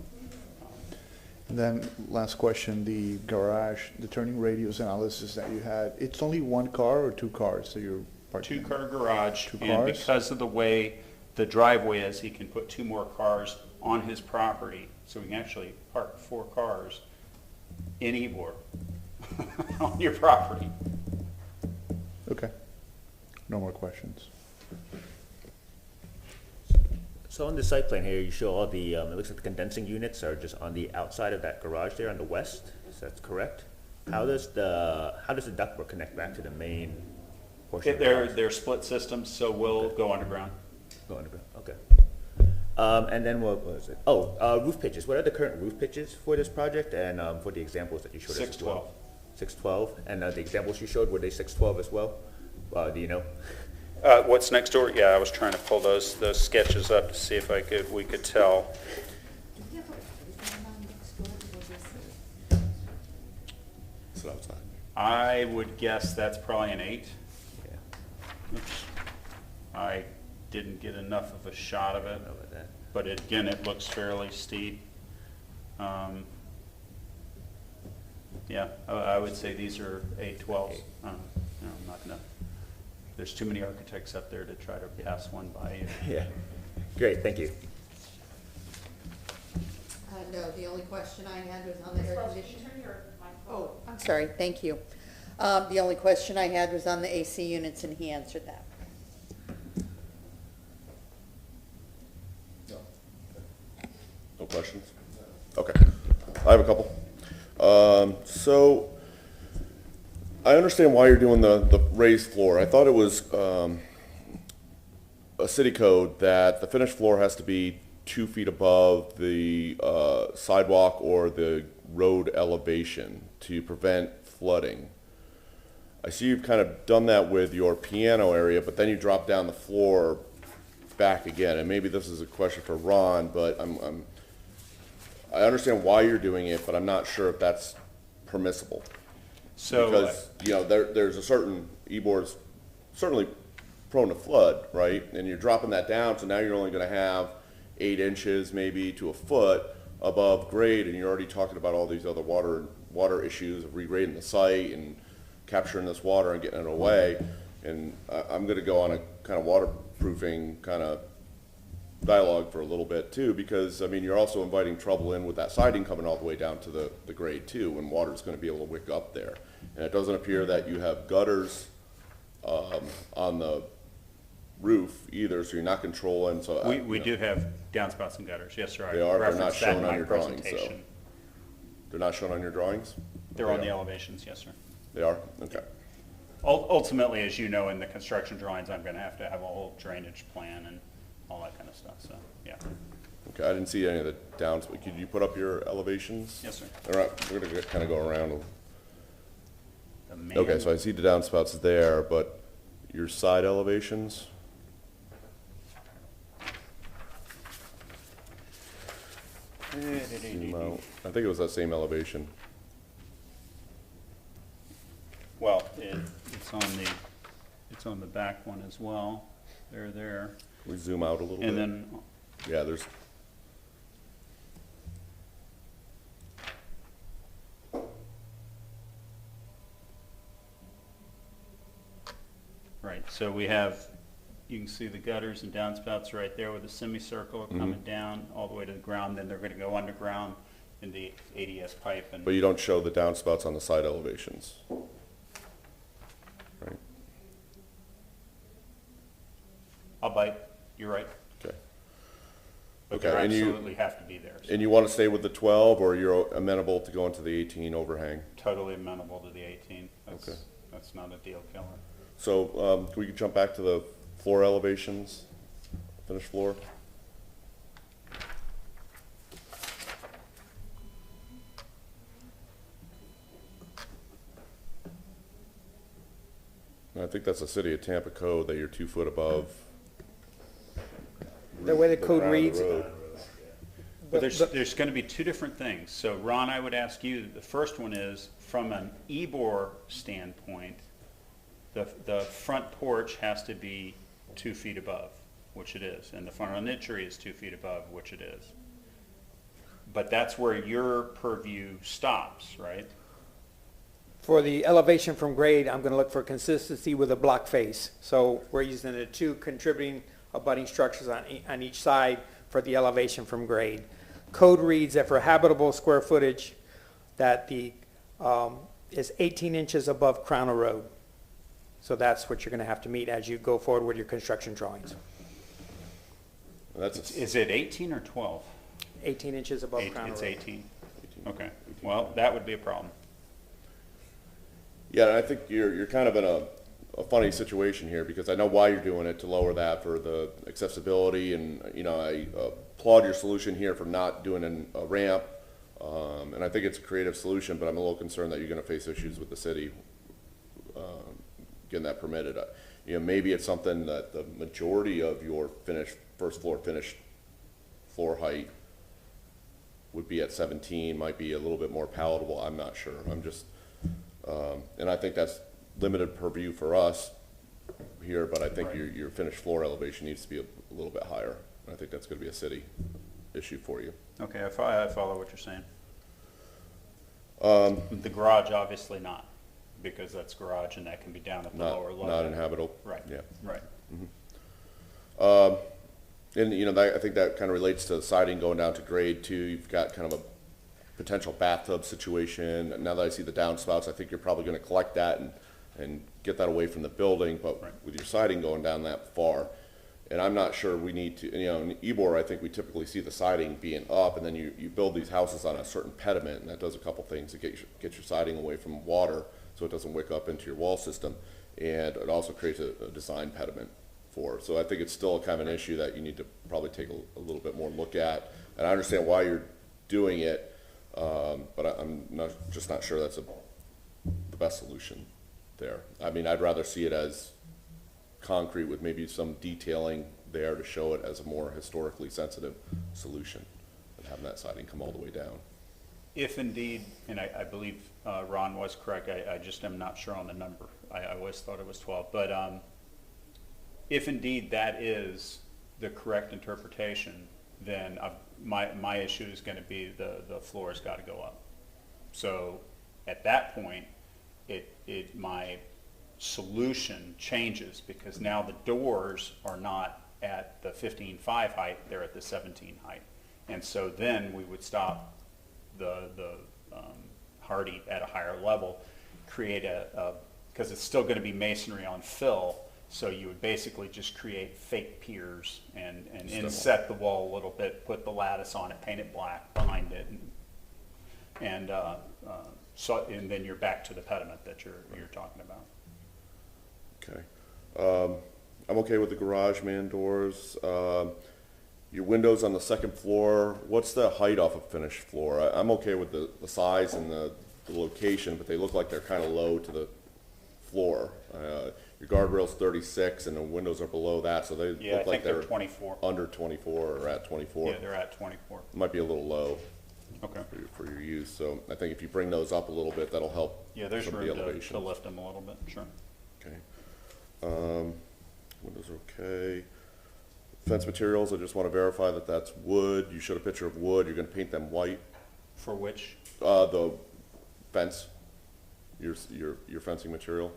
And then last question, the garage, the turning radius analysis that you had, it's only one car or two cars that you're parking? Two-car garage, Two and cars? because of the way the driveway is, he can put two more cars on his property, so we can actually park 4 cars in Ybor on your property. Okay. No more questions. So on the site plan here, you show all the, it looks like the condensing units are just on the outside of that garage there on the west, is that correct? How does the ductwork connect back to the main portion of the house? They're split systems, so we'll go underground. Go underground, okay. And then what was it? Roof pitches. What are the current roof pitches for this project and for the examples that you showed us? 612. 612, and the examples you showed, were they 612 as well? Do you know? What's next door? Yeah, I was trying to pull those sketches up to see if we could tell. So outside. I would guess that's probably an 8. Yeah. Oops. I didn't get enough of a shot of it, but again, it looks fairly steep. Yeah, I would say these are 812s. No, I'm not gonna. There's too many architects up there to try to pass one by you. Yeah. Great, thank you. No, the only question I had was on the air conditioning. Oh, I'm sorry, thank you. The only question I had was on the AC units, and he answered that. No questions? Okay. I have a couple. So I understand why you're doing the raised floor. I thought it was a city code that the finished floor has to be 2 feet above the sidewalk or the road elevation to prevent flooding. I see you've kind of done that with your piano area, but then you drop down the floor back again. And maybe this is a question for Ron, but I understand why you're doing it, but I'm not sure if that's permissible. So, because there's a certain Ybor's certainly prone to flood, right? And you're dropping that down, so now you're only going to have 8 inches maybe to a foot above grade, and you're already talking about all these other water issues of regrading the site and capturing this water and getting it away. And I'm going to go on a kind of waterproofing kind of dialogue for a little bit too, because I mean you're also inviting trouble in with that siding coming all the way down to the grade too, when water's going to be able to wick up there. And it doesn't appear that you have gutters on the roof either, so you're not controlling. So we do have downspouts and gutters. Yes, sir. They are. They're not referenced that shown in on my your drawings. So presentation. they're not shown on your drawings. They're on the elevations. Yes, sir. They are. Okay. Ultimately, as you know, in the construction drawings, I'm going to have a whole drainage plan and all that kind of stuff. So, yeah. Okay. I didn't see any of the downs. But could you put up your elevations? Yes, sir. All right. We're going to kind of go around. Okay. So I see the downspouts there, but your side elevations. Zoom out. I think it was that same elevation. Well, it's on the back one as well. They're there. Can we zoom out a little bit? And then, yeah, there's. right, so we have, you can see the gutters and downspouts right there with a semicircle coming down all the way to the ground. Then they're going to go underground in the ADS pipe. And But you don't show the downspouts on the side elevations. Right. I'll bite. You're right. Okay. But Okay, they and you- absolutely have to be there. So And you want to stay with the 12, or you're amenable to going to the 18 overhang? totally amenable to the 18. Okay. That's not a deal killer. So can we jump back to the floor elevations, finished floor? And I think that's the city of Tampa code that you're 2 foot above. The way the code ground of reads, road. But there's going to be two different things. So Ron, I would ask you, the first one is, from an EBOR standpoint, the front porch has to be 2 feet above, which it is, and the front entry is 2 feet above, which it is. But that's where your purview stops, right? for the elevation from grade, I'm going to look for consistency with a block face. So we're using the two contributing abutting structures on each side for the elevation from grade. Code reads that for habitable square footage, that the is 18 inches above Crown Road. So that's what you're going to have to meet as you go forward with your construction drawings. Is it 18 or 12? 18 inches above Crown Road. It's 18. Okay. Well, that would be a problem. Yeah, and I think you're kind of in a funny situation here, because I know why you're doing it, to lower that for the accessibility, and I applaud your solution here for not doing a ramp, and I think it's a creative solution, but I'm a little concerned that you're going to face issues with the city getting that permitted. Maybe it's something that the majority of your first floor finished floor height would be at 17, might be a little bit more palatable. I'm not sure. I'm just and I think that's limited purview for us here, but I think your finished floor elevation needs to be a little bit higher. I think that's going to be a city issue for you. Okay, I follow what you're saying. The garage, obviously not, because that's garage and that can be down at the lower level. Not inhabitable. Right. Yeah. Right. And I think that kind of relates to the siding going down to grade too. You've got kind of a potential bathtub situation. Now that I see the downspouts, I think you're probably going to collect that and get that away from the building, but with your siding going down that far, and I'm not sure we need to, in Ybor, I think we typically see the siding being up, and then you build these houses on a certain pediment, and that does a couple things to get your siding away from water so it doesn't wick up into your wall system, and it also creates a design pediment for. So I think it's still kind of an issue that you need to probably take a little bit more look at, and I understand why you're doing it, but I'm just not sure that's the best solution there. I mean, I'd rather see it as concrete with maybe some detailing there to show it as a more historically sensitive solution than having that siding come all the way down. If indeed, and I believe Ron was correct, I just am not sure on the number. I always thought it was 12, but if indeed that is the correct interpretation, then my issue is going to be the floor's got to go up. So at that point, my solution changes, because now the doors are not at the 15.5 height, they're at the 17 height. And so then we would stop the hardy at a higher level, create because it's still going to be masonry on fill, so you would basically just create fake piers and inset the wall a little bit, put the lattice on it, paint it black behind it, and then you're back to the pediment that you're talking about. Okay. I'm okay with the garage man doors. Your windows on the second floor, what's the height off a finished floor? I'm okay with the size and the location, but they look like they're kind of low to the floor. Your guardrail's 36 and the windows are below that, so they look like they're 24. Under 24 or at 24. Yeah, they're at 24. Might be a little low. Okay. For your use, so I think if you bring those up a little bit, that'll help. Yeah, there's some of room the elevation. to lift them a little bit, sure. Okay. Windows are okay. Fence materials, I just want to verify that that's wood. You showed a picture of wood. You're going to paint them white. For which? The fence, your fencing material.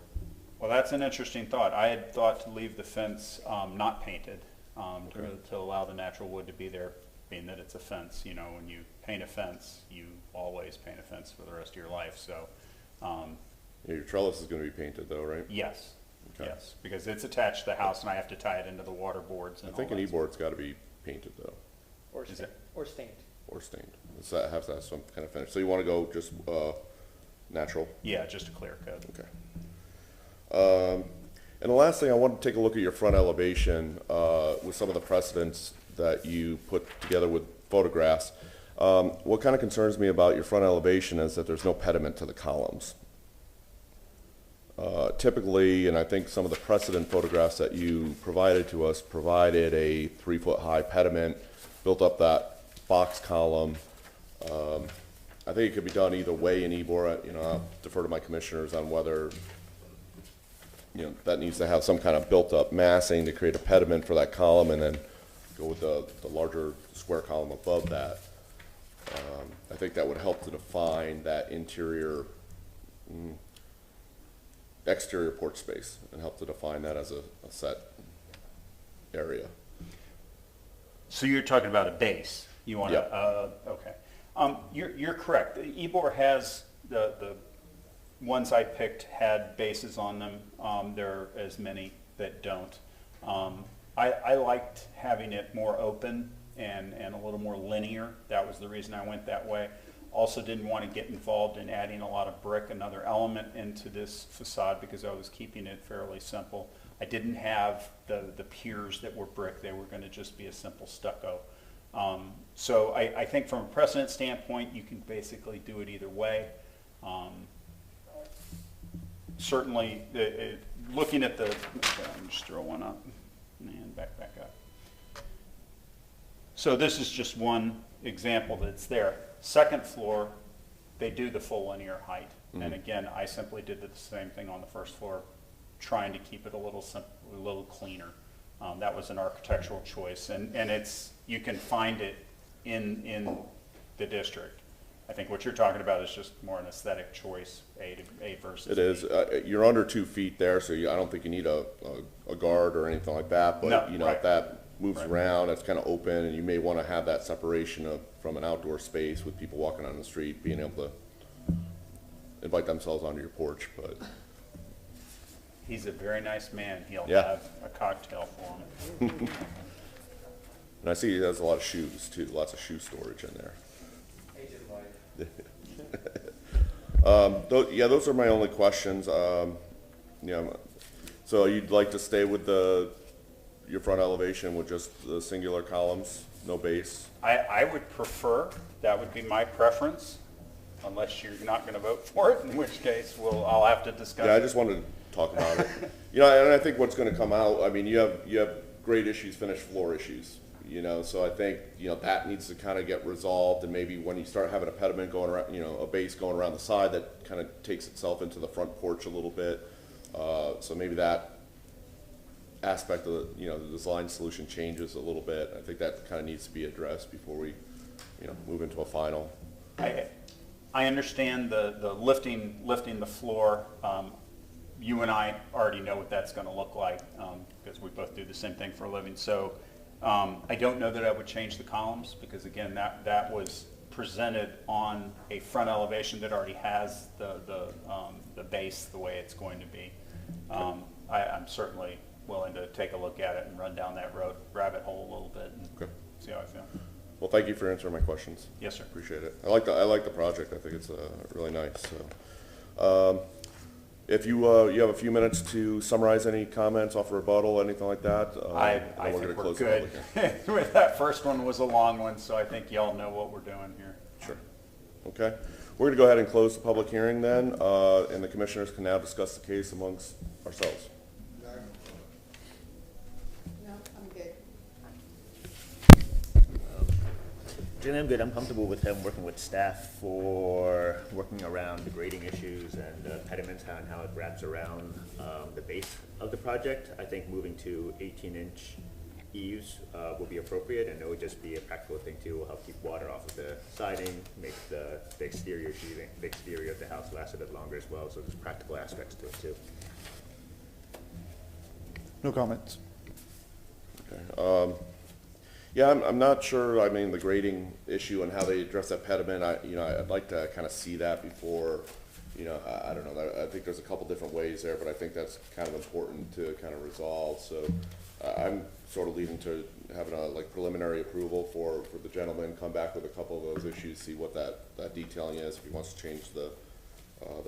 Well, that's an interesting thought. I had thought to leave the fence not painted, to allow the natural wood to be there, being that it's a fence. You know, when you paint a fence, you always paint a fence for the rest of your life. So, yeah, your trellis is going to be painted though, right? Yes. Okay. Yes, because it's attached to the house, and I have to tie it into the water boards. And I think all an that e-board's got to be painted though. Or stained. Or stained. Or stained. Does that have to have some kind of finish? So you want to go just natural? Yeah, just a clear coat. Okay. And the last thing, I want to take a look at your front elevation with some of the precedents that you put together with photographs. What kind of concerns me about your front elevation is that there's no pediment to the columns. Typically, and I think some of the precedent photographs that you provided to us provided a 3-foot high pediment, built up that box column. I think it could be done either way in Ybor. You know, I'll defer to my commissioners on whether, you know, that needs to have some kind of built-up massing to create a pediment for that column, and then go with the larger square column above that. I think that would help to define that interior, exterior porch space, and help to define that as a set area. So you're talking about a base. You want to, okay. You're correct. Ybor has the ones I picked had bases on them. There are as many that don't. I liked having it more open and a little more linear. That was the reason I went that way. Also didn't want to get involved in adding a lot of brick, another element into this facade, because I was keeping it fairly simple. I didn't have the piers that were brick. They were going to just be a simple stucco. So I think from a precedent standpoint, you can basically do it either way. Certainly, looking at the, let me just throw one up and back up. So this is just one example that's there. Second floor, they do the full linear height. Mm-hmm. And again, I simply did the same thing on the first floor, trying to keep it a little cleaner. That was an architectural choice, and it's, you can find it in the district. I think what you're talking about is just more an aesthetic choice, A versus B. It is. You're under 2 feet there, so I don't think you need a guard or anything like that. But no, you know, right. if that moves around, it's kind of open, and you may want to have that separation from an outdoor space with people walking on the street, being able to invite themselves onto your porch. But he's a very nice man. He'll have a cocktail for him. And I see he has a lot of shoes too, lots of shoe storage in there. Yeah, those are my only questions. Yeah, so you'd like to stay with your front elevation with just the singular columns, no base? I would prefer, that would be my preference, unless you're not going to vote for it, in which case I'll have to discuss it. Yeah, I just wanted to talk about it. You know, and I think what's going to come out, I mean, you have grade issues, finished floor issues. You know, so I think, you know, that needs to kind of get resolved, and maybe when you start having a pediment going around, you know, a base going around the side, that kind of takes itself into the front porch a little bit. So maybe that aspect of the design solution changes a little bit. I think that kind of needs to be addressed before we, move into a final. I understand the lifting the floor. You and I already know what that's going to look like because we both do the same thing for a living. So I don't know that I would change the columns because, again, that was presented on a front elevation that already has the base the way it's going to be. I'm certainly willing to take a look at it and run down that rabbit hole a little bit and see how I feel. Well, thank you for answering my questions. Yes, sir. Appreciate it. I like the project. I think it's really nice. So, if you have a few minutes to summarize any comments, offer rebuttal, anything like that, I think we're good. That first one was a long one, so I think y'all know what we're doing here. Sure. Okay. We're going to go ahead and close the public hearing then, and the commissioners can now discuss the case amongst ourselves. No, I'm good. Generally, I'm good. I'm comfortable with him working with staff for working around the grading issues and pediments and how it wraps around the base of the project. I think moving to 18-inch eaves will be appropriate, and it would just be a practical thing too. Will help keep water off of the siding, make the exterior sheathing, the exterior of the house last a bit longer as well. So there's practical aspects to it too. No comments. Okay. Yeah, I'm not sure. I mean, the grading issue and how they address that pediment. I'd like to kind of see that before. I don't know. I think there's a couple different ways there, but I think that's kind of important to kind of resolve. So I'm sort of leading to having a preliminary approval for the gentleman, come back with a couple of those issues, see what that detailing is, if he wants to change the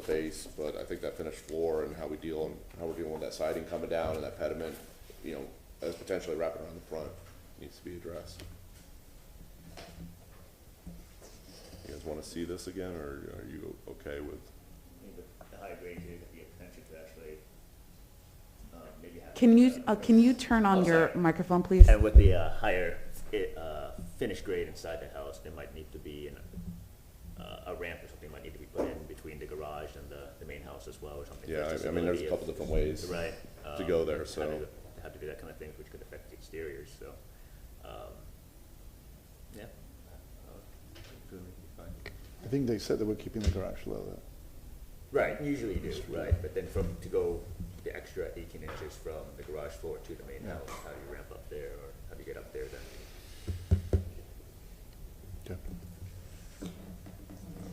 base. But I think that finished floor and how we're dealing with that siding coming down and that pediment, as potentially wrapping around the front, needs to be addressed. You guys want to see this again, or are you okay with? The high grade here could be a potential to actually maybe have. Can you turn on your microphone, please? And with the higher finished grade inside the house, there might need to be a ramp or something might need to be put in between the garage and the main house as well, or something. Yeah, I mean, there's a couple different ways to go there. So have to do that kind of thing, which could affect the exteriors. So, yeah. I think they said they were keeping the garage low. Right, usually you do, right? But then to go the extra 18 inches from the garage floor to the main house, how do you ramp up there, or how do you get up there then? Okay.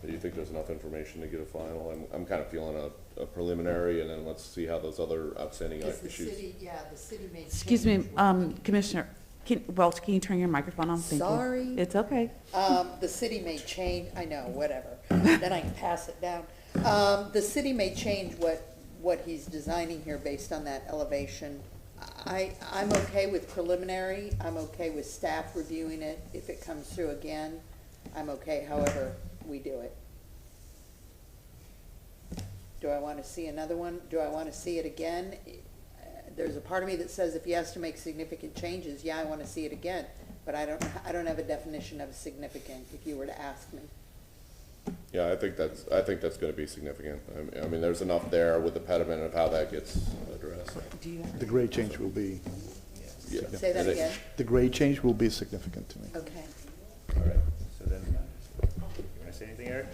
Do you think there's enough information to get a final? I'm kind of feeling a preliminary, and then let's see how those other outstanding issues. The city made. Excuse me, Commissioner, can you turn your microphone on? Thank you. Sorry. It's okay. The city may change, I know, whatever, then I can pass it down. The city may change what he's designing here based on that elevation. I'm okay with preliminary, I'm okay with staff reviewing it. If it comes through again, I'm okay however we do it. Do I want to see another one? Do I want to see it again? There's a part of me that says if he has to make significant changes, yeah, I want to see it again. But I don't have a definition of significant if you were to ask me. Yeah, I think that's going to be significant. I mean, there's enough there with the pediment of how that gets addressed. The grade change will be. Yeah. Say that again? The grade change will be significant to me. Okay. All right. So then, you want to say anything, Eric?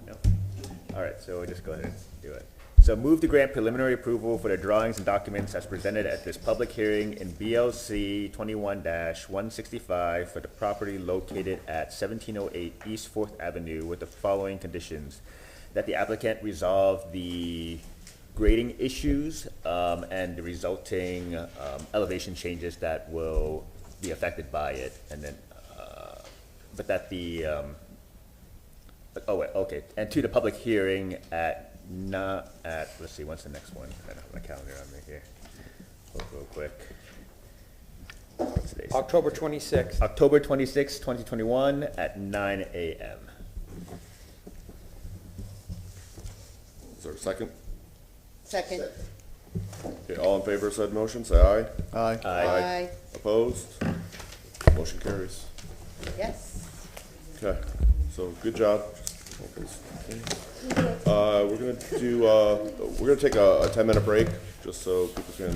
No. All right. So we'll just go ahead and do it. So move to grant preliminary approval for the drawings and documents as presented at this public hearing in BLC 21-165 for the property located at 1708 East 4th Avenue with the following conditions: that the applicant resolve the grading issues and the resulting elevation changes that will be affected by it, and then, but that the, and to the public hearing let's see, what's the next one? I don't have my calendar on me here. Real quick. What's today's? October 26th. October 26th, 2021 at 9 a.m. Is there a second? Second. Okay, all in favor of said motion, say aye. Aye. Aye. Opposed? Motion carries. Yes. Okay, so good job. We're gonna take a 10-minute break just so people can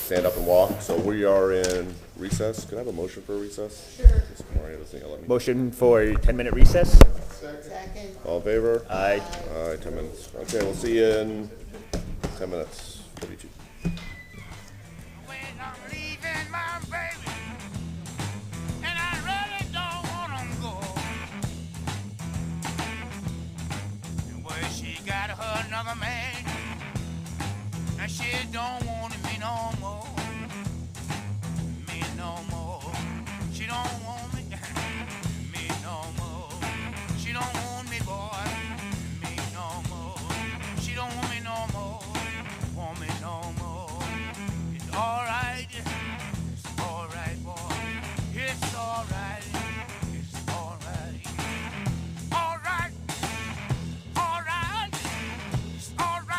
stand up and walk. So we are in recess. Could I have a motion for a recess? Sure. Ms. Maria doesn't yell at me. Motion for a 10-minute recess? Second. All in favor? Aye. Aye, 10 minutes. Okay, we'll see you in 10 minutes. 42. Another man, and she don't want me no more, me no more. She don't want me, me no more. She don't want me, boy, me no more. She don't want me no more, want me no more. It's all right, boy. It's all right, it's all right, all right. All right.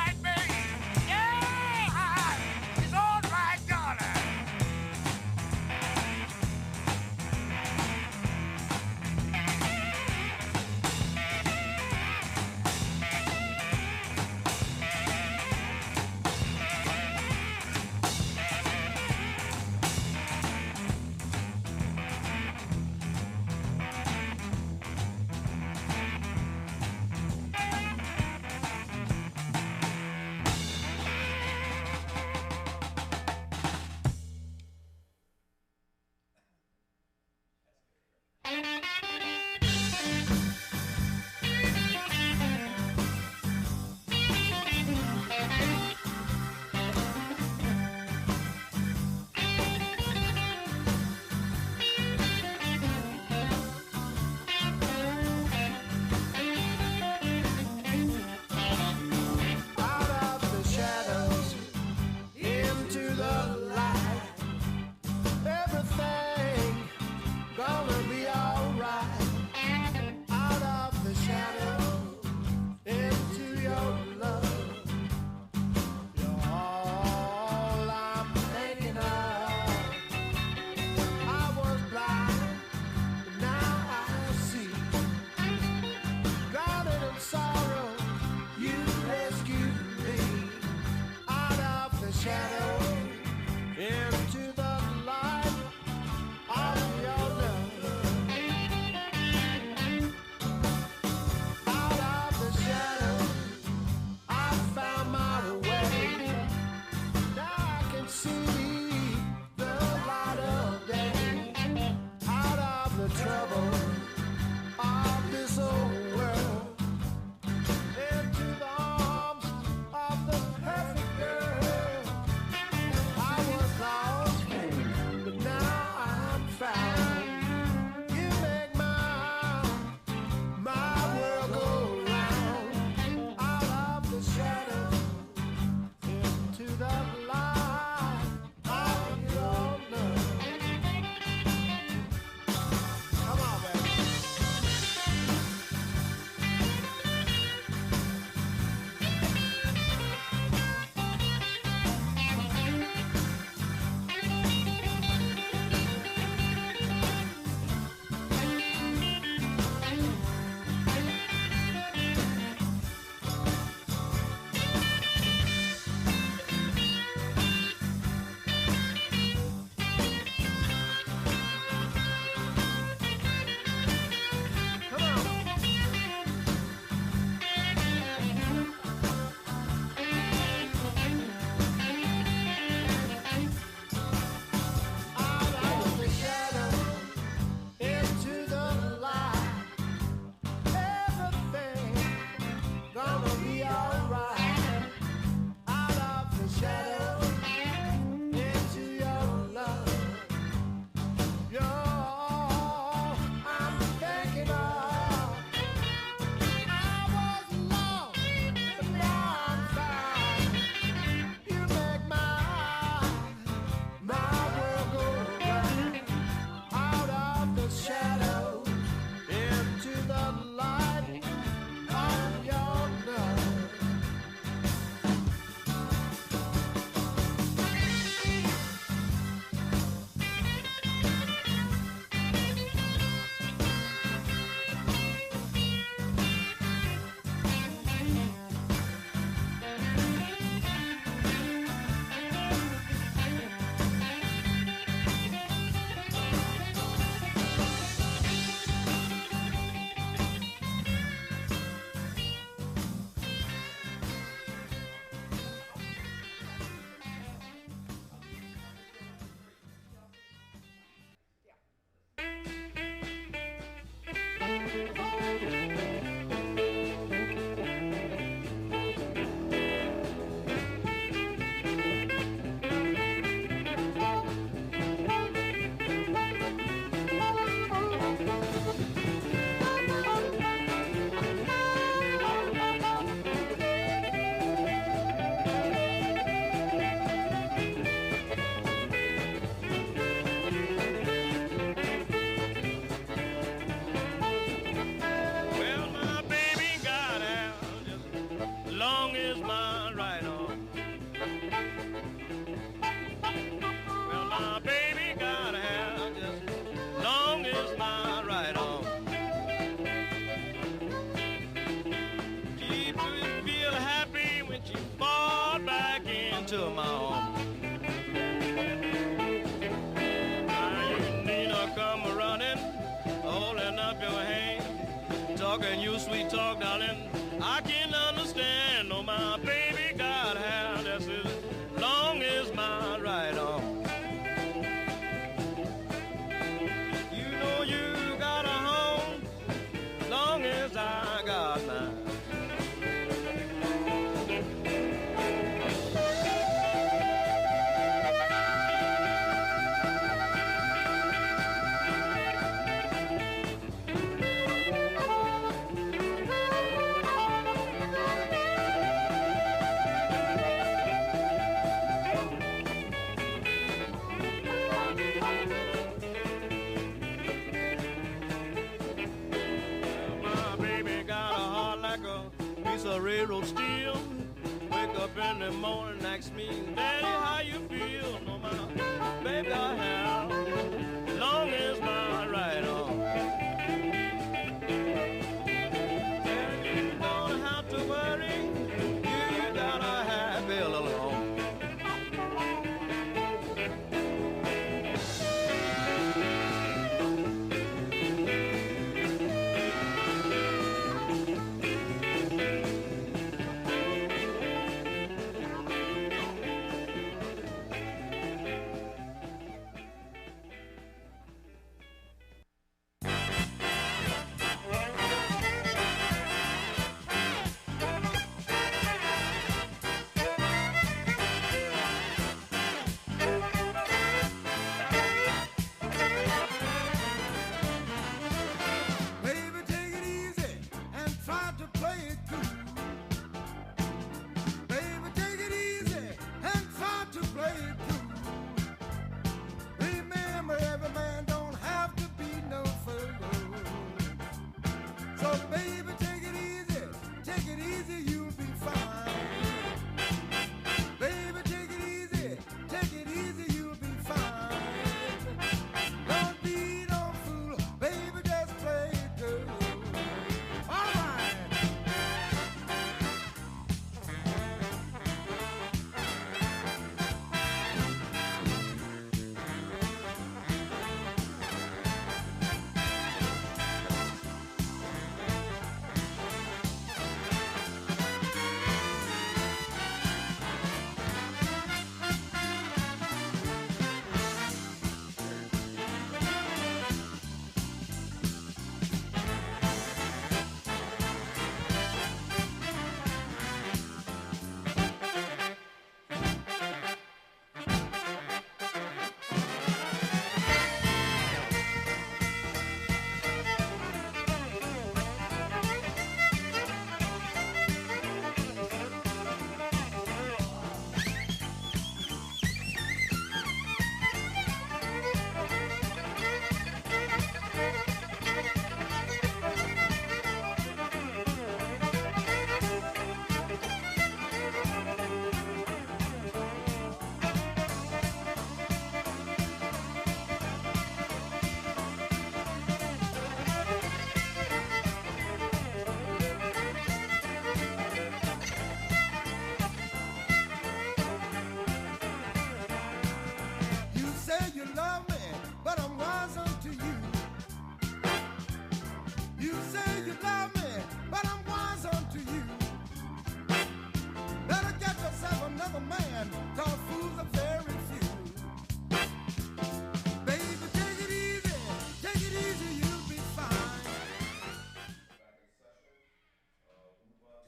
into my arms. You need not come running, holding up your hand, talking you sweet talk, darling. I can understand. Oh, my baby got hair that's as long as my right arm. You know you got a home, long as I got mine. Railroad steel. Wake up in the morning, ask me, Daddy, how you feel? No, my baby, I have long as my right arm. And you don't have to worry, you got a happy little home.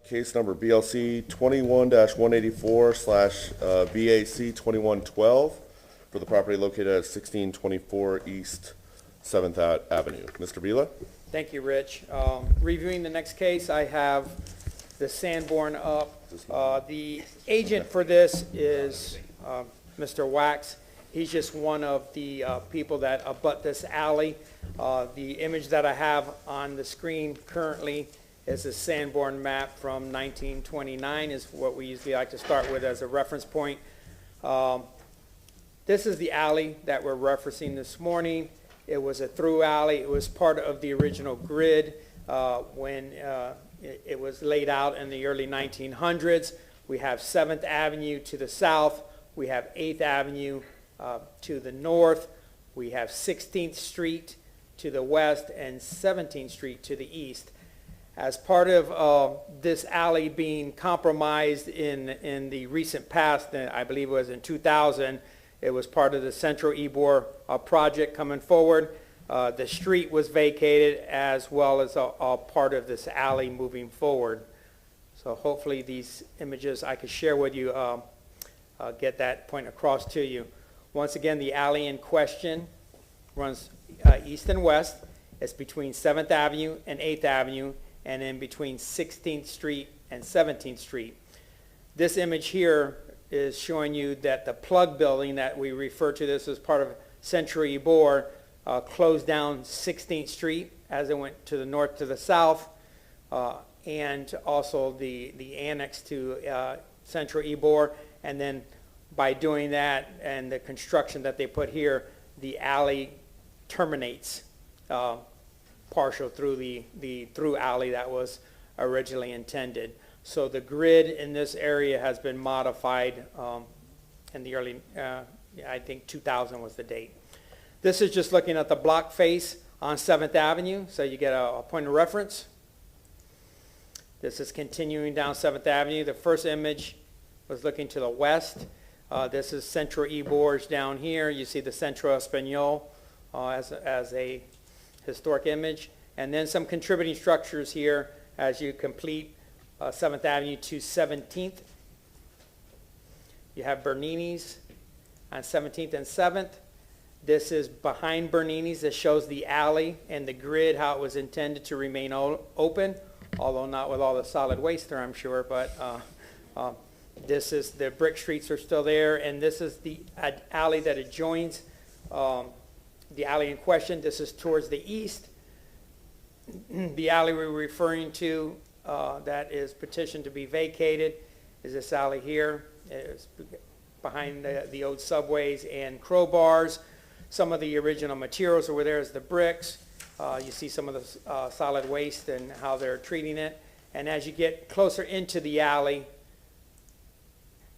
Case number BLC 21-184/VAC 2112 for the property located at 1624 East 7th Avenue. Mr. Vila? Thank you, Rich. Reviewing the next case, I have the Sanborn up. The agent for this is Mr. Wax. He's just one of the people that abut this alley. The image that I have on the screen currently is a Sanborn map from 1929, is what we usually like to start with as a reference point. This is the alley that we're referencing this morning. It was a through alley. It was part of the original grid when it was laid out in the early 1900s. We have 7th Avenue to the south. We have 8th Avenue to the north. We have 16th Street to the west and 17th Street to the east. As part of this alley being compromised in the recent past, I believe it was in 2000, it was part of the Central Ybor project coming forward. The street was vacated as well as a part of this alley moving forward. So hopefully these images I could share with you get that point across to you. Once again, the alley in question runs east and west. It's between 7th Avenue and 8th Avenue, and in between 16th Street and 17th Street. This image here is showing you that the plug building that we refer to this as part of Central Ybor closed down 16th Street as it went to the north to the south, and also the annex to Central Ybor. And then by doing that and the construction that they put here, the alley terminates partial through the through alley that was originally intended. So the grid in this area has been modified in the early, I think 2000 was the date. This is just looking at the block face on 7th Avenue, so you get a point of reference. This is continuing down 7th Avenue. The first image was looking to the west. This is Central Ybor down here. You see the Centro Español as a historic image. And then some contributing structures here as you complete 7th Avenue to 17th. You have Bernini's on 17th and 7th. This is behind Bernini's. This shows the alley and the grid, how it was intended to remain open, although not with all the solid waste there, I'm sure. But this is, the brick streets are still there, and this is the alley that adjoins the alley in question. This is towards the east. The alley we're referring to that is petitioned to be vacated is this alley here. It's behind the old subways and crowbars. Some of the original materials over there is the bricks. You see some of the solid waste and how they're treating it. And as you get closer into the alley,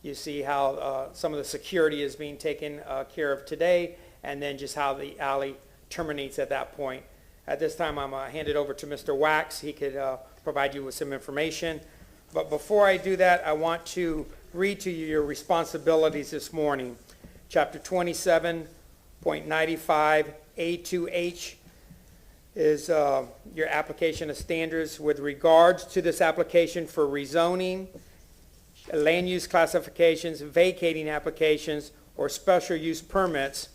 you see how some of the security is being taken care of today, and then just how the alley terminates at that point. At this time, I'm going to hand it over to Mr. Wax. He could provide you with some information. But before I do that, I want to read to you your responsibilities this morning. Chapter 27.95 A2H is your application of standards with regards to this application for rezoning, land use classifications, vacating applications, or special use permits,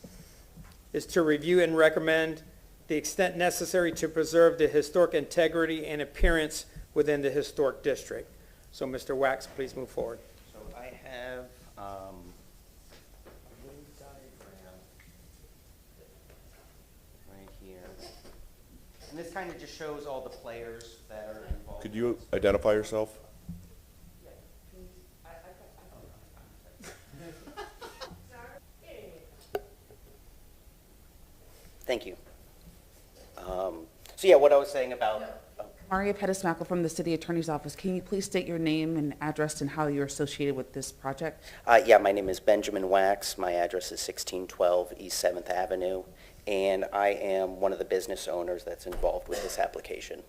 is to review and recommend the extent necessary to preserve the historic integrity and appearance within the historic district. So Mr. Wax, please move forward. So I have a little diagram right here. And this kind of just shows all the players that are involved. Could you identify yourself? Thank you. So yeah, what I was saying about... Maria Pettis-Mackel from the City Attorney's Office. Can you please state your name and address and how you're associated with this project? Yeah, my name is Benjamin Wax. My address is 1612 East 7th Avenue, and I am one of the business owners that's involved with this application.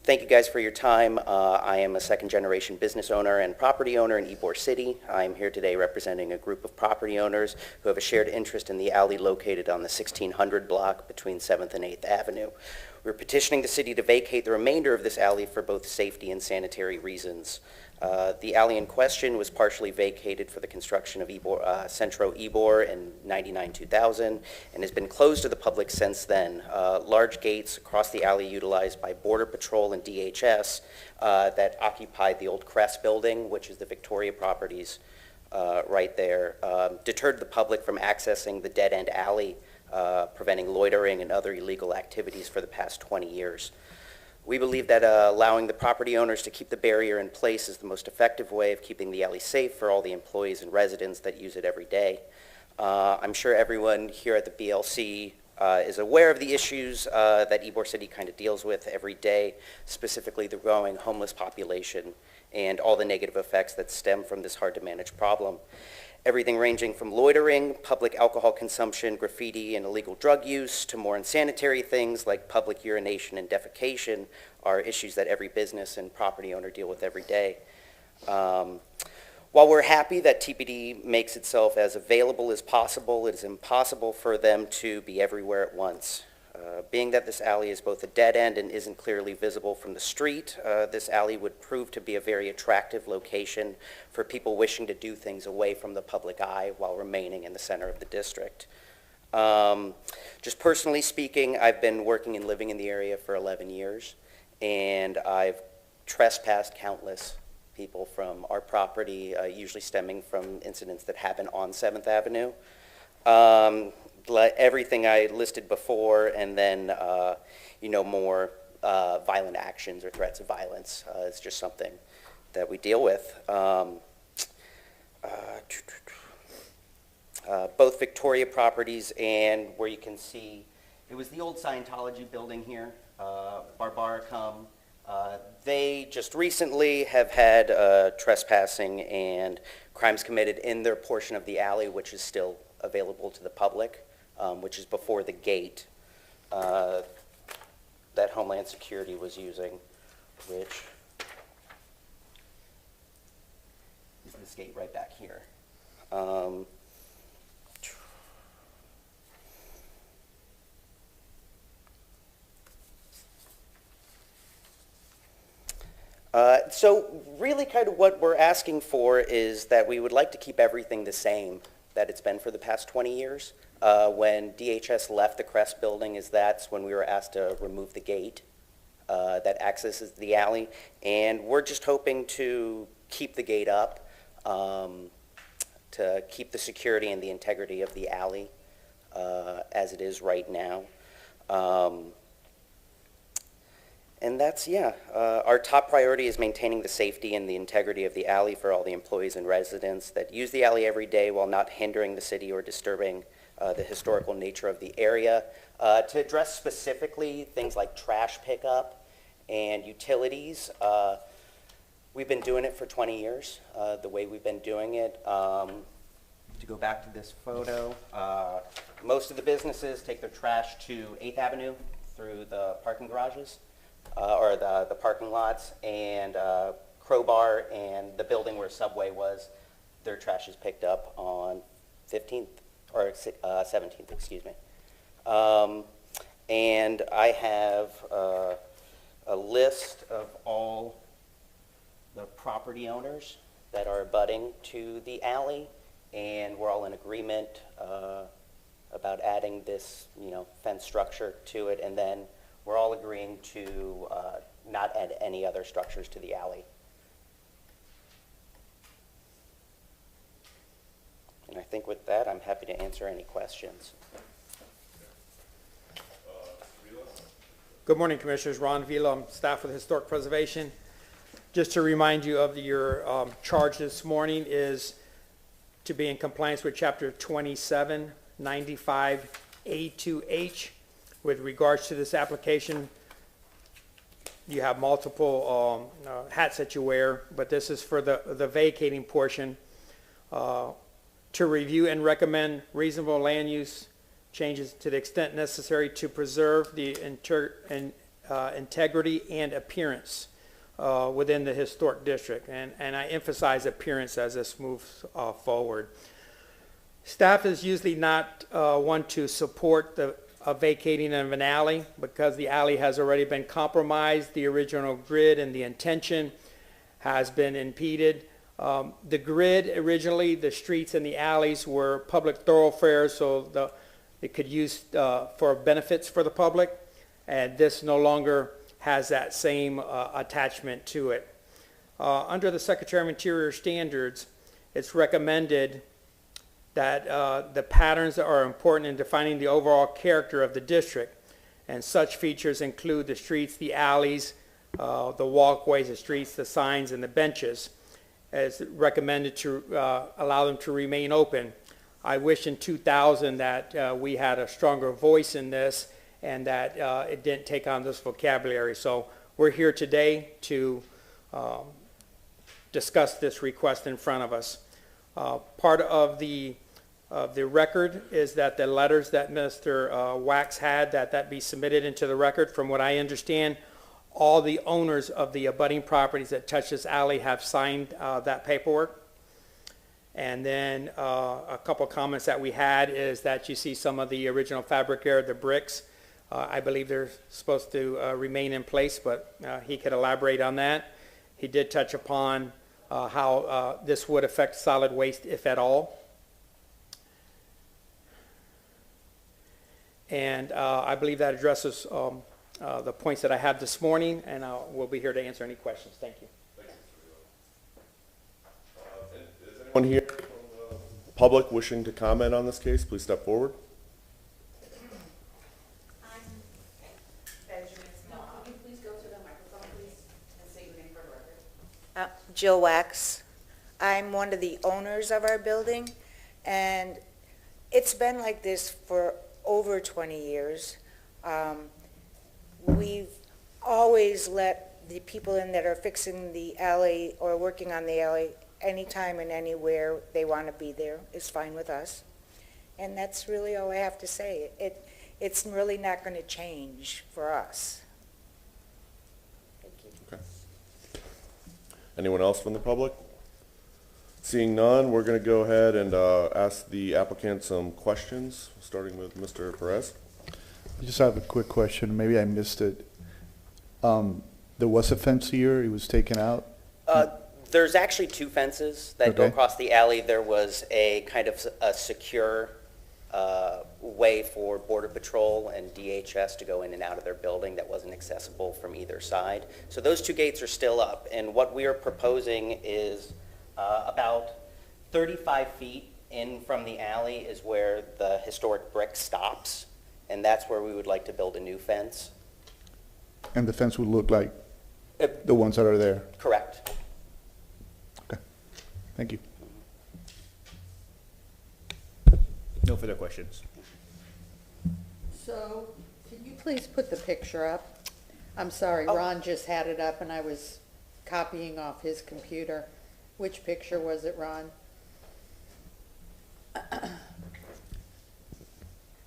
Thank you guys for your time. I am a second-generation business owner and property owner in Ybor City. I am here today representing a group of property owners who have a shared interest in the alley located on the 1600 block between 7th and 8th Avenue. We're petitioning the city to vacate the remainder of this alley for both safety and sanitary reasons. The alley in question was partially vacated for the construction of Centro Ybor in 99-2000 and has been closed to the public since then. Large gates across the alley utilized by Border Patrol and DHS that occupied the old Crest building, which is the Victoria Properties right there, deterred the public from accessing the dead-end alley, preventing loitering and other illegal activities for the past 20 years. We believe that allowing the property owners to keep the barrier in place is the most effective way of keeping the alley safe for all the employees and residents that use it every day. I'm sure everyone here at the BLC is aware of the issues that Ybor City kind of deals with every day, specifically the growing homeless population and all the negative effects that stem from this hard-to-manage problem. Everything ranging from loitering, public alcohol consumption, graffiti, and illegal drug use to more unsanitary things like public urination and defecation are issues that every business and property owner deal with every day. While we're happy that TPD makes itself as available as possible, it is impossible for them to be everywhere at once. Being that this alley is both a dead end and isn't clearly visible from the street, this alley would prove to be a very attractive location for people wishing to do things away from the public eye while remaining in the center of the district. Just personally speaking, I've been working and living in the area for 11 years, and I've trespassed countless people from our property, usually stemming from incidents that happen on 7th Avenue. Everything I listed before, and then, more violent actions or threats of violence is just something that we deal with. Both Victoria Properties and where you can see, it was the old Scientology building here, Barbaricum. They just recently have had trespassing and crimes committed in their portion of the alley, which is still available to the public, which is before the gate that Homeland Security was using, which is this gate right back here. So really kind of what we're asking for is that we would like to keep everything the same that it's been for the past 20 years. When DHS left the Crest building, that's when we were asked to remove the gate that accesses the alley. And we're just hoping to keep the gate up, to keep the security and the integrity of the alley as it is right now. And that's, our top priority is maintaining the safety and the integrity of the alley for all the employees and residents that use the alley every day while not hindering the city or disturbing the historical nature of the area. To address specifically things like trash pickup and utilities, we've been doing it for 20 years, the way we've been doing it. To go back to this photo, most of the businesses take their trash to 8th Avenue through the parking garages. Or the parking lots, and Crowbar and the building where Subway was, their trash is picked up on 15th, or 17th, excuse me. And I have a list of all the property owners that are abutting to the alley, and we're all in agreement about adding this, fence structure to it, and then we're all agreeing to not add any other structures to the alley. And I think with that, I'm happy to answer any questions. Good morning, Commissioners. Ron Vila, I'm staff with Historic Preservation. Just to remind you of your charge this morning is to be in compliance with Chapter 2795A2H. With regards to this application, you have multiple hats that you wear, but this is for the vacating portion. To review and recommend reasonable land use changes to the extent necessary to preserve the integrity and appearance within the historic district. And I emphasize appearance as this moves forward. Staff is usually not one to support the vacating of an alley because the alley has already been compromised. The original grid and the intention has been impeded. The grid originally, the streets and the alleys were public thoroughfares, so it could use for benefits for the public, and this no longer has that same attachment to it. Under the Secretary of Interior standards, it's recommended that the patterns that are important in defining the overall character of the district, and such features include the streets, the alleys, the walkways, the streets, the signs, and the benches, as recommended to allow them to remain open. I wish in 2000 that we had a stronger voice in this and that it didn't take on this vocabulary. So we're here today to discuss this request in front of us. Part of the record is that the letters that Mr. Wax had, that be submitted into the record. From what I understand, all the owners of the abutting properties that touch this alley have signed that paperwork. And then a couple comments that we had is that you see some of the original fabric there, the bricks. I believe they're supposed to remain in place, but he could elaborate on that. He did touch upon how this would affect solid waste, if at all. And I believe that addresses the points that I had this morning, and we'll be here to answer any questions. Thank you. Anyone here from the public wishing to comment on this case, please step forward. Jill Wax. I'm one of the owners of our building, and it's been like this for over 20 years. We've always let the people in that are fixing the alley or working on the alley anytime and anywhere they want to be there is fine with us. And that's really all I have to say. It's really not going to change for us. Thank you. Okay. Anyone else from the public? Seeing none, we're going to go ahead and ask the applicant some questions, starting with Mr. Perez. I just have a quick question. Maybe I missed it. There was a fence here. It was taken out. There's actually two fences that go Okay. across the alley. There was a kind of a secure way for Border Patrol and DHS to go in and out of their building that wasn't accessible from either side. So those two gates are still up, and what we are proposing is about 35 feet in from the alley is where the historic brick stops, and that's where we would like to build a new fence. And the fence would look like the ones that are there. Correct. Thank you. No further questions. So, can you please put the picture up? I'm sorry, Ron just had it up and I was copying off his computer. Which picture was it, Ron?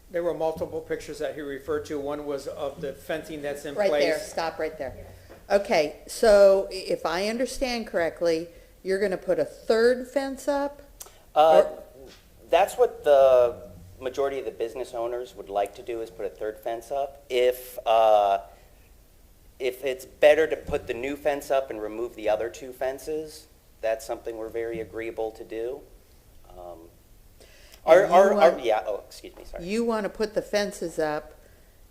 There were multiple pictures that he referred to. One was of the fencing that's in place. Right there, stop right there. Okay, so if I understand correctly, you're going to put a third fence up? That's what the majority of the business owners would like to do, is put a third fence up. If it's better to put the new fence up and remove the other two fences, that's something we're very agreeable to do. Excuse me, sorry. You want to put the fences up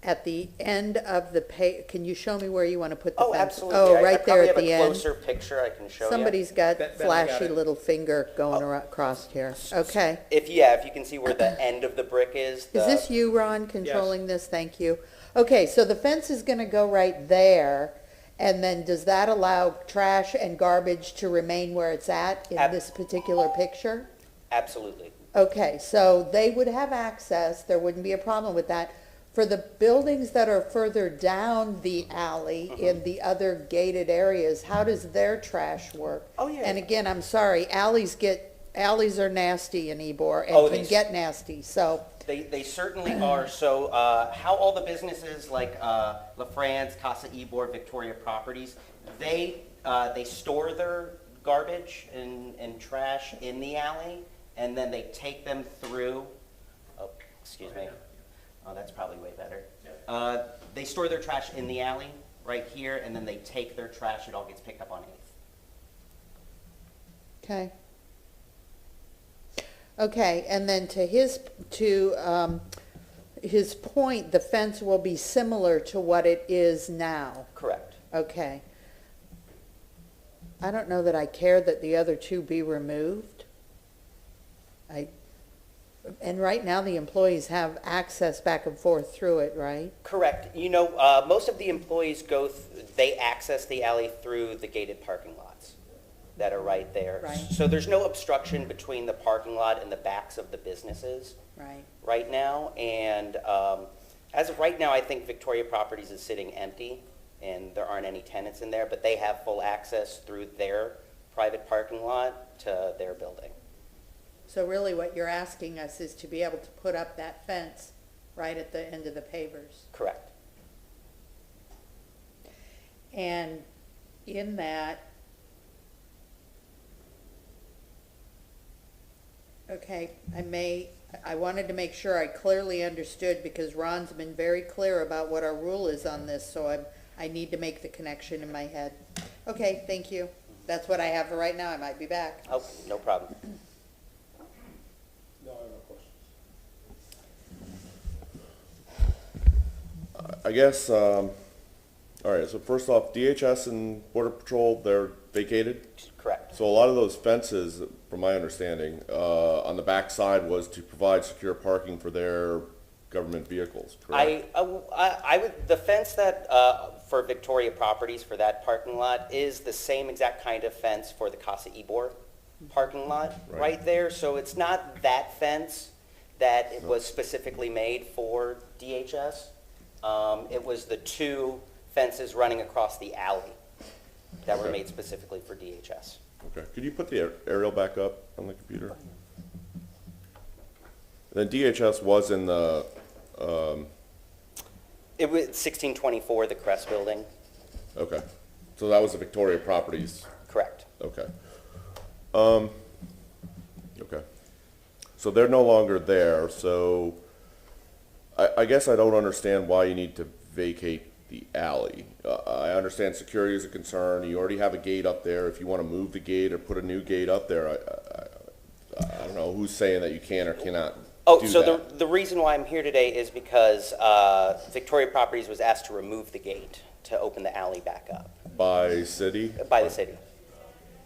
at the end of the can you show me where you want to put the fence? Absolutely. Oh, right there at the I probably have end. a closer picture I can show you. Somebody's got Ben got flashy it. little finger going across here. Okay. If you can see where the end of the brick is. Is this you, Ron, controlling this? Thank you. Okay, so the fence is going to go right there, and then does that allow trash and garbage to remain where it's at in this particular picture? Absolutely. Okay, so they would have access, there wouldn't be a problem with that. For the buildings that are further down the alley in the other gated areas, how does their trash work? Oh, yeah. And again, I'm sorry, alleys are nasty in Ybor Oh, and can get nasty, so. They certainly are. So how all the businesses like La France, Casa Ybor, Victoria Properties, they store their garbage and trash in the alley, and then they take them through, excuse me. Oh, that's probably way better. They store their trash in the alley right here, and then they take their trash. It all gets picked up on 8th. Okay. Okay, and then to his point, the fence will be similar to what it is now. Correct. Okay. I don't know that I care that the other two be removed. And right now, the employees have access back and forth through it, right? Correct. You know, most of the employees they access the alley through the gated parking lots that are right there. Right. So there's no obstruction between the parking lot and the backs of the businesses right now. And as of right now, I think Victoria Properties is sitting empty, and there aren't any tenants in there, but they have full access through their private parking lot to their building. So really what you're asking us is to be able to put up that fence right at the end of the pavers. Correct. And in that, okay, I wanted to make sure I clearly understood because Ron's been very clear about what our rule is on this, so I need to make the connection in my head. Okay, thank you. That's what I have for right now. I might be back. Oh, no problem. No, I have no questions. I guess, all right, so first off, DHS and Border Patrol, they're vacated? Correct. So a lot of those fences, from my understanding, on the back side was to provide secure parking for their government vehicles, correct? The fence that, for Victoria Properties for that parking lot is the same exact kind of fence for the Casa Ybor parking lot right there. So it's not that fence that it was specifically made for DHS. It was the two fences running across the alley that were made specifically for DHS. Okay, could you put the aerial back up on the computer? Then DHS was in the, It was 1624, the Crest Building. okay, so that was the Victoria Properties? Correct. Okay. Okay. So they're no longer there, so I guess I don't understand why you need to vacate the alley. I understand security is a concern. You already have a gate up there. If you want to move the gate or put a new gate up there, I don't know who's saying that you can or cannot do So that. the reason why I'm here today is because Victoria Properties was asked to remove the gate to open the alley back up. By city? By the city.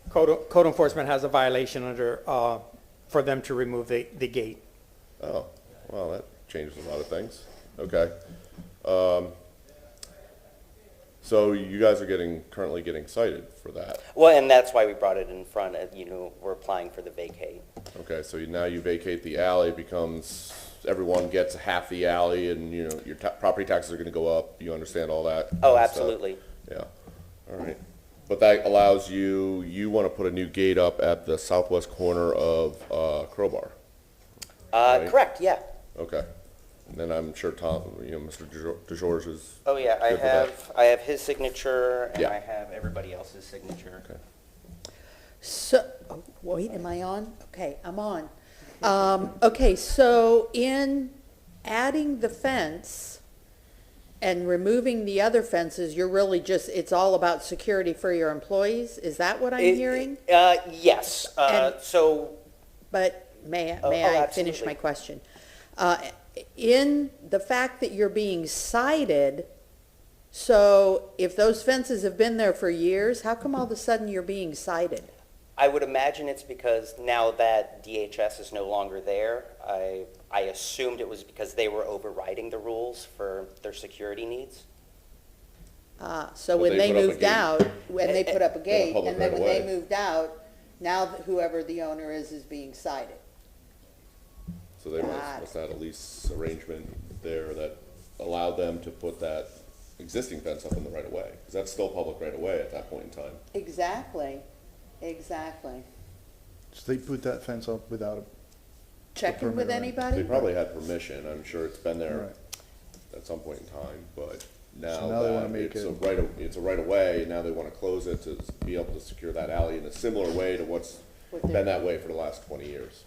Code enforcement has a violation under, for them to remove the gate. Oh, well, that changes a lot of things. Okay. So you guys are currently getting cited for that? Well, and that's why we brought it in front of, we're applying for the vacate. Okay, so now you vacate the alley, becomes, everyone gets half the alley, and, your property taxes are gonna go up, you understand all that? Oh, kind of stuff? absolutely. Yeah, all right. But that allows you wanna put a new gate up at the southwest corner of, Crowbar? Right? Correct, yeah. Okay, and then I'm sure Tom, Mr. DeGeorge is. Oh, yeah, good with that. I have his signature, and Yeah. I have everybody else's signature. Okay. So, oh, wait, am I on? Okay, I'm on. Okay, so in adding the fence and removing the other fences, you're really just, it's all about security for your employees? Is that what I'm hearing? Yes, But may I finish absolutely. my question? In the fact that you're being cited, so if those fences have been there for years, how come all of a sudden you're being cited? I would imagine it's because now that DHS is no longer there, I assumed it was because they were overriding the rules for their security needs. So when they moved out, when they put up a gate, public and then when they right-of-way. moved out, now whoever the owner is being cited. So they must have a lease arrangement there that allowed them to put that existing fence up in the right of way, because that's still public right of way at that point in time. Exactly, exactly. So they put that fence up without a Checking with permit, right? anybody? They probably had permission, I'm sure it's been there Right. at some point in time, but So now now they wanna that make it's it- it's a right of way, and now they wanna close it to be able to secure that alley in a similar way to what's What been they're- that way for the last 20 years.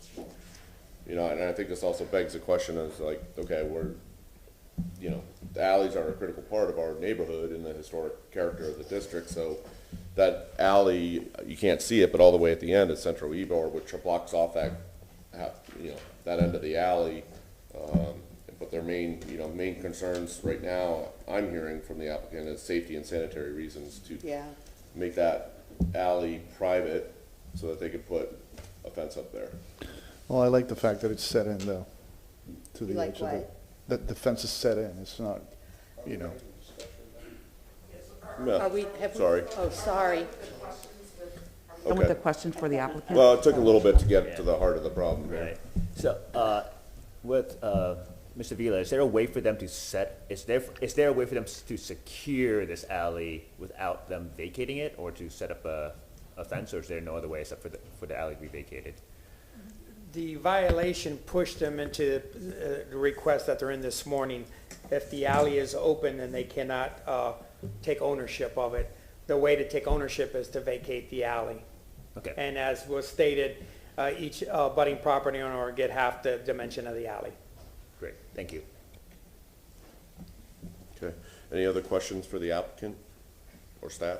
And I think this also begs the question is like, okay, the alleys are a critical part of our neighborhood and the historic character of the district, so that alley, you can't see it, but all the way at the end is Central Ybor, which blocks off that end of the alley. But their main concerns right now, I'm hearing from the applicant, is safety and sanitary reasons to make that alley private so that they could put a fence up there. Well, I like the fact that it's set in though, to the You like edge of the, what? that the fence is set in, it's not, Are we, have we? Sorry. Oh, sorry. And with Okay. the question for the applicant? Well, it took a little bit to get to the heart of the problem here. Right. So, with, Mr. Vila, is there a way for them to is there a way for them to secure this alley without them vacating it, or to set up a offense, or is there no other way except for the alley to be vacated? The violation pushed them into the request that they're in this morning. If the alley is open, then they cannot take ownership of it. The way to take ownership is to vacate the alley. Okay. And as was stated, each budding property owner will get half the dimension of the alley. Great, thank you. Okay. Any other questions for the applicant or staff?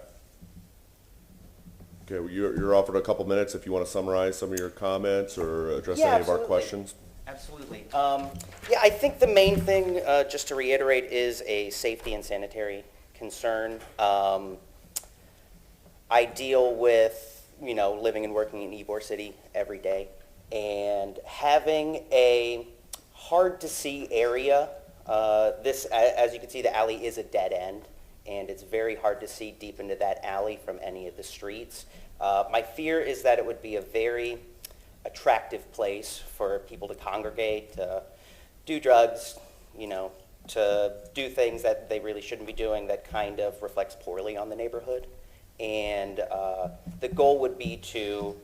Okay, well, you're offered a couple minutes if you want to summarize some of your comments or address any of our questions. Absolutely. Yeah, I think the main thing, just to reiterate, is a safety and sanitary concern. I deal with, living and working in Ybor City every day, and having a hard-to-see area. As you can see, the alley is a dead end, and it's very hard to see deep into that alley from any of the streets. My fear is that it would be a very attractive place for people to congregate, to do drugs, to do things that they really shouldn't be doing that kind of reflects poorly on the neighborhood. And the goal would be to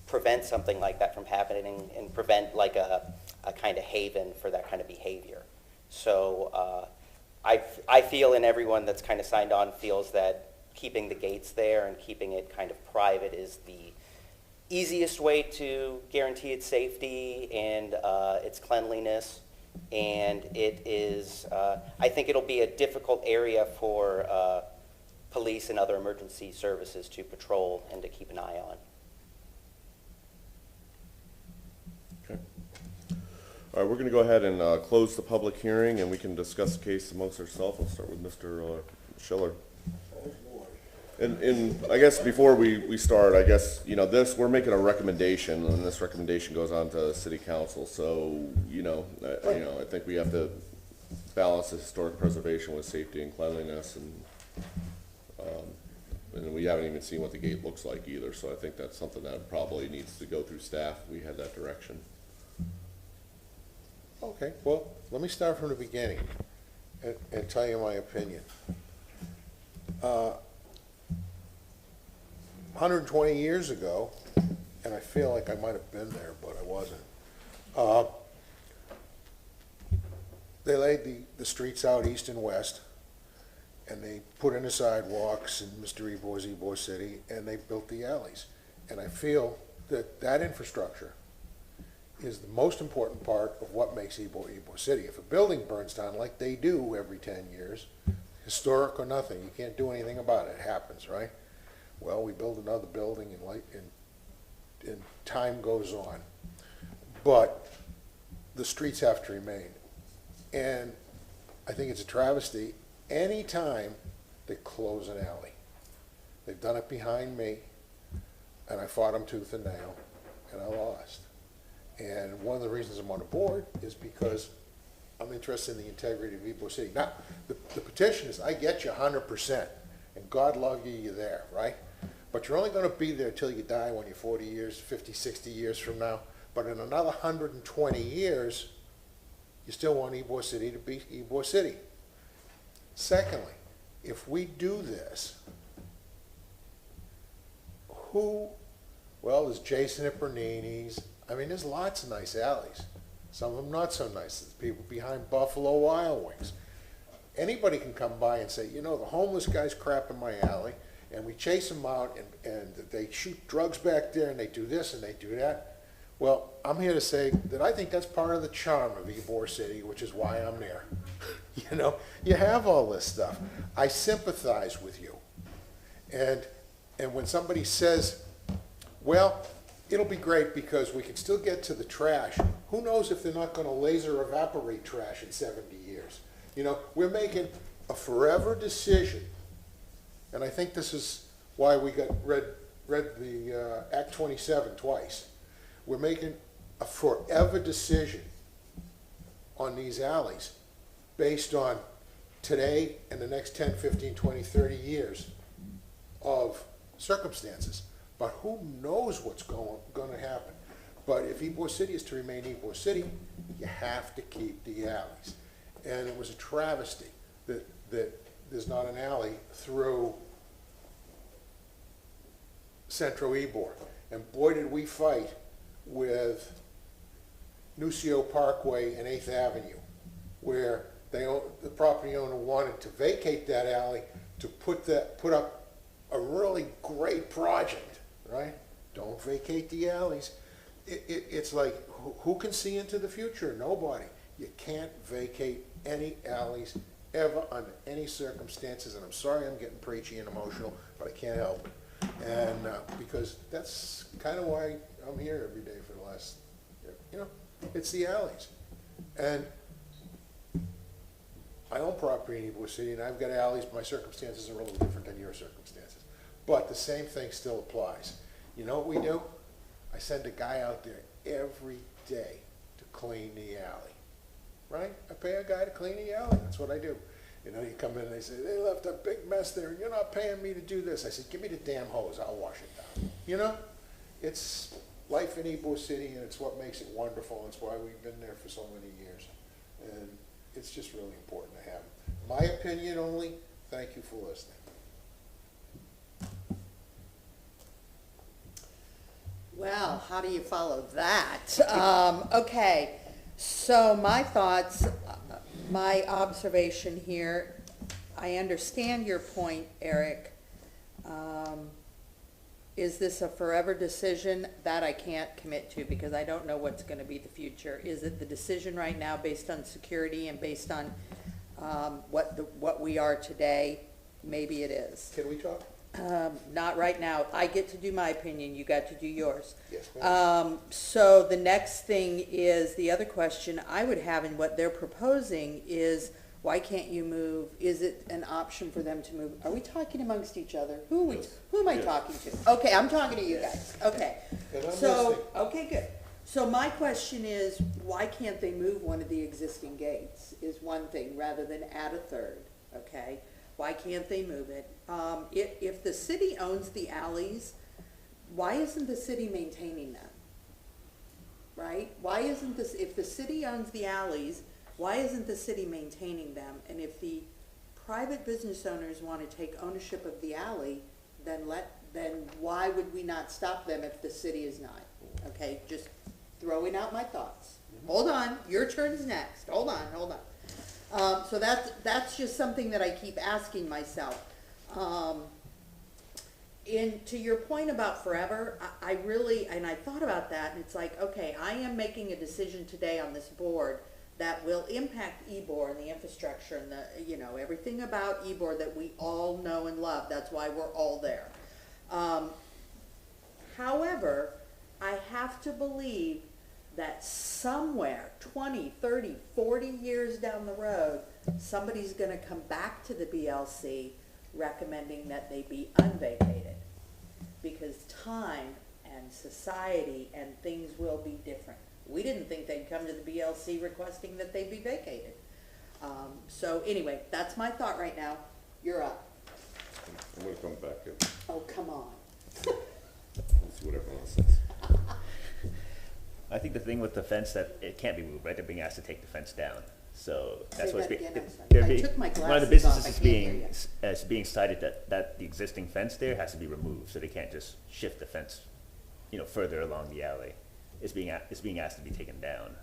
prevent something like that from happening and prevent like a kind of haven for that kind of behavior. So I feel, and everyone that's kind of signed on feels, that keeping the gates there and keeping it kind of private is the easiest way to guarantee its safety and its cleanliness. And it is, I think it'll be a difficult area for police and other emergency services to patrol and to keep an eye on. Okay. All right, we're going to go ahead and close the public hearing, and we can discuss the case amongst ourselves. We'll start with Mr. Schiller. And I guess before we start, I guess, we're making a recommendation, and this recommendation goes on to City Council. So, I think we have to balance the historic preservation with safety and cleanliness, and we haven't even seen what the gate looks like either. So I think that's something that probably needs to go through staff. We had that direction. Okay, well, let me start from the beginning and tell you my opinion. 120 years ago, and I feel like I might have been there, but I wasn't, they laid the streets out east and west, and they put in the sidewalks in Mr. Ybor's Ybor City, and they built the alleys. And I feel that that infrastructure is the most important part of what makes Ybor City. If a building burns down like they do every 10 years, historic or nothing, you can't do anything about it. It happens, right? Well, we build another building and time goes on. But the streets have to remain. And I think it's a travesty any time they close an alley. They've done it behind me, and I fought them tooth and nail, and I lost. And one of the reasons I'm on the board is because I'm interested in the integrity of Ybor City. Now, the petition is, I get you 100%, and God love you, you're there, right? But you're only going to be there till you die when you're 40 years, 50, 60 years from now. But in another 120 years, you still want Ybor City to be Ybor City. Secondly, if we do this, there's Jason at Bernini's. I mean, there's lots of nice alleys. Some of them not so nice. There's people behind Buffalo Wild Wings. Anybody can come by and say, the homeless guy's crap in my alley, and we chase them out, and they shoot drugs back there, and they do this and they do that. Well, I'm here to say that I think that's part of the charm of Ybor City, which is why I'm there. You have all this stuff. I sympathize with you. And when somebody says, well, it'll be great because we can still get to the trash, who knows if they're not going to laser evaporate trash in 70 years. We're making a forever decision, and I think this is why we read the Act 27 twice. We're making a forever decision on these alleys based on today and the next 10, 15, 20, 30 years of circumstances. But who knows what's going to happen. But if Ybor City is to remain Ybor City, you have to keep the alleys. And it was a travesty that there's not an alley through Centro Ybor. And boy, did we fight with Nucio Parkway and 8th Avenue, where the property owner wanted to vacate that alley to put up a really great project, right? Don't vacate the alleys. It's like, who can see into the future? Nobody. You can't vacate any alleys ever under any circumstances, and I'm sorry I'm getting preachy and emotional, but I can't help it. And because that's kind of why I'm here every day for the last, it's the alleys. And I own property in Ybor City, and I've got alleys. My circumstances are a little different than your circumstances. But the same thing still applies. You know what we do? I send a guy out there every day to clean the alley, right? I pay a guy to clean the alley. That's what I do. You come in and they say, they left a big mess there, and you're not paying me to do this. I said, give me the damn hose. I'll wash it down. It's life in Ybor City, and it's what makes it wonderful. It's why we've been there for so many years. And it's just really important to have. My opinion only. Thank you for listening. Well, how do you follow that? Okay, so my thoughts, my observation here, I understand your point, Eric. Is this a forever decision? That I can't commit to because I don't know what's going to be the future. Is it the decision right now based on security and based on what we are today? Maybe it is. Can we talk? Not right now. I get to do my opinion. You got to do yours. Yes, ma'am. So the next thing is, the other question I would have in what they're proposing is, why can't you move? Is it an option for them to move? Are we talking amongst each other? Who am I talking to? Okay, I'm talking to you guys. Okay. So, okay, good. So my question is, why can't they move one of the existing gates is one thing rather than add a third, okay? Why can't they move it? If the city owns the alleys, why isn't the city maintaining them? Right? Why isn't this, if the city owns the alleys, why isn't the city maintaining them? And if the private business owners want to take ownership of the alley, then why would we not stop them if the city is not? Okay, just throwing out my thoughts. Hold on, your turn's next. Hold on. So that's just something that I keep asking myself. To your point about forever, I really, and I thought about that, and it's like, okay, I am making a decision today on this board that will impact Ybor and the infrastructure and the, everything about Ybor that we all know and love. That's why we're all there. However, I have to believe that somewhere 20, 30, 40 years down the road, somebody's going to come back to the BLC recommending that they be unvacated because time and society and things will be different. We didn't think they'd come to the BLC requesting that they be vacated. So anyway, that's my thought right now. You're up. I'm going to come back in. Oh, come on. Let's see what everyone else says. I think the thing with the fence that it can't be moved, right? They're being asked to take the fence down. So that's what's being. I took my One of the glasses off. businesses is being cited that the existing fence there has to be removed, so they can't just shift the fence, further along the alley. It's being asked to be taken down.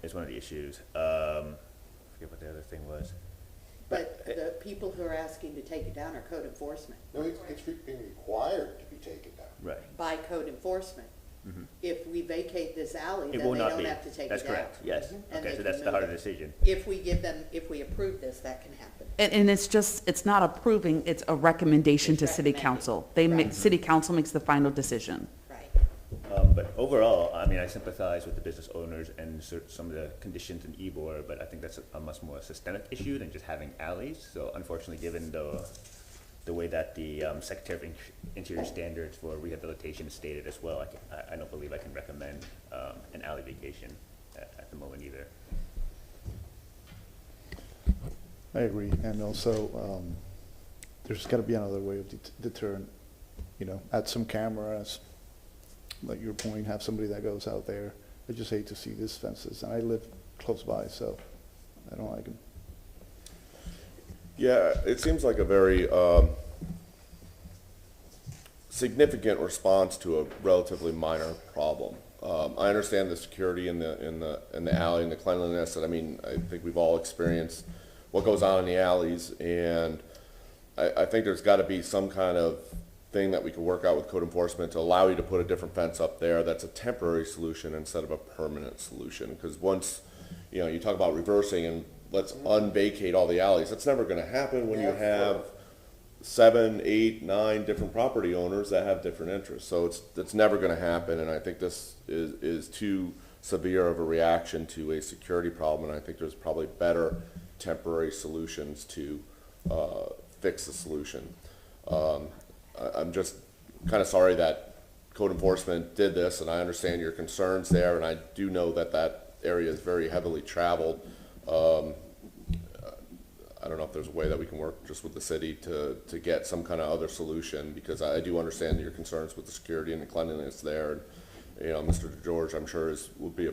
Is one of the issues. I forget what the other thing was. But the people who are asking to take it down are code enforcement. No, it's being required to be taken down. Right. By code enforcement. Mm-hmm. If we vacate this alley, It then will they not don't be. have to take it down. That's correct, yes. And Okay, they so can that's the move harder it. decision. If we approve this, that can happen. And it's not approving, it's a recommendation to city council. City council makes the final decision. Right. But overall, I sympathize with the business owners and some of the conditions in Ybor, but I think that's a much more systemic issue than just having alleys. So unfortunately, given the way that the Secretary of Interior standards for rehabilitation is stated as well, I don't believe I can recommend an alley vacation at the moment either. I agree, and also, there's gotta be another way of deterrent, add some cameras, like your point, have somebody that goes out there. I just hate to see these fences, and I live close by, so I don't like them. Yeah, it seems like a very significant response to a relatively minor problem. I understand the security in the alley and the cleanliness, and I mean, I think we've all experienced what goes on in the alleys, and I think there's got to be some kind of thing that we could work out with code enforcement to allow you to put a different fence up there that's a temporary solution instead of a permanent solution. Because once, you know, you talk about reversing and let's unvacate all the alleys, that's never going to happen when you have 7, 8, 9 different property owners that have different interests. So it's never going to happen, and I think this is too severe of a reaction to a security problem, and I think there's probably better temporary solutions to fix the solution. I'm just kind of sorry that code enforcement did this, and I understand your concerns there, and I do know that that area is very heavily traveled. I don't know if there's a way that we can work just with the city to get some kind of other solution, because I do understand your concerns with the security and the cleanliness there. And, you know, Mr. George, I'm sure would be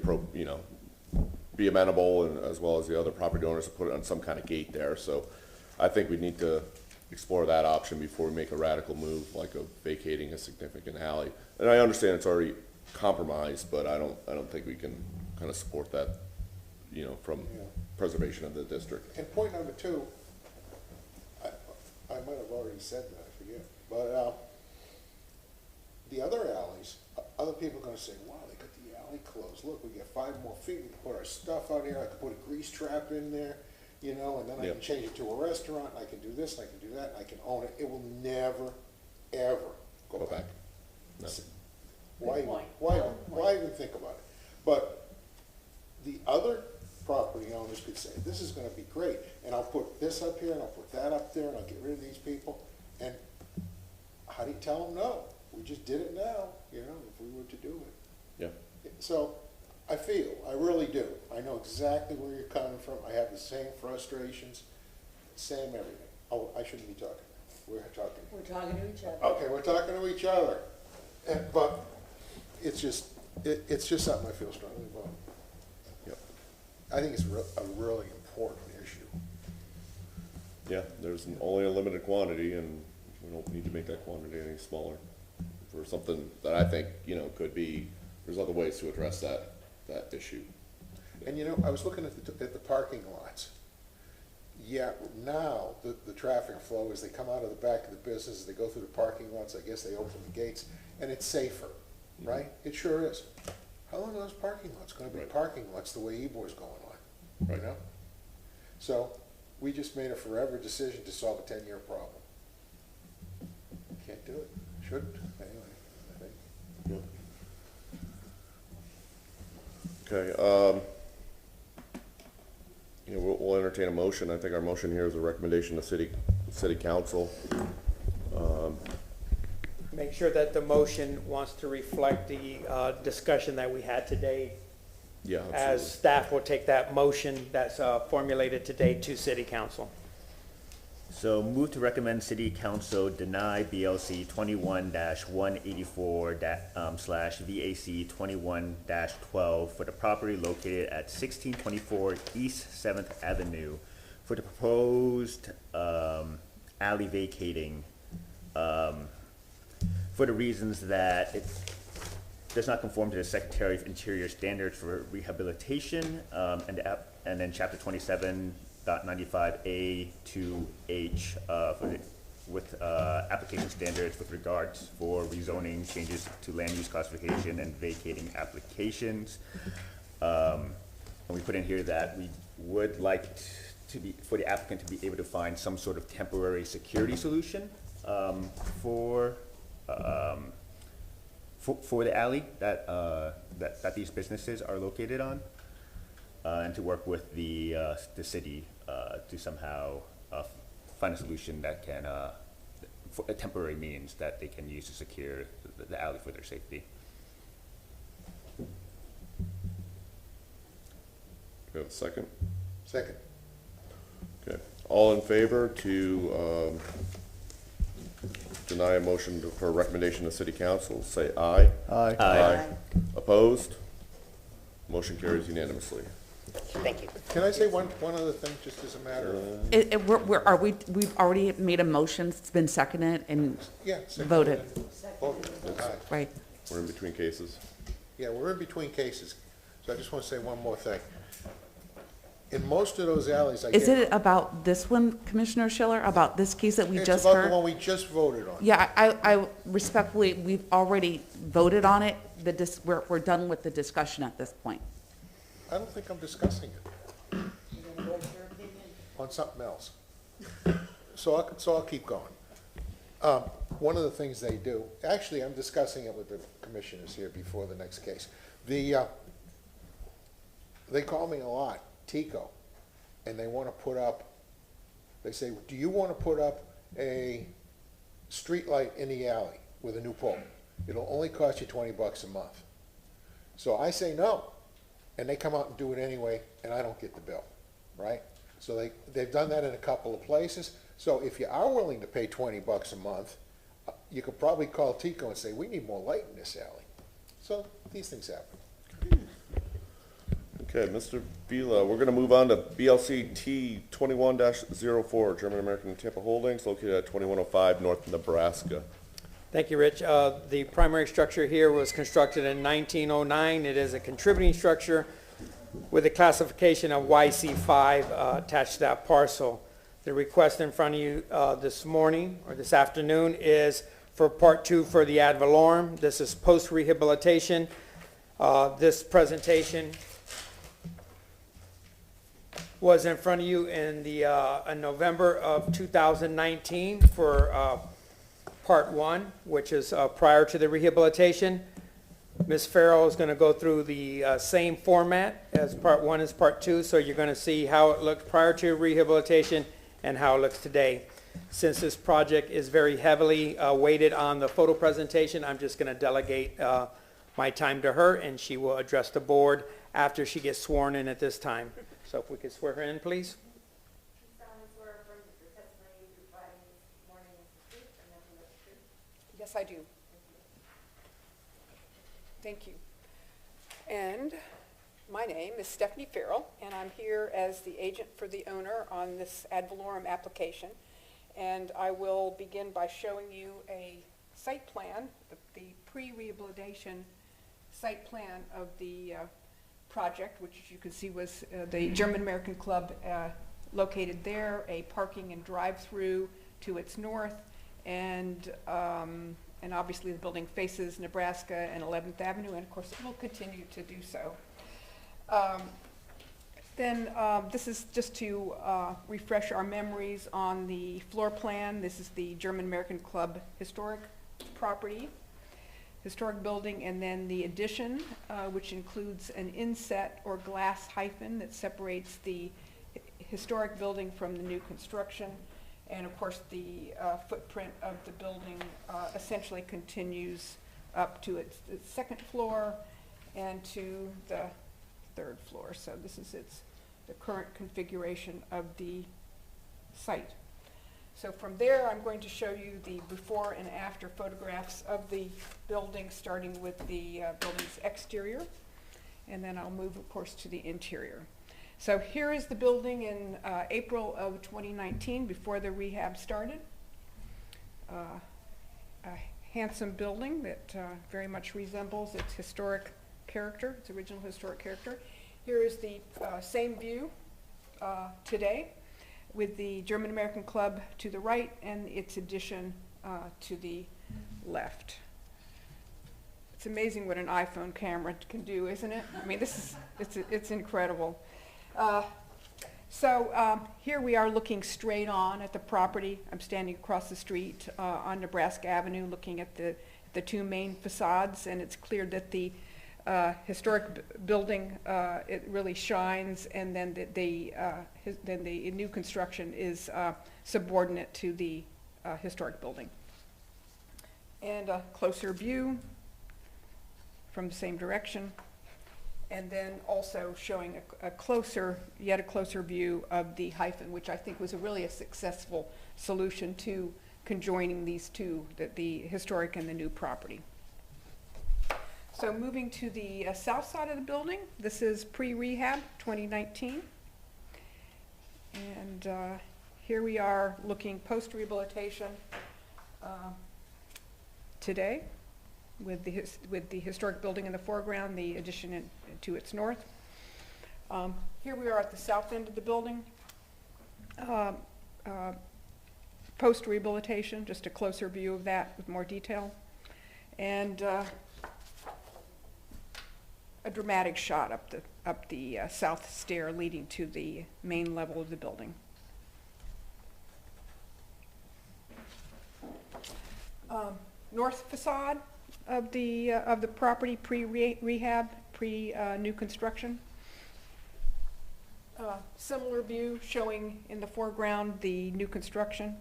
be amenable, and as well as the other property owners, to put it on some kind of gate there. So I think we need to explore that option before we make a radical move like of vacating a significant alley. And I understand it's already compromised, but I don't think we can kind of support that, you know, from preservation of the district. And point number 2, I might have already said that, I forget, but the other alleys, other people are going to say, wow, they got the alley closed. Look, we get 5 more feet, we can put our stuff out here, I can put a grease trap in there, you know, and then I can change it to a restaurant, I can do this, I can do that, I can own it. It will never, ever go back. No. Why even think about it? But the other property owners could say, this is gonna be great, and I'll put this up here, and I'll put that up there, and I'll get rid of these people. And how do you tell them no? We just did it now, you know, if we were to do it. Yeah. So, I really do. I know exactly where you're coming from. I have the same frustrations, same everything. Oh, I shouldn't be talking. We're talking. We're talking to each other. Okay, we're talking to each other. But it's just something I feel strongly about. Yep. I think it's a really important issue. Yeah, there's only a limited quantity, and we don't need to make that quantity any smaller for something that I think, you know, could be, there's other ways to address that issue. And you know, I was looking at the parking lots. Yeah, now the traffic flow is they come out of the back of the business, they go through the parking lots, I guess they open the gates, and it's safer, right? It sure is. How long are those parking lots going to be parking lots the way Ebor's going on, you know? So we just made a forever decision to solve a 10-year problem. Can't do it. Shouldn't, anyway, I think. Yeah. Okay, you know, we'll entertain a motion. I think our motion here is a recommendation to city council. Make sure that the motion wants to reflect the discussion that we had today. Yeah, absolutely. As staff will take that motion that's formulated today to city council. So move to recommend city council deny BLC 21-184/VAC 21-12 for the property located at 1624 East 7th Avenue for the proposed alley vacating for the reasons that it does not conform to the Secretary of Interior standards for rehabilitation, and then Chapter 27.95A to H with application standards with regards for rezoning, changes to land use classification, and vacating applications. And we put in here that we would like for the applicant to be able to find some sort of temporary security solution for the alley that these businesses are located on, and to work with the city to somehow find a solution that can, for a temporary means that they can use to secure the alley for their safety. Do we have a second? Second. Okay. All in favor to deny a motion for a recommendation to city council, say aye. Aye. Aye. Opposed? Motion carries unanimously. Thank you. Can I say one other thing, just as a matter of? We've already made a motion, it's been seconded and Yeah, second. voted. Second. vote. Aye. Right. We're in between cases. Yeah, we're in between cases, so I just want to say one more thing. In most of those alleys, I get... Is it about this one, Commissioner Schiller, about this case that we just It's about heard? the one we just voted on. Yeah, I respectfully, we've already voted on it. We're done with the discussion at this point. I don't think I'm discussing it. On something else. So I'll keep going. One of the things they do, actually, I'm discussing it with the commissioners here before the next case. They call me a lot, Tico, and they want to put up, they say, do you want to put up a street light in the alley with a new pole? It'll only cost you $20 a month. So I say no, and they come out and do it anyway, and I don't get the bill, right? So they've done that in a couple of places. So if you are willing to pay $20 a month, you could probably call Tico and say, we need more light in this alley. So these things happen. Okay, Mr. Vila, we're gonna move on to BLC T 21-04, German American Tampa Holdings, located at 2105 North Nebraska. Thank you, Rich. The primary structure here was constructed in 1909. It is a contributing structure with a classification of YC5 attached to that parcel. The request in front of you this morning, or this afternoon, is for Part 2 for the ad valorem. This is post-rehabilitation. This presentation was in front of you in November of 2019 for Part 1, which is prior to the rehabilitation. Ms. Farrell is going to go through the same format as Part 1 as Part 2, so you're going to see how it looked prior to rehabilitation and how it looks today. Since this project is very heavily weighted on the photo presentation, I'm just going to delegate my time to her, and she will address the board after she gets sworn in at this time. So if we could swear her in, please. Yes, I do. Thank you. And my name is Stephanie Farrell, and I'm here as the agent for the owner on this ad valorem application. And I will begin by showing you a site plan, the pre-rehabilitation site plan of the project, which as you can see was the German American Club located there, a parking and drive-through to its north, and obviously the building faces Nebraska and 11th Avenue, and of course it will continue to do so. This is just to refresh our memories on the floor plan. This is the German American Club historic property, historic building, and then the addition, which includes an inset or glass hyphen that separates the historic building from the new construction. And of course, the footprint of the building essentially continues up to its second floor and to the third floor. So this is the current configuration of the site. So from there, I'm going to show you the before and after photographs of the building, starting with the building's exterior. And then I'll move, of course, to the interior. So here is the building in April of 2019, before the rehab started. A handsome building that very much resembles its historic character, its original historic character. Here is the same view today, with the German American Club to the right and its addition to the left. It's amazing what an iPhone camera can do, isn't it? I mean, it's incredible. Here we are looking straight on at the property. I'm standing across the street on Nebraska Avenue looking at the two main facades, and it's clear that the historic building, it really shines, and then the new construction is subordinate to the historic building. And a closer view from the same direction. And then also showing yet a closer view of the hyphen, which I think was really a successful solution to conjoining these two, the historic and the new property. So moving to the south side of the building, this is pre-rehab 2019. And here we are looking post-rehabilitation. today with the historic building in the foreground, the addition to its north. Here we are at the south end of the building. Post-rehabilitation, just a closer view of that with more detail. And a dramatic shot up the south stair leading to the main level of the building. North facade of the property, pre-rehab, new construction. Similar view showing in the foreground the new construction.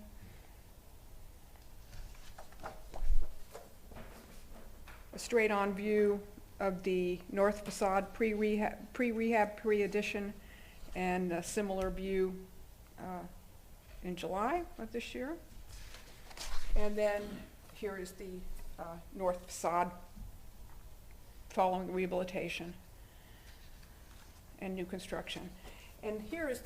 A straight-on view of the north facade, pre-rehab, pre-addition, and a similar view in July of this year. And then here is the north facade following rehabilitation and new construction. And here is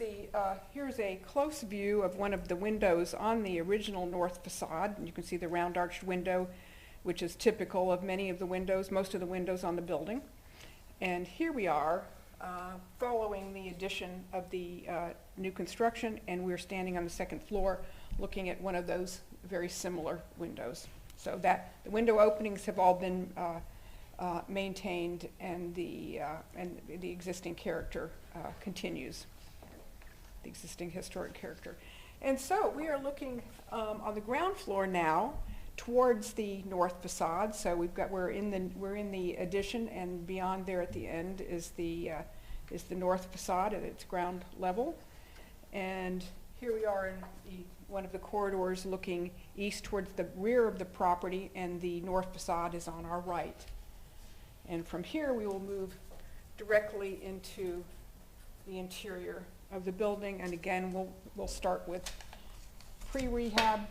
here's a close view of one of the windows on the original north facade. And you can see the round arched window, which is typical of many of the windows, most of the windows on the building. And here we are following the addition of the new construction, and we're standing on the second floor looking at one of those very similar windows. So that the window openings have all been maintained, and the existing character continues, the existing historic character. And so we are looking on the ground floor now towards the north facade. So we're in the addition, and beyond there at the end is the north facade at its ground level. And here we are in one of the corridors looking east towards the rear of the property, and the north facade is on our right. And from here we will move directly into the interior of the building. And again, we'll start with pre-rehab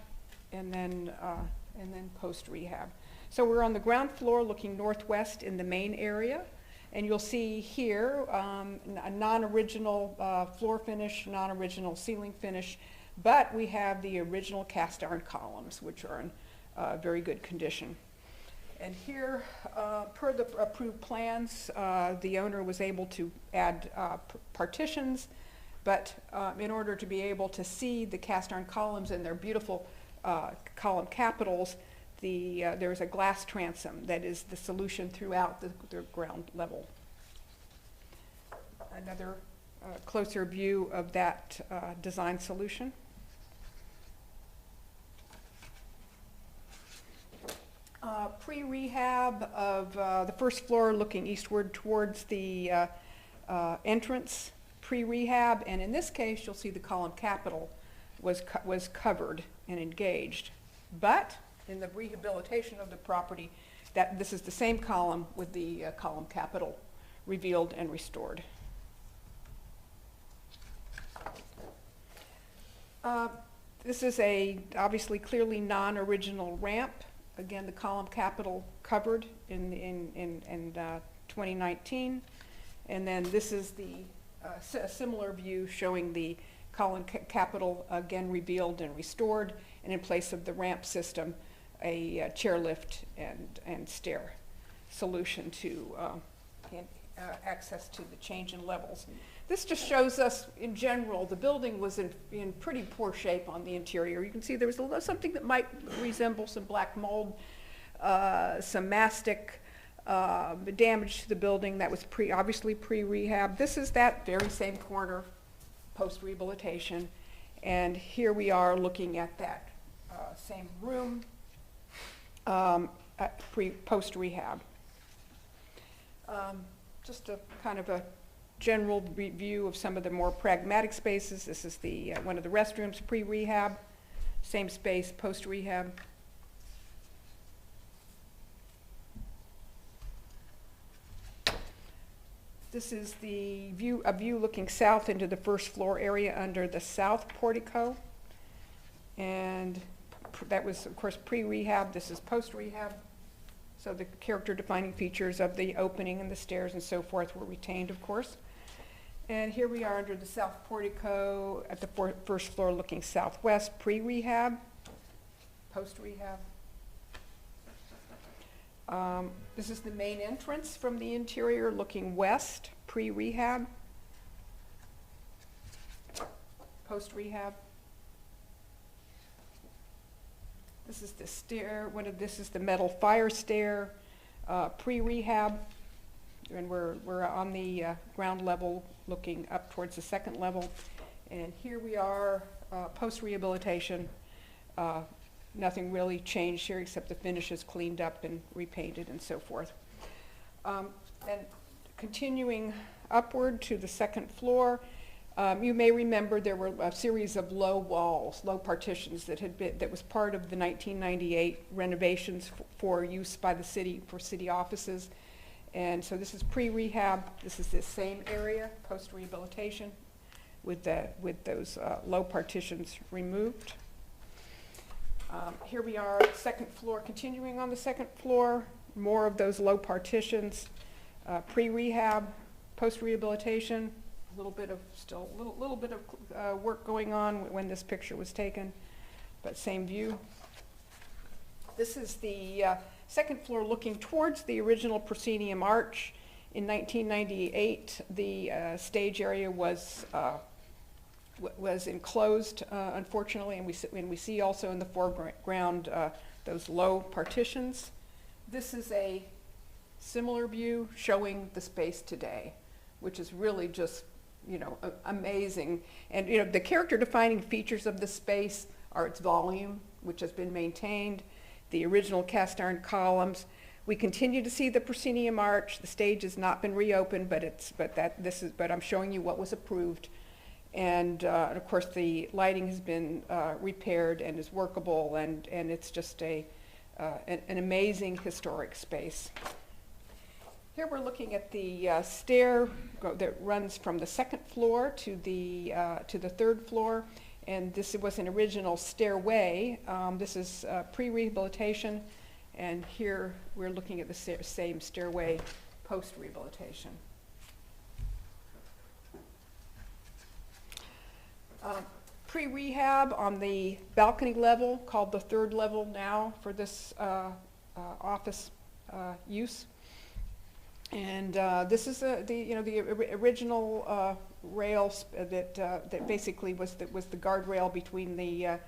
and then post-rehab. So we're on the ground floor looking northwest in the main area, and you'll see here a non-original floor finish, non-original ceiling finish, but we have the original cast iron columns, which are in very good condition. And here, per the approved plans, the owner was able to add partitions, but in order to be able to see the cast iron columns and their beautiful column capitals, there's a glass transom that is the solution throughout the ground level. Another closer view of that design solution. Pre-rehab of the first floor looking eastward towards the entrance, pre-rehab, and in this case you'll see the column capital was covered and engaged. But in the rehabilitation of the property, this is the same column with the column capital revealed and restored. This is obviously clearly non-original ramp. Again, the column capital covered in 2019. And then this is a similar view showing the column capital again revealed and restored, and in place of the ramp system, a chairlift and stair solution to access to the change in levels. This just shows us, in general, the building was in pretty poor shape on the interior. You can see there was something that might resemble some black mold, some mastic damage to the building that was obviously pre-rehab. This is that very same corner post-rehabilitation, and here we are looking at that same room post-rehab. Just a kind of a general review of some of the more pragmatic spaces. This is one of the restrooms pre-rehab, same space post-rehab. This is a view looking south into the first floor area under the south portico. And that was, of course, pre-rehab. This is post-rehab. So the character defining features of the opening and the stairs and so forth were retained, of course. And here we are under the south portico at the first floor looking southwest, pre-rehab, post-rehab. This is the main entrance from the interior looking west, pre-rehab, post-rehab. This is the stair, this is the metal fire stair, pre-rehab. And we're on the ground level looking up towards the second level. And here we are, post-rehabilitation. Nothing really changed here except the finish is cleaned up and repainted and so forth. And continuing upward to the second floor, you may remember there were a series of low walls, low partitions that was part of the 1998 renovations for use by the city for city offices. And so this is pre-rehab. This is the same area, post-rehabilitation, with those low partitions removed. Here we are, second floor, continuing on the second floor, more of those low partitions, pre-rehab, post-rehabilitation, a little bit of work going on when this picture was taken, but same view. This is the second floor looking towards the original proscenium arch. In 1998, the stage area was enclosed, unfortunately, and we see also in the foreground those low partitions. This is a similar view showing the space today, which is really just, amazing. And, the character-defining features of the space are its volume, which has been maintained, the original cast iron columns. We continue to see the proscenium arch. The stage has not been reopened, but I'm showing you what was approved. And of course, the lighting has been repaired and is workable, and it's just an amazing historic space. Here we're looking at the stair that runs from the second floor to the third floor, and this was an original stairway. This is pre-rehabilitation, and here we're looking at the same stairway post-rehabilitation. Pre-rehab on the balcony level, called the third level now for this office use. And this is the original rails that basically was the guardrail between the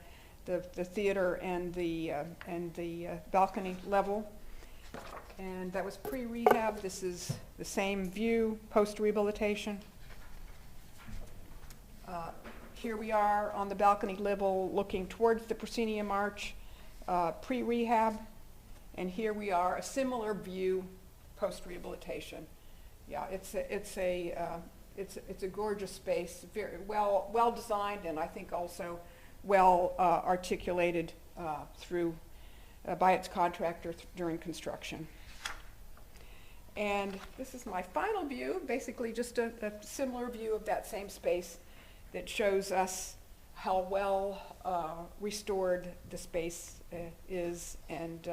theater and the balcony level. And that was pre-rehab. This is the same view post-rehabilitation. Here we are on the balcony level looking towards the proscenium arch, pre-rehab, and here we are, a similar view post-rehabilitation. Yeah, it's a gorgeous space, very well designed, and I think also well articulated by its contractor during construction. And this is my final view, basically just a similar view of that same space that shows us how well restored the space is, and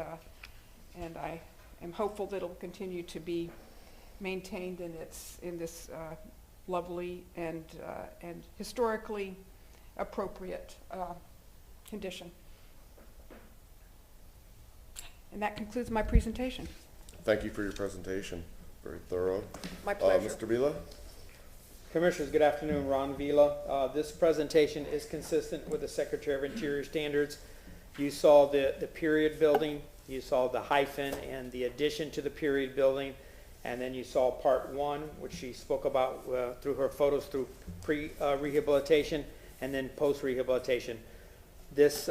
I am hopeful that it'll continue to be maintained in this lovely and historically appropriate condition. And that concludes my presentation. Thank you for your presentation. Very thorough. My pleasure. Mr. Vila? Commissioners, good afternoon. Ron Vila. This presentation is consistent with the Secretary of Interior standards. You saw the period building, you saw the hyphen and the addition to the period building, and then you saw part one, which she spoke about through her photos through pre-rehabilitation and then post-rehabilitation. This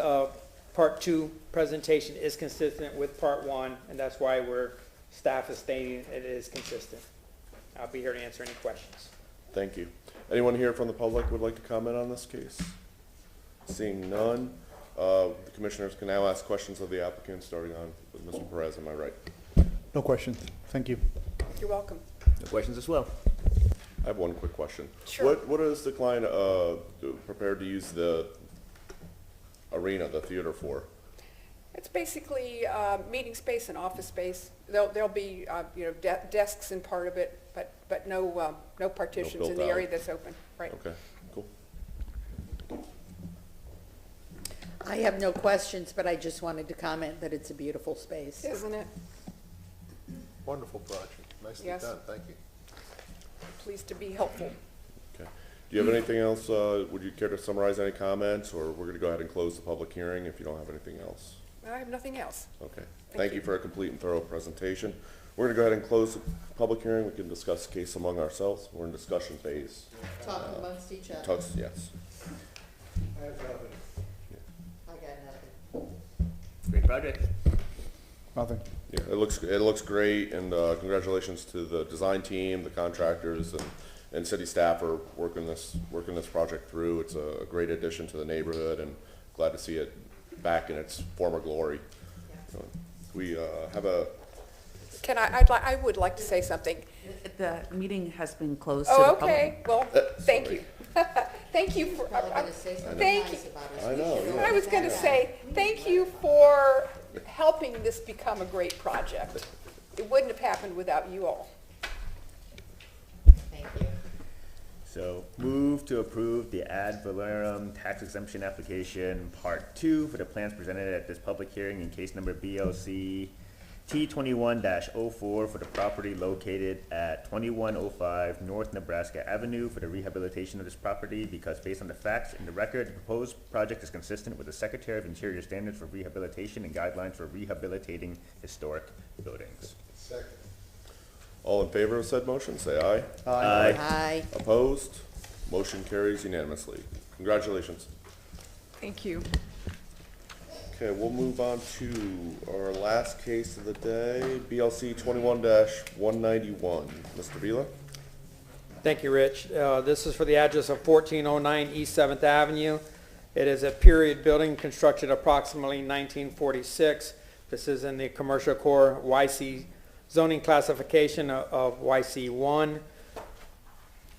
part two presentation is consistent with part one, and that's why staff is stating it is consistent. I'll be here to answer any questions. Thank you. Anyone here from the public would like to comment on this case? Seeing none, the commissioners can now ask questions of the applicant, starting on with Mr. Perez. Am I right? No questions. Thank you. You're welcome. No questions as well. I have one quick question. Sure. What is the client prepared to use the arena, the theater for? It's basically meeting space and office space. There'll be desks in part of it, but no partitions in the area that's open. Right. Okay. Cool. I have no questions, but I just wanted to comment that it's a beautiful space. Isn't it? Wonderful project. Nicely Yes. done, thank you. Pleased to be helpful. Okay. Do you have anything else? Would you care to summarize any comments, or we're going to go ahead and close the public hearing if you don't have anything else? I have nothing else. Okay. Thank you for a complete and thorough presentation. We're going to go ahead and close the public hearing. We can discuss the case among ourselves. We're in discussion phase. Talk amongst each other. Yes. I have nothing. I got nothing. Great project. Nothing. Yeah, it looks great, and congratulations to the design team, the contractors, and city staff for working this project through. It's a great addition to the neighborhood, and glad to see it back in its former glory. We have a. Can I would like to say something. The meeting has been closed to the Oh, public. okay, well, thank you. Thank you for, Probably gonna say something thank nice you. about us. I know, yeah. I was going to say, thank you for helping this become a great project. It wouldn't have happened without you all. Thank you. So move to approve the ad valorem tax exemption application part 2 for the plans presented at this public hearing in case number BLC T21-04 for the property located at 2105 North Nebraska Avenue for the rehabilitation of this property because based on the facts in the record, the proposed project is consistent with the Secretary of Interior standards for rehabilitation and guidelines for rehabilitating historic buildings. Second. All in favor of said motion, say aye. Aye. Aye. Opposed? Motion carries unanimously. Congratulations. Thank you. Okay, we'll move on to our last case of the day, BLC 21-191. Mr. Vila? Thank you, Rich. This is for the address of 1409 East 7th Avenue. It is a period building constructed approximately 1946. This is in the commercial core YC zoning classification of YC1.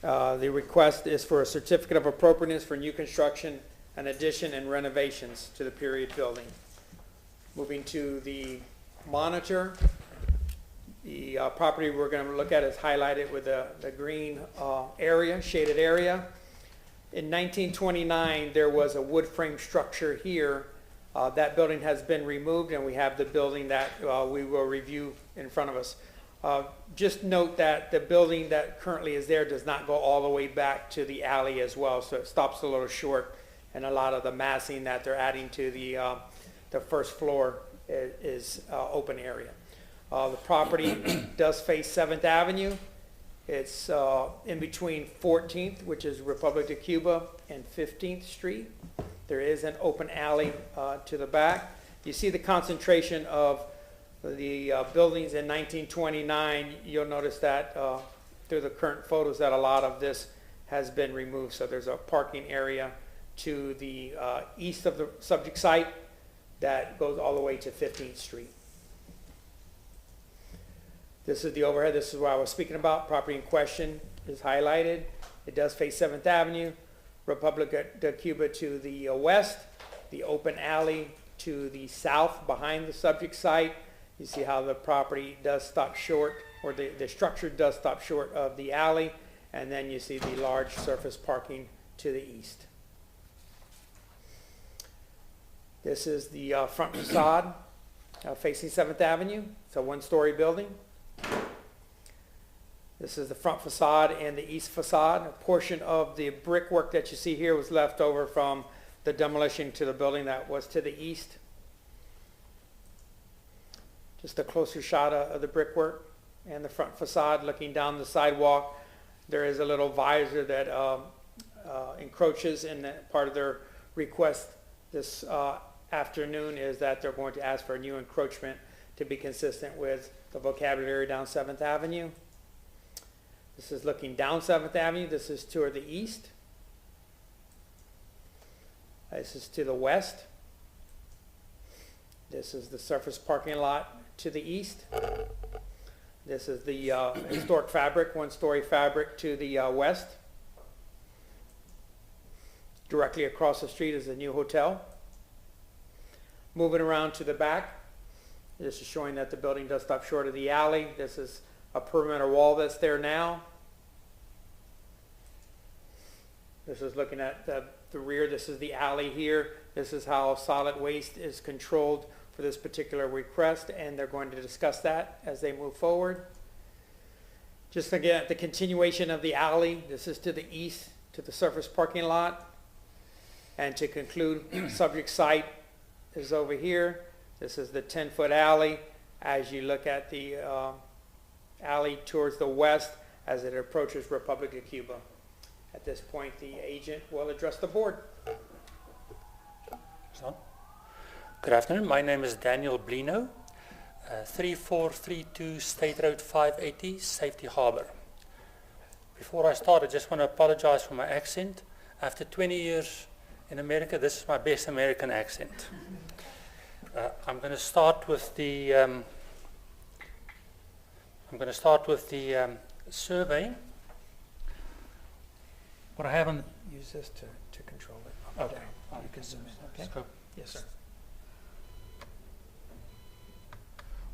The request is for a certificate of appropriateness for new construction, an addition, and renovations to the period building. Moving to the monitor, the property we're going to look at is highlighted with the green area, shaded area. In 1929, there was a wood frame structure here. That building has been removed, and we have the building that we will review in front of us. Just note that the building that currently is there does not go all the way back to the alley as well, so it stops a little short, and a lot of the massing that they're adding to the first floor is open area. The property does face 7th Avenue. It's in between 14th, which is Republic of Cuba, and 15th Street. There is an open alley to the back. You see the concentration of the buildings in 1929. You'll notice that through the current photos that a lot of this has been removed. So there's a parking area to the east of the subject site that goes all the way to 15th Street. This is the overhead. This is what I was speaking about. Property in question is highlighted. It does face 7th Avenue, Republic of Cuba to the west, the open alley to the south behind the subject site. You see how the property does stop short, or the structure does stop short of the alley, and then you see the large surface parking to the east. This is the front facade facing 7th Avenue. It's a one-story building. This is the front facade and the east facade. A portion of the brickwork that you see here was left over from the demolition to the building that was to the east. Just a closer shot of the brickwork and the front facade looking down the sidewalk. There is a little visor that encroaches, in that part of their request this afternoon is that they're going to ask for a new encroachment to be consistent with the vocabulary down 7th Avenue. This is looking down 7th Avenue. This is toward the east. This is to the west. This is the surface parking lot to the east. This is the historic fabric, one-story fabric to the west. Directly across the street is the new hotel. Moving around to the back, this is showing that the building does stop short of the alley. This is a perimeter wall that's there now. This is looking at the rear. This is the alley here. This is how solid waste is controlled for this particular request, and they're going to discuss that as they move forward. Just again, the continuation of the alley, this is to the east, to the surface parking lot. And to conclude, subject site is over here. This is the 10-foot alley. As you look at the alley towards the west as it approaches Republic of Cuba. At this point, the agent will address the board. Good afternoon. My name is Daniel Blino, 3432 State Road 580, Safety Harbor. Before I start, I just want to apologize for my accent. After 20 years in America, this is my best American accent. I'm going to start with the survey. What I have on use this to control it. Okay. You can zoom in. Okay. Yes, sir.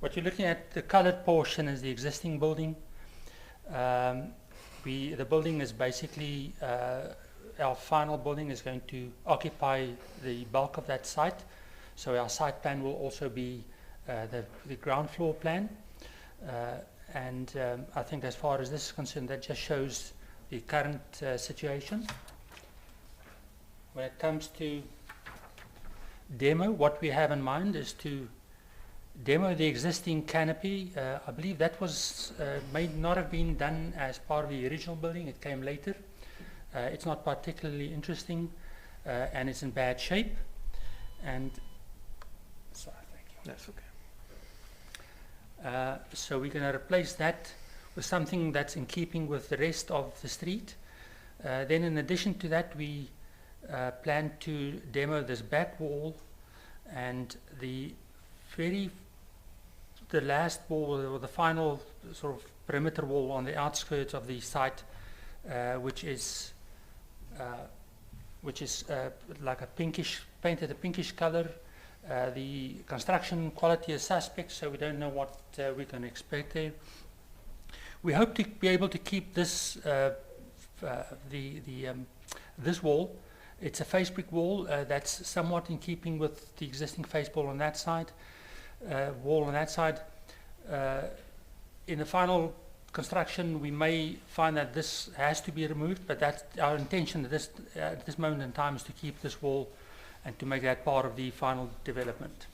What you're looking at, the colored portion is the existing building. The building is basically, our final building is going to occupy the bulk of that site. So our site plan will also be the ground floor plan. I think as far as this is concerned, that just shows the current situation. When it comes to demo, what we have in mind is to demo the existing canopy. I believe that was may not have been done as part of the original building. It came later. It's not particularly interesting, and it's in bad shape. And sorry, thank you. That's okay. So we're going to replace that with something that's in keeping with the rest of the street. Then in addition to that, we plan to demo this back wall and the last wall, or the final sort of perimeter wall on the outskirts of the site, which is like a pinkish, painted a pinkish color. The construction quality is suspect, so we don't know what we can expect there. We hope to be able to keep this this wall. It's a face brick wall that's somewhat in keeping with the existing face wall on that side. In the final construction, we may find that this has to be removed, but that's our intention at this moment in time, is to keep this wall and to make that part of the final development.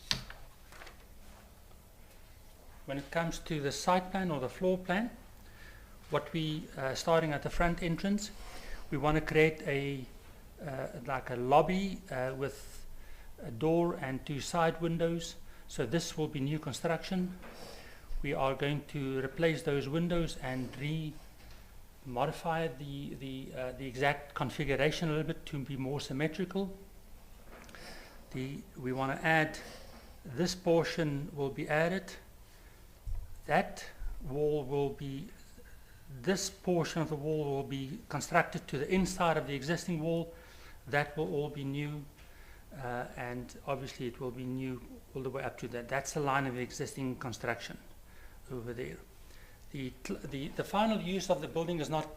When it comes to the site plan or the floor plan, what we starting at the front entrance, we want to create like a lobby with a door and 2 side windows. So this will be new construction. We are going to replace those windows and modify the exact configuration a little bit to be more symmetrical. We want to add, this portion will be added. That wall will be, this portion of the wall will be constructed to the inside of the existing wall. That will all be new, and obviously it will be new all the way up to that. That's the line of the existing construction over there. The final use of the building is not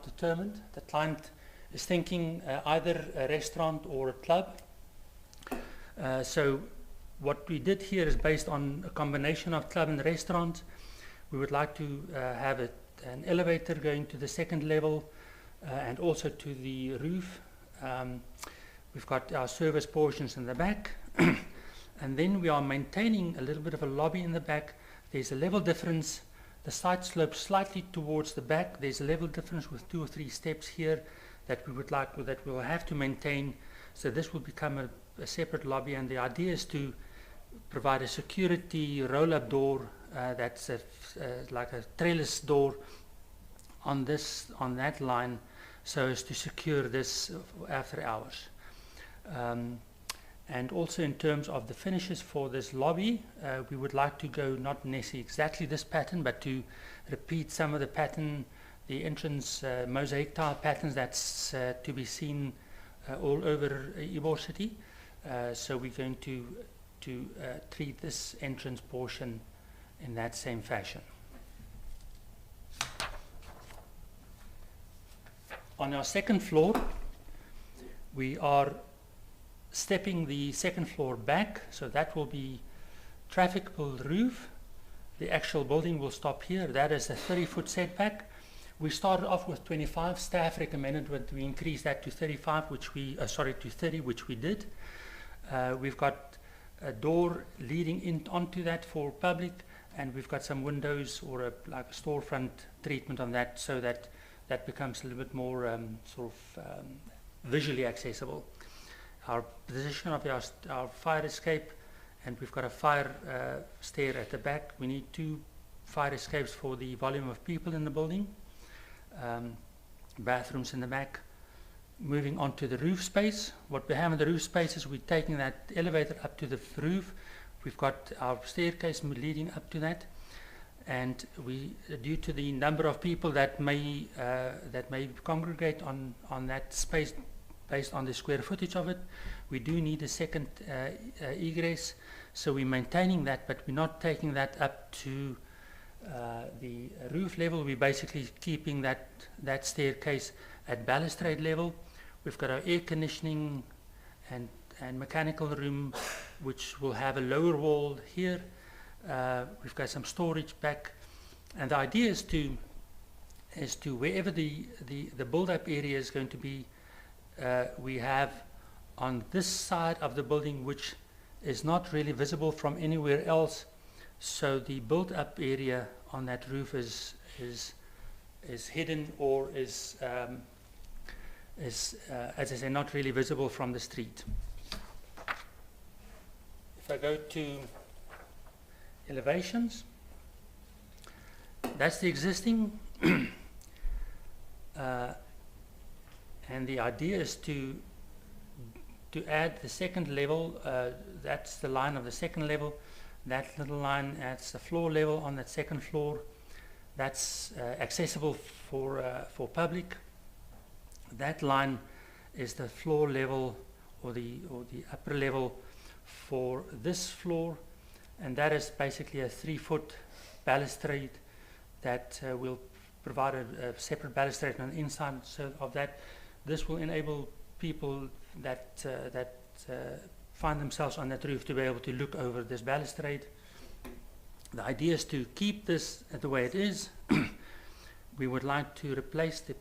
determined. The client is thinking either a restaurant or a club. So what we did here is based on a combination of club and restaurant. We would like to have an elevator going to the second level and also to the roof. We've got our service portions in the back. And then we are maintaining a little bit of a lobby in the back. There's a level difference. The site slopes slightly towards the back. There's a level difference with 2 or 3 steps here that we would like, that we'll have to maintain. So this will become a separate lobby, and the idea is to provide a security roll-up door that's like a trellis door on that line, so as to secure this after hours. And also in terms of the finishes for this lobby, we would like to go not necessarily exactly this pattern, but to repeat some of the pattern, the entrance mosaic tile patterns that's to be seen all over Ybor City. So we're going to treat this entrance portion in that same fashion. On our second floor, we are stepping the second floor back, so that will be trafficable roof, the actual building will stop here. That is a 30-foot setback. We started off with 25. Staff recommended that we increase that to 35, to 30, which we did. We've got a door leading in onto that for public, and we've got some windows or like a storefront treatment on that, so that that becomes a little bit more visually accessible. Our position of our fire escape, and we've got a fire stair at the back. We need 2 fire escapes for the volume of people in the building. Bathrooms in the back. Moving on to the roof space. What we have in the roof space is we're taking that elevator up to the roof. We've got our staircase leading up to that, and due to the number of people that may congregate on that space based on the square footage of it, we do need a second egress. So we're maintaining that, but we're not taking that up to the roof level. We're basically keeping that staircase at balustrade level. We've got our air conditioning and mechanical room, which will have a lower wall here. We've got some storage back, and the idea is to wherever the build-up area is going to be, we have on this side of the building, which is not really visible from anywhere else. So the built-up area on that roof is hidden, or is as I say, not really visible from the street. If I go to elevations, that's the existing, and the idea is to add the second level. That's the line of the second level. That little line adds the floor level on that second floor. That's accessible for public. That line is the floor level or the upper level for this floor, and that is basically a 3-foot balustrade that will provide a separate balustrade on the inside of that. This will enable people that find themselves on that roof to be able to look over this balustrade. The idea is to keep this the way it is. We would like to replace the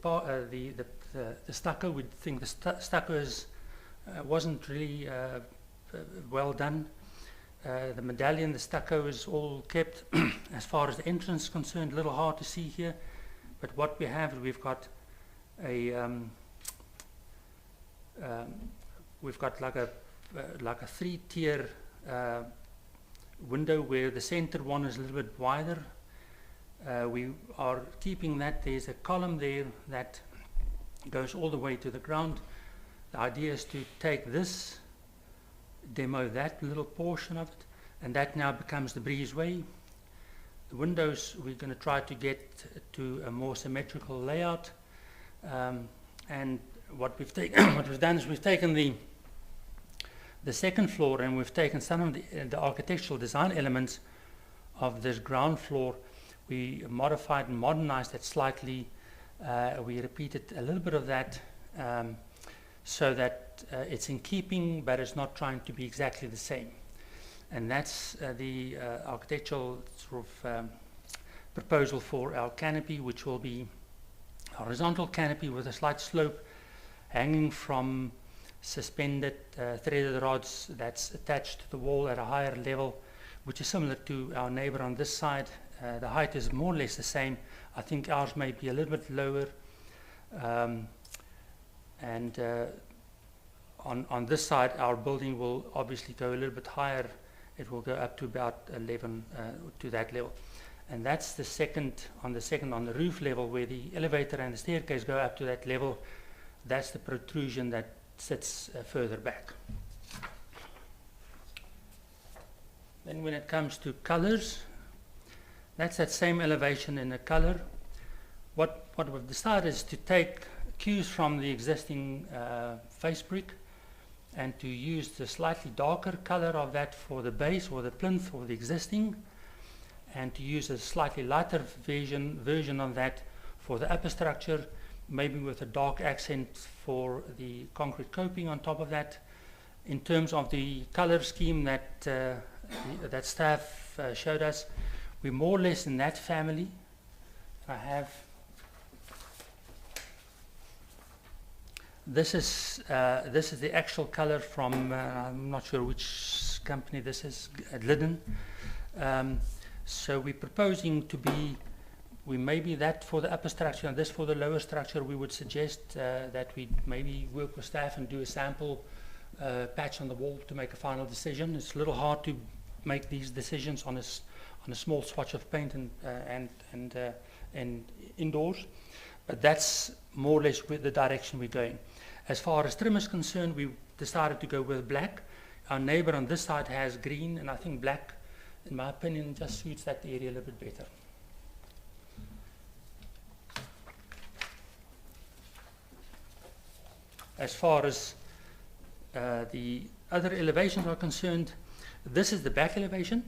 stucco. We think the stucco wasn't really well done. The medallion, the stucco is all kept. As far as the entrance is concerned, a little hard to see here, but what we have, we've got like a 3-tier window where the center one is a little bit wider. We are keeping that. There's a column there that goes all the way to the ground. The idea is to take this, demo that little portion of it, and that now becomes the breezeway. The windows, we're going to try to get to a more symmetrical layout, and what we've done is we've taken the second floor, and we've taken some of the architectural design elements of this ground floor. We modified and modernized it slightly. We repeated a little bit of that so that it's in keeping, but it's not trying to be exactly the same. And that's the architectural sort of proposal for our canopy, which will be a horizontal canopy with a slight slope hanging from suspended threaded rods that's attached to the wall at a higher level, which is similar to our neighbor on this side. The height is more or less the same. I think ours may be a little bit lower. On this side, our building will obviously go a little bit higher. It will go up to about 11 to that level. And that's the second on the roof level, where the elevator and the staircase go up to that level. That's the protrusion that sits further back. Then when it comes to colors, that's that same elevation in the color. What we've decided is to take cues from the existing face brick and to use the slightly darker color of that for the base or the plinth or the existing, and to use a slightly lighter version of that for the upper structure, maybe with a dark accent for the concrete coping on top of that. In terms of the color scheme that that staff showed us, we're more or less in that family. I have, this is the actual color from, I'm not sure which company this is, Glidden. So we're proposing to be, we maybe that for the upper structure and this for the lower structure. We would suggest that we maybe work with staff and do a sample patch on the wall to make a final decision. It's a little hard to make these decisions on a small swatch of paint and indoors, but that's more or less with the direction we're going. As far as trim is concerned, we decided to go with black. Our neighbor on this side has green, and I think black, in my opinion, just suits that area a little bit better. As far as the other elevations are concerned, this is the back elevation.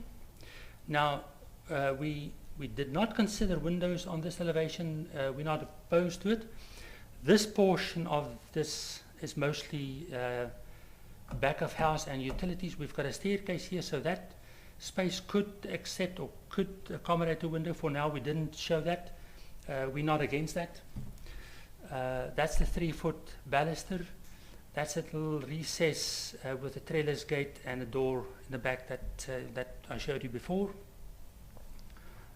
Now, we did not consider windows on this elevation. We're not opposed to it. This portion of this is mostly back of house and utilities. We've got a staircase here, so that space could accept or could accommodate a window. For now, we didn't show that. We're not against that. That's the 3-foot baluster. That's a little recess with a trellis gate and a door in the back that I showed you before.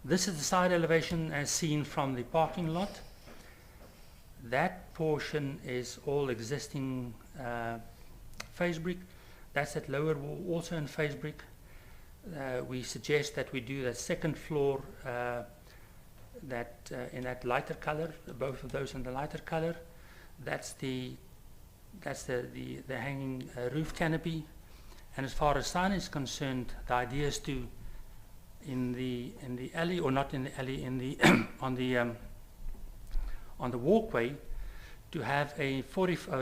This is the side elevation as seen from the parking lot. That portion is all existing face brick. That's that lower wall also in face brick. We suggest that we do the second floor in that lighter color, both of those in the lighter color. That's the hanging roof canopy. And as far as sign is concerned, the idea is to in the alley, or not in the alley, in the on the walkway, to have a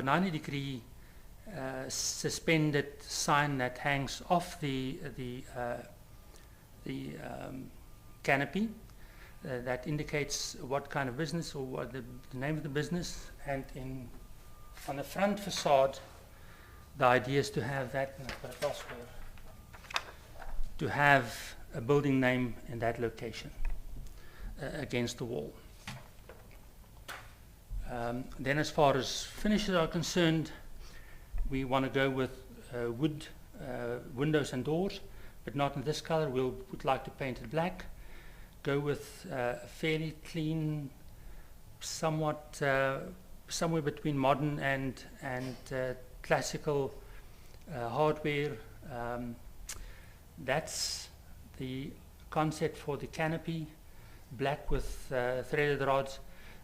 90 degree suspended sign that hangs off the canopy that indicates what kind of business or what the name of the business. And on the front facade, the idea is to have that, and I've got it elsewhere, to have a building name in that location against the wall. Then as far as finishes are concerned, we want to go with wood windows and doors, but not in this color. We would like to paint it black. Go with a fairly clean, somewhat somewhere between modern and classical hardware. That's the concept for the canopy, black with threaded rods.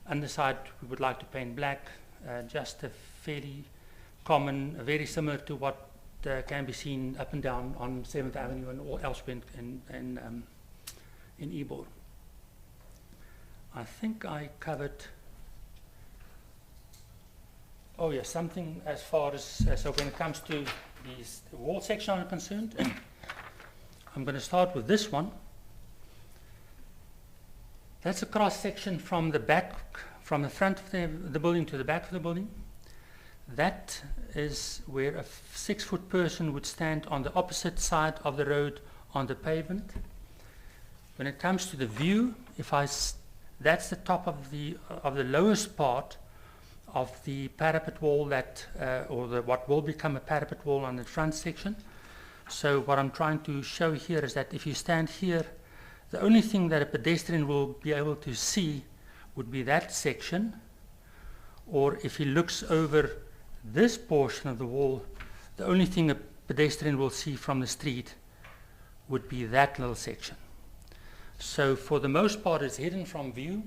Underside we would like to paint black, just a fairly common, very similar to what can be seen up and down on 7th Avenue and all elsewhere in Ybor. I think I covered, oh yes, something as far as, so when it comes to the wall section are concerned, I'm going to start with this one. That's a cross section from the back, from the front of the building to the back of the building. That is where a 6-foot person would stand on the opposite side of the road on the pavement. When it comes to the view, that's the top of the lowest part of the parapet wall that, what will become a parapet wall on the front section. So what I'm trying to show here is that if you stand here, the only thing that a pedestrian will be able to see would be that section, or if he looks over this portion of the wall, the only thing a pedestrian will see from the street would be that little section. So for the most part it's hidden from view,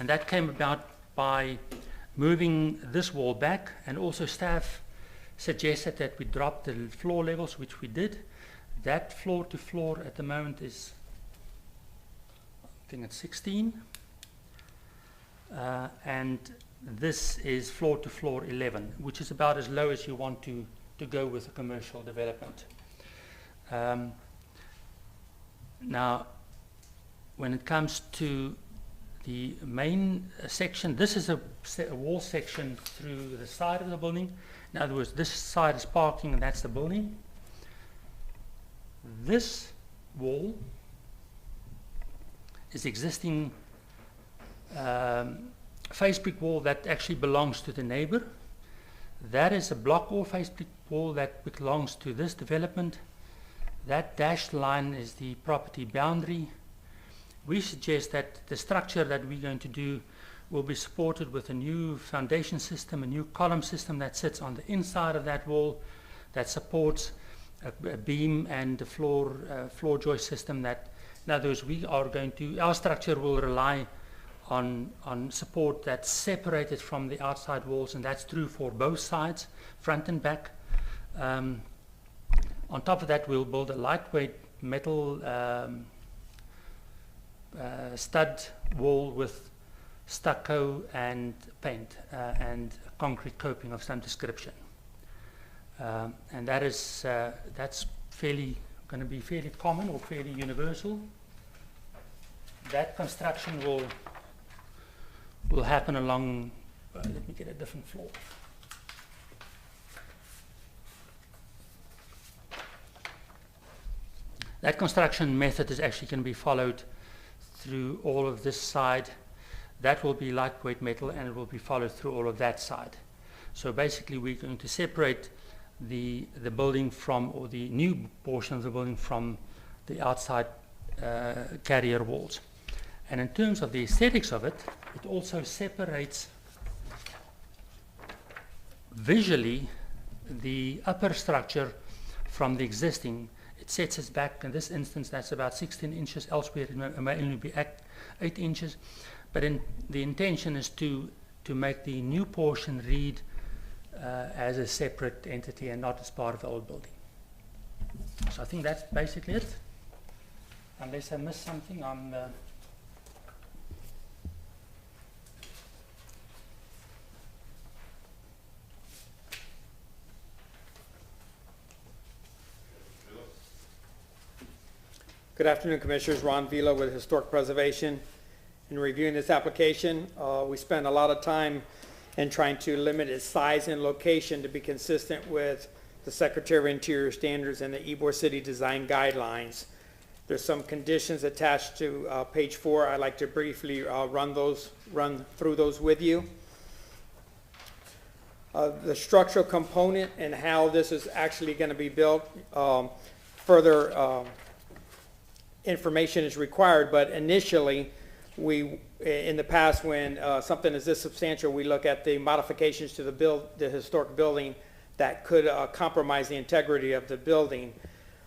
and that came about by moving this wall back, and also staff suggested that we drop the floor levels, which we did. That floor to floor at the moment is, I think it's 16, and this is floor to floor 11, which is about as low as you want to go with a commercial development. Now, when it comes to the main section, this is a wall section through the side of the building. In other words, this side is parking and that's the building. This wall is existing face brick wall that actually belongs to the neighbor. That is a block or face brick wall that belongs to this development. That dashed line is the property boundary. We suggest that the structure that we're going to do will be supported with a new foundation system, a new column system that sits on the inside of that wall that supports a beam and a floor joist system that, in other words, our structure will rely on support that's separated from the outside walls, and that's true for both sides, front and back. On top of that, we'll build a lightweight metal stud wall with stucco and paint and concrete coping of some description. And that's going to be fairly common or fairly universal. That construction will happen along, let me get a different floor. That construction method is actually going to be followed through all of this side. That will be lightweight metal, and it will be followed through all of that side. So basically we're going to separate the building from, or the new portion of the building from the outside carrier walls. And in terms of the aesthetics of it, it also separates visually the upper structure from the existing. It sets us back, in this instance, that's about 16 inches, elsewhere it may only be 8 inches. But the intention is to make the new portion read as a separate entity and not as part of the old building. So I think that's basically it. Unless I missed something, I'm... Good afternoon, Commissioners. Ron Vila with Historic Preservation. In reviewing this application, we spent a lot of time in trying to limit its size and location to be consistent with the Secretary of Interior standards and the Ybor City Design Guidelines. There's some conditions attached to page 4. I'd like to briefly run through those with you. The structural component and how this is actually going to be built, further information is required, but initially, in the past, when something is this substantial, we look at the modifications to the historic building that could compromise the integrity of the building.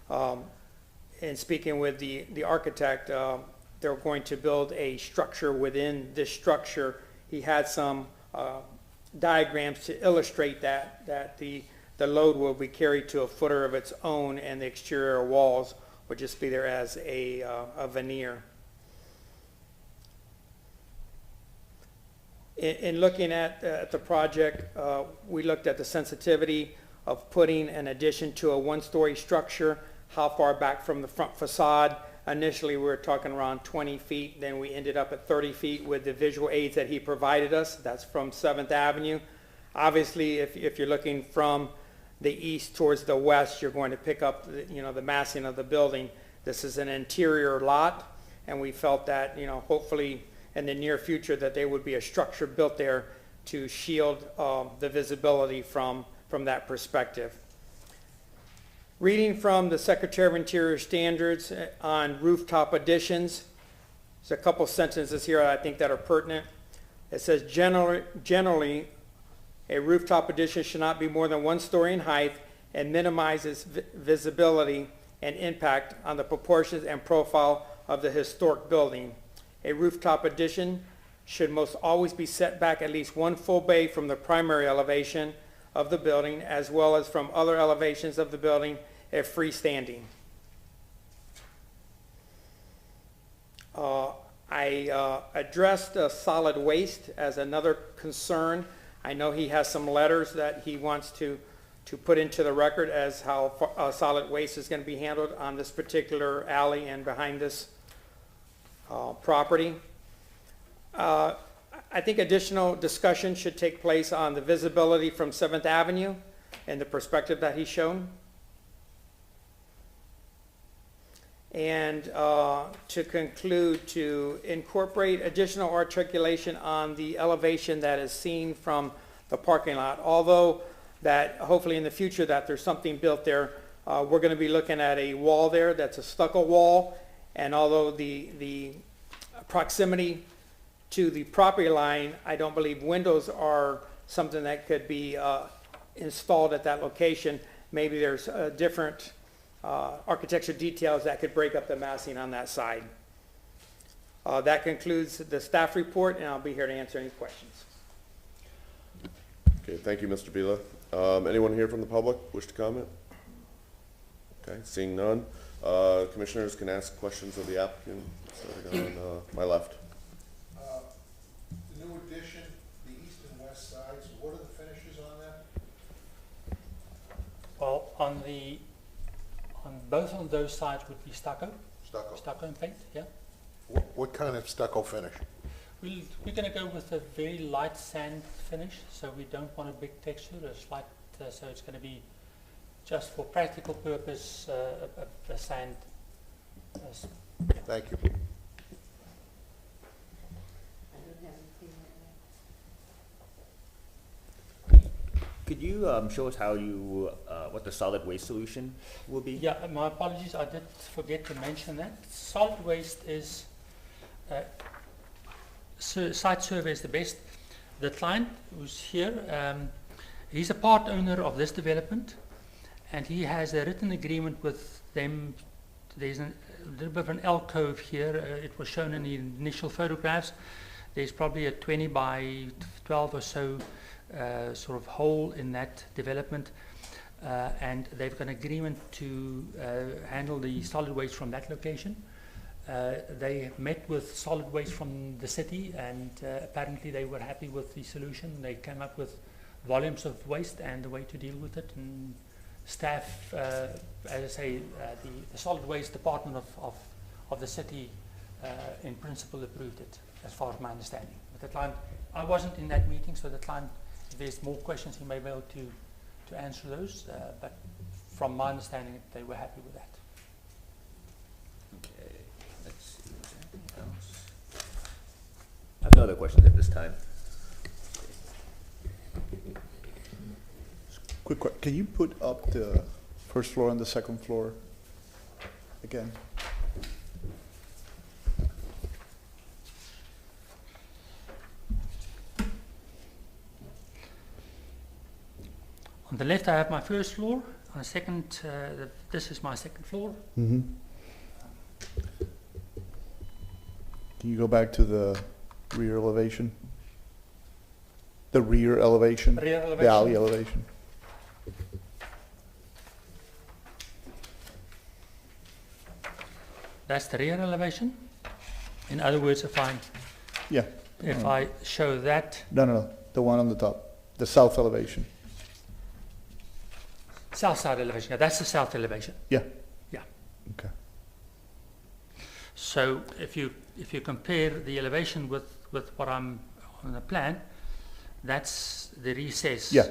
And speaking with the architect, they're going to build a structure within this structure. He had some diagrams to illustrate that the load will be carried to a footer of its own, and the exterior walls would just be there as a veneer. In looking at the project, we looked at the sensitivity of putting an addition to a one-story structure, how far back from the front facade. Initially, we were talking around 20 feet, then we ended up at 30 feet with the visual aids that he provided us. That's from 7th Avenue. Obviously, if you're looking from the east towards the west, you're going to pick up the massing of the building. This is an interior lot, and we felt that hopefully in the near future that there would be a structure built there to shield the visibility from that perspective. Reading from the Secretary of Interior standards on rooftop additions, there's a couple sentences here I think that are pertinent. It says generally a rooftop addition should not be more than 1 story in height and minimizes visibility and impact on the proportions and profile of the historic building. A rooftop addition should most always be set back at least 1 full bay from the primary elevation of the building, as well as from other elevations of the building if freestanding. I addressed solid waste as another concern. I know he has some letters that he wants to put into the record as how solid waste is going to be handled on this particular alley and behind this property. I think additional discussion should take place on the visibility from 7th Avenue and the perspective that he's shown. And to conclude, to incorporate additional articulation on the elevation that is seen from the parking lot. Although that hopefully in the future that there's something built there, we're going to be looking at a wall there that's a stucco wall. And although the proximity to the property line, I don't believe windows are something that could be installed at that location. Maybe there's different architecture details that could break up the massing on that side. That concludes the staff report, and I'll be here to answer any questions. Okay, thank you, Mr. Vila. Anyone here from the public wish to comment? Okay, seeing none. Commissioners can ask questions of the applicant, starting on my left. The new addition, the east and west sides, what are the finishes on that? Well, on both of those sides would be stucco. Stucco. Stucco and paint, yeah. What kind of stucco finish? We're going to go with a very light sand finish, so we don't want a big texture, a slight, so it's going to be just for practical purpose, a sand. Thank you. Could you show us how you, what the solid waste solution will be? Yeah, my apologies, I did forget to mention that. Solid waste is, site survey is the best. The client who's here, he's a part owner of this development, and he has a written agreement with them. There's a little bit of an alcove here. It was shown in the initial photographs. There's probably a 20 by 12 or so sort of hole in that development, and they've got an agreement to handle the solid waste from that location. They met with solid waste from the city, and apparently they were happy with the solution. They came up with volumes of waste and the way to deal with it, and staff, as I say, the solid waste department of the city in principle approved it, as far as my understanding. But the client, I wasn't in that meeting, so the client, if there's more questions, he may be able to answer those, but from my understanding, they were happy with that. Okay, let's see, is there anything else? I have no other questions at this time. Quick, can you put up the first floor and the second floor again? On the left, I have my first floor. On the second, this is my second floor. Mm-hmm. Can you go back to the rear elevation? The rear elevation? Rear elevation. The alley elevation. That's the rear elevation. In other words, if I show that. No, the one on the top, the south elevation. South side elevation, yeah, that's the south elevation. Yeah. Yeah. Okay. So if you compare the elevation with what I'm on the plan, that's the recess. Yeah.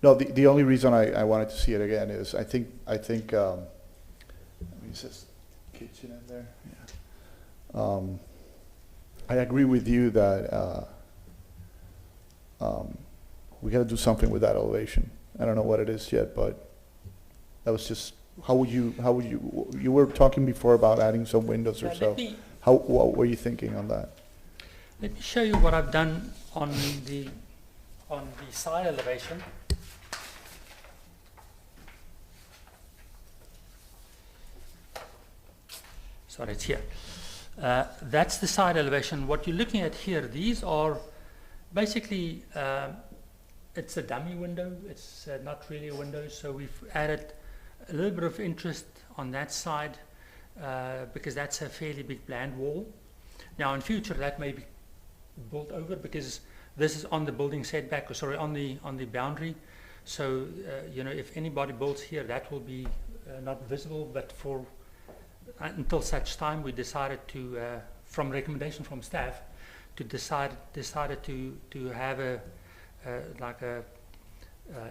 No, the only reason I wanted to see it again is I think it says kitchen in there. Yeah. I agree with you that we got to do something with that elevation. I don't know what it is yet, but that was just how would you were talking before about adding some windows or so. What were you thinking on that? Let me show you what I've done on the side elevation. Sorry, it's here. That's the side elevation. What you're looking at here, these are basically, it's a dummy window. It's not really a window, so we've added a little bit of interest on that side because that's a fairly big bland wall. Now in future that may be built over because this is on the building setback, or sorry, on the boundary. So if anybody builds here, that will be not visible. But for until such time, we decided to, from recommendation from staff, decided to have a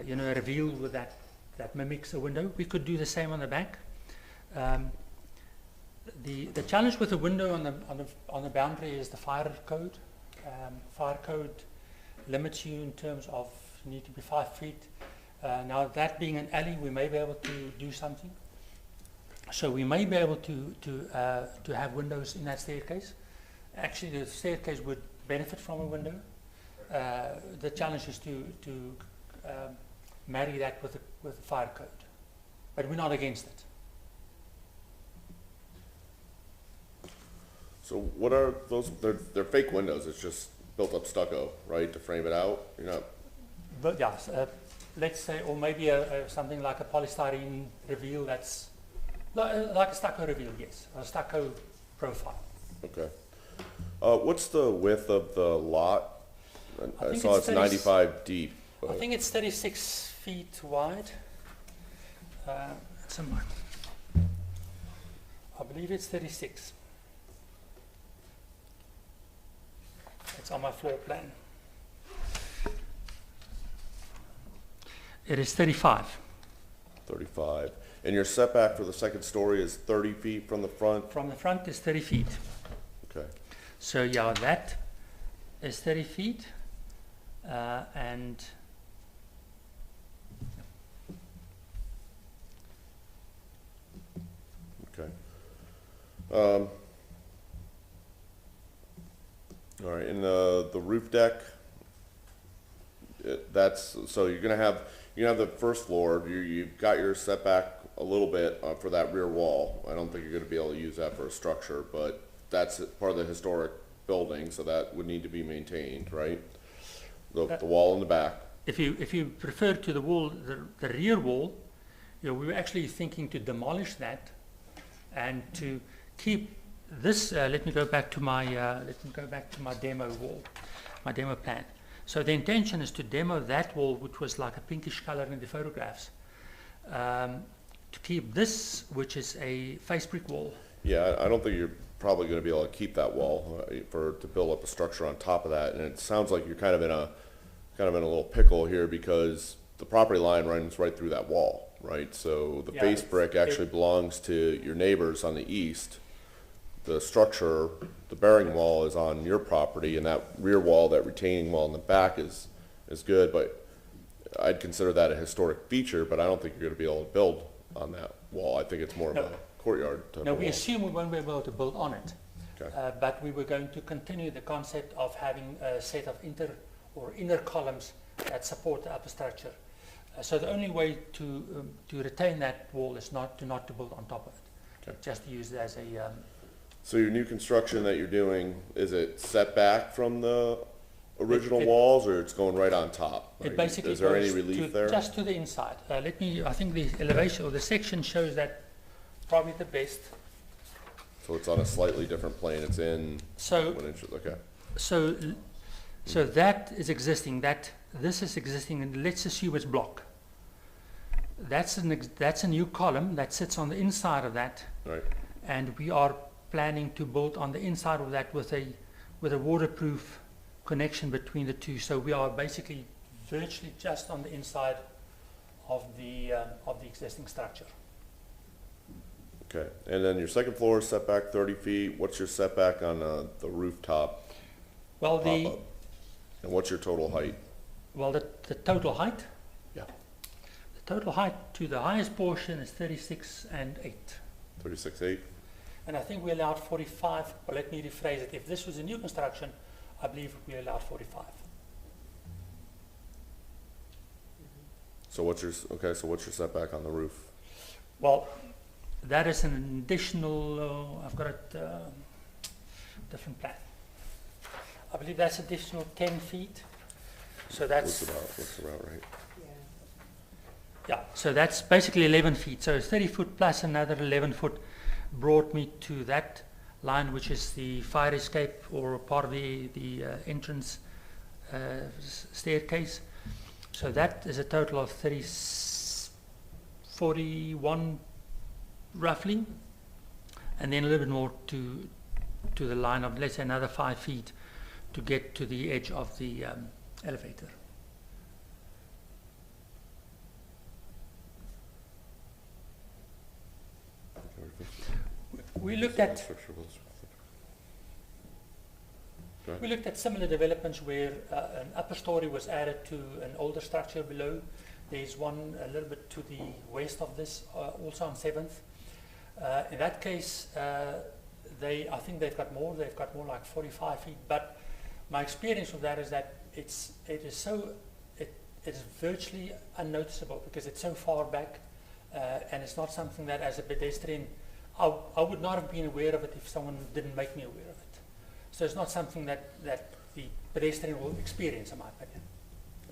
reveal with that. That mimics a window. We could do the same on the back. The challenge with the window on the boundary is the fire code. Fire code limits you in terms of you need to be 5 feet. Now that being an alley, we may be able to do something. So we may be able to have windows in that staircase. Actually, the staircase would benefit from a window. The challenge is to marry that with the fire code, but we're not against it. So what are those? They're fake windows. It's just built up stucco, right, to frame it out. You're not. But yeah, let's say, or maybe something like a polystyrene reveal that's like a stucco reveal, yes, a stucco profile. Okay. What's the width of the lot? I saw it's 95 deep. I think it's 36 feet wide. It's I believe it's 36. It's on my floor plan. It is 35. 35. And your setback for the second story is 30 feet from the front? From the front is 30 feet. Okay. So yeah, that is 30 feet. And okay. All right, and the roof deck, that's, so you're gonna have the first floor, you've got your setback a little bit for that rear wall. I don't think you're gonna be able to use that for a structure, but that's part of the historic building, so that would need to be maintained, right? The wall in the back. If you prefer to the wall, the rear wall, we were actually thinking to demolish that and to keep this. Let me go back to my demo wall, my demo plan. So the intention is to demo that wall, which was like a pinkish color in the photographs, to keep this, which is a face brick wall. Yeah, I don't think you're probably going to be able to keep that wall to build up a structure on top of that. And it sounds like you're kind of in a little pickle here because the property line runs right through that wall, right? So the face brick actually belongs to your neighbors on the east. The structure, the bearing wall, is on your property, and that rear wall, that retaining wall in the back is good, but I'd consider that a historic feature, but I don't think you're going to be able to build on that wall. I think it's more of a courtyard type No, of we wall. assume we won't be able to build on it, Okay. but we were going to continue the concept of having a set of inner columns that support the upper structure. So the only way to retain that wall is not to build on top of it, Okay. just to use it as a. So your new construction that you're doing, is it set back from the original walls, or it's going right on top? It basically is there any goes relief there? just to the inside. I think the elevation or the section shows that probably the best. So it's on a slightly different plane. It's in. So okay. So that is existing. This is existing, and let's assume it's block. That's a new column that sits on the inside of that. Right. And we are planning to build on the inside of that with a waterproof connection between the two. So we are basically virtually just on the inside of the existing structure. Okay, and then your second floor is setback 30 feet. What's your setback on the rooftop? Well, and what's your total height? Well, the total height? Yeah. The total height to the highest portion is 36 and 8. 36.8? And I think we allowed 45, well, let me rephrase it. If this was a new construction, I believe we allowed 45. So what's your setback on the roof? Well, that is an additional, I've got a different plan. I believe that's additional 10 feet. So that's... What's about right? Yeah, so that's basically 11 feet. So 30 foot plus another 11 foot brought me to that line, which is the fire escape or part of the entrance staircase. So that is a total of 41 roughly, and then a little bit more to the line of, let's say, another 5 feet to get to the edge of the elevator. We looked at similar developments where an upper story was added to an older structure below. There's one a little bit to the west of this, also on 7th. In that case, I think they've got more like 45 feet, but my experience with that is that it is virtually unnoticeable because it's so far back, and it's not something that as a pedestrian, I would not have been aware of it if someone didn't make me aware of it. So it's not something that the pedestrian will experience, in my opinion.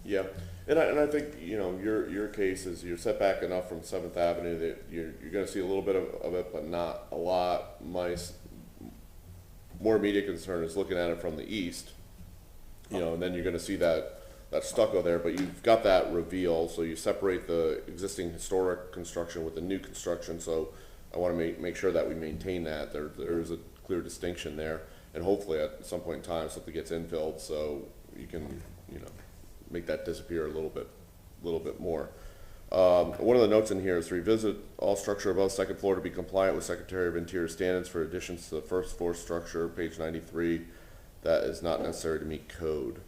Yeah, and I think, you know, your case is you're set back enough from 7th Avenue that you're going to see a little bit of it, but not a lot. My more immediate concern is looking at it from the east, you know, and then you're going to see that stucco there, but you've got that reveal, so you separate the existing historic construction with the new construction, so I want to make sure that we maintain that. There is a clear distinction there, and hopefully at some point in time something gets infilled so you can, you know, make that disappear a little bit more. One of the notes in here is to revisit all structure above 2nd floor to be compliant with Secretary of Interior standards for additions to the 1st floor structure, page 93. That is not necessary to meet code.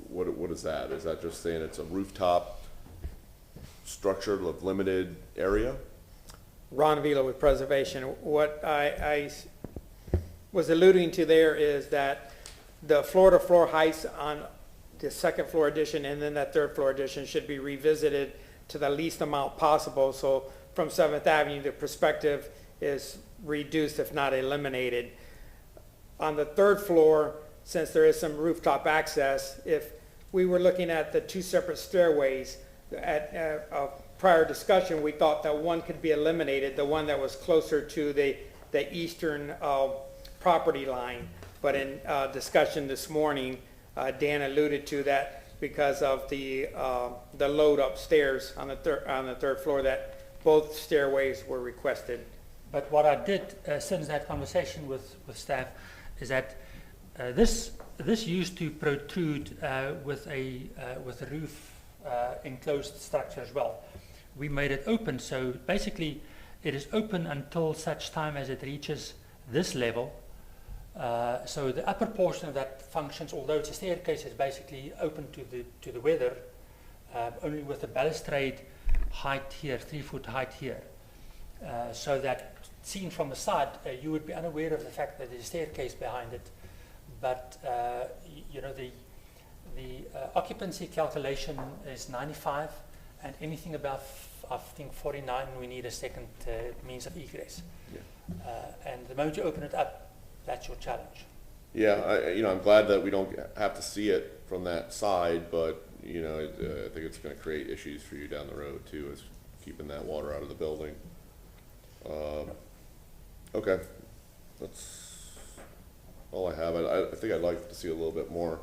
What is that? Is that just saying it's a rooftop structure of limited area? Ron Vila with Preservation. What I was alluding to there is that the floor-to-floor heights on the 2nd floor addition and then that 3rd floor addition should be revisited to the least amount possible. So from 7th Avenue, the perspective is reduced, if not eliminated. On the 3rd floor, since there is some rooftop access, if we were looking at the 2 separate stairways, at a prior discussion, we thought that one could be eliminated, the one that was closer to the eastern property line. But in discussion this morning, Dan alluded to that because of the load upstairs on the 3rd floor, that both stairways were requested. But what I did since that conversation with staff is that this used to protrude with a roof enclosed structure as well. We made it open, so basically it is open until such time as it reaches this level. So the upper portion of that functions, although it's a staircase, is basically open to the weather, only with a balustrade height here, 3-foot height here, so that seen from the side, you would be unaware of the fact that there's a staircase behind it. But you know, the occupancy calculation is 95, and anything above, I think 49, we need a second means of egress. Yeah. And the moment you open it up, that's your challenge. Yeah, you know, I'm glad that we don't have to see it from that side, but you know, I think it's going to create issues for you down the road too, is keeping that water out of the building. Okay, that's all I have. I think I'd like to see a little bit more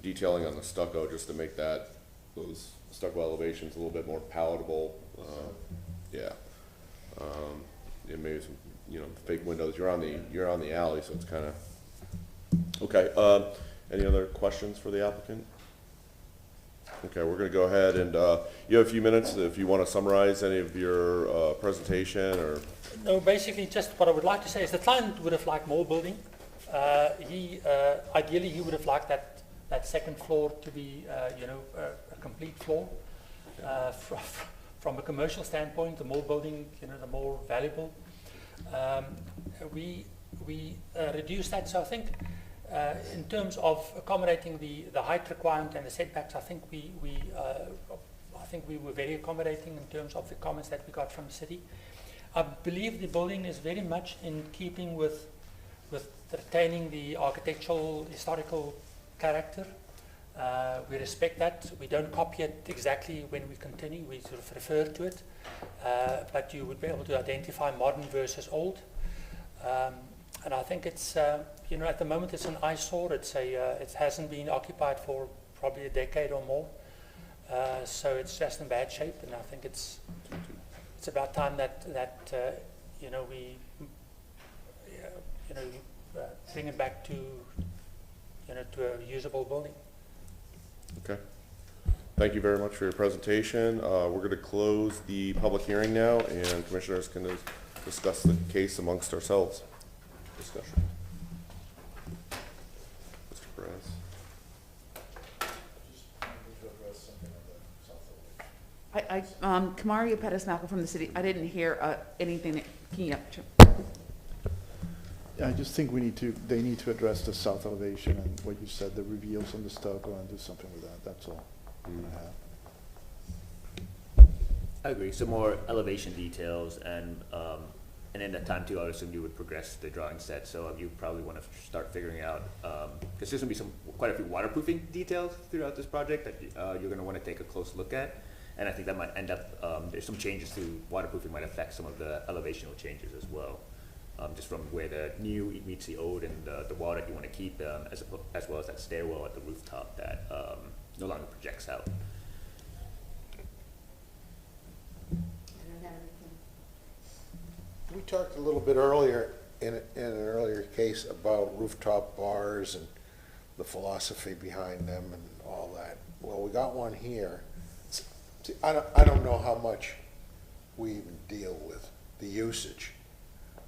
detailing on the stucco, just to make those stucco elevations a little bit more palatable. Yeah, and maybe some, you know, fake windows. You're on the alley, so it's kind of okay. Any other questions for the applicant? Okay, we're going to go ahead and you have a few minutes if you want to summarize any of your presentation or. No, basically just what I would like to say is the client would have liked more building. Ideally he would have liked that 2nd floor to be you know, a complete floor. From a commercial standpoint, the more building, you know, the more valuable. We reduced that, so I think in terms of accommodating the height requirement and the setbacks, I think we were very accommodating in terms of the comments that we got from the city. I believe the building is very much in keeping with retaining the architectural, historical character. We respect that. We don't copy it exactly when we continue. We sort of refer to it, but you would be able to identify modern versus old. And I think it's, you know, at the moment it's an eyesore. It hasn't been occupied for probably a decade or more. So it's just in bad shape, and I think it's about time that you know, we bring it back to, you know, to a usable building. Okay. Thank you very much for your presentation. We're going to close the public hearing now, and commissioners can discuss the case amongst ourselves. Discussion. Mr. Perez. Kamaria Pettis-Malcolm from the city, I didn't hear anything that, can you, Yeah, I just think they need to address the south elevation and what you said, the reveals on the stucco, and do something with that, that's all I have. I agree. Some more elevation details, and in that time too, I would assume you would progress the drawing set. So you probably want to start figuring out, because there's going to be quite a few waterproofing details throughout this project that you're going to want to take a close look at. And I think that might end up, there's some changes to waterproofing might affect some of the elevational changes as well. Just from where the new meets the old, and the wall that you want to keep, as well as that stairwell at the rooftop that no longer projects out. We talked a little bit earlier in an earlier case about rooftop bars and the philosophy behind them and all that. Well, we got one here. See, I don't know how much we even deal with the usage,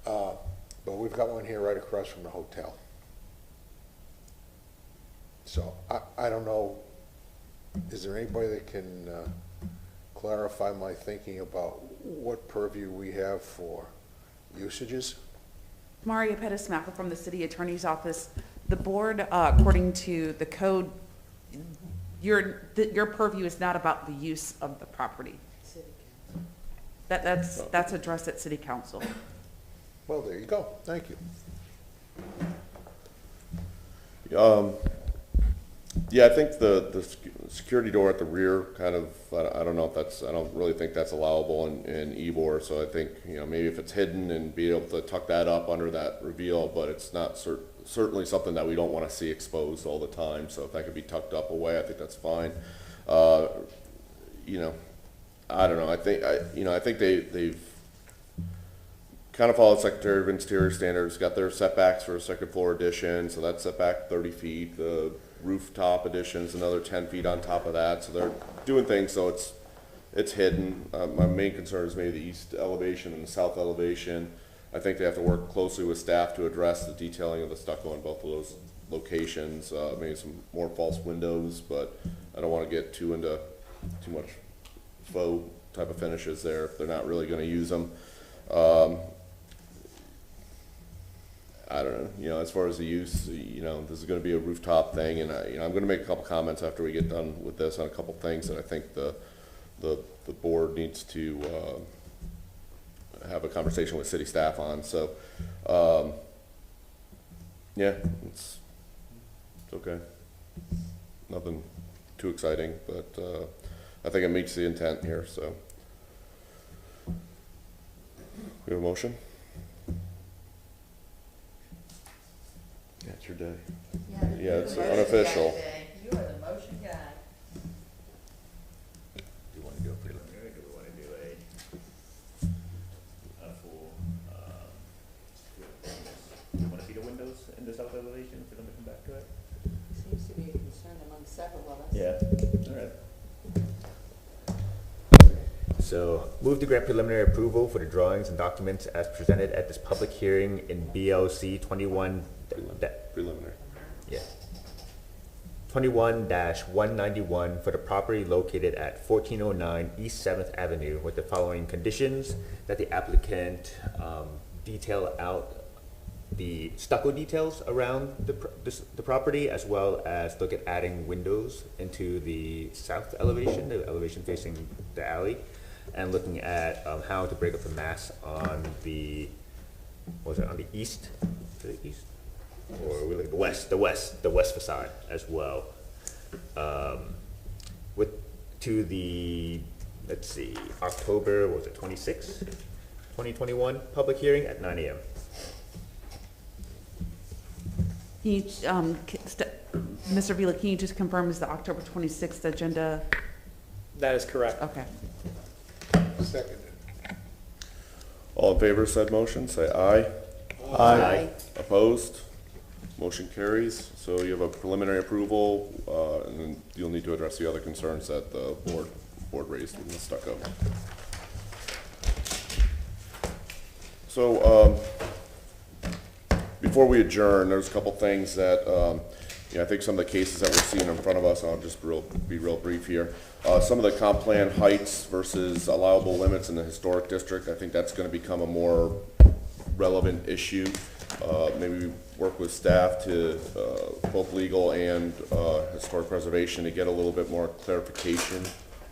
but we've got one here right across from the hotel. So I don't know, is there anybody that can clarify my thinking about what purview we have for usages? Maria Pettis-Malcolm from the City Attorney's Office. The board, according to the code, your purview is not about the use of the property. That's addressed at City Council. Well, there you go. Thank you. Yeah, I think the security door at the rear kind of, I don't know if that's, I don't really think that's allowable in Ybor. So I think, maybe if it's hidden and be able to tuck that up under that reveal, but it's not certainly something that we don't want to see exposed all the time. So if that could be tucked up away, I think that's fine. I don't know. I think they've kind of followed Secretary of Interior standards, got their setbacks for a second floor addition, so that's setback 30 feet. The rooftop addition is another 10 feet on top of that, so they're doing things so it's hidden. My main concern is maybe the east elevation and the south elevation. I think they have to work closely with staff to address the detailing of the stucco in both of those locations, maybe some more false windows, but I don't want to get too much faux type of finishes there if they're not really going to use them. I don't know, as far as the use, this is going to be a rooftop thing, and I'm going to make a couple comments after we get done with this on a couple things that I think the board needs to have a conversation with city staff on. So, yeah, it's okay. Nothing too exciting, but I think it meets the intent here. So, we have a motion. Yeah, it's your day. Yeah, it's unofficial. You are the motion guy. Do you want to go preliminary, or do we want to do a full, do you want to see the windows in the south elevation for them to come back to it? Seems to be a concern among several of us. Yeah, all right. So, move to grant preliminary approval for the drawings and documents as presented at this public hearing in BLC 21. Preliminary. Yeah. 21-191 for the property located at 1409 East 7th Avenue with the following conditions: that the applicant detail out the stucco details around the property, as well as look at adding windows into the south elevation, the elevation facing the alley, and looking at how to break up the mass on the, on the east? To the east? Or we look at the west facade as well. To the, let's see, October, what was it, 26th, 2021 public hearing at 9 a.m. Can you, Mr. Vila, can you just confirm is the October 26th agenda? That is correct. Okay. Seconded. All in favor of said motion, say aye. Aye. Opposed? Motion carries. So you have a preliminary approval, and then you'll need to address the other concerns that the board raised with the stucco. So, before we adjourn, there's a couple things that, I think some of the cases that we're seeing in front of us, I'll just be real brief here. Some of the comp plan heights versus allowable limits in the historic district, I think that's gonna become a more relevant issue. Maybe work with staff to, both legal and, historic preservation to get a little bit more clarification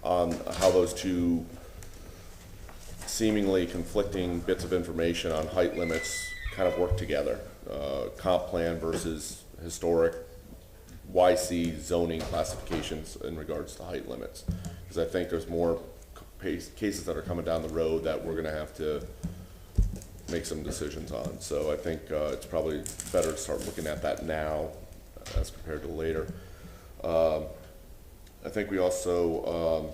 on how those two seemingly conflicting bits of information on height limits kind of work together. Comp plan versus historic YC zoning classifications in regards to height limits. Because I think there's more cases that are coming down the road that we're gonna have to make some decisions on. So I think it's probably better to start looking at that now as compared to later. I think we also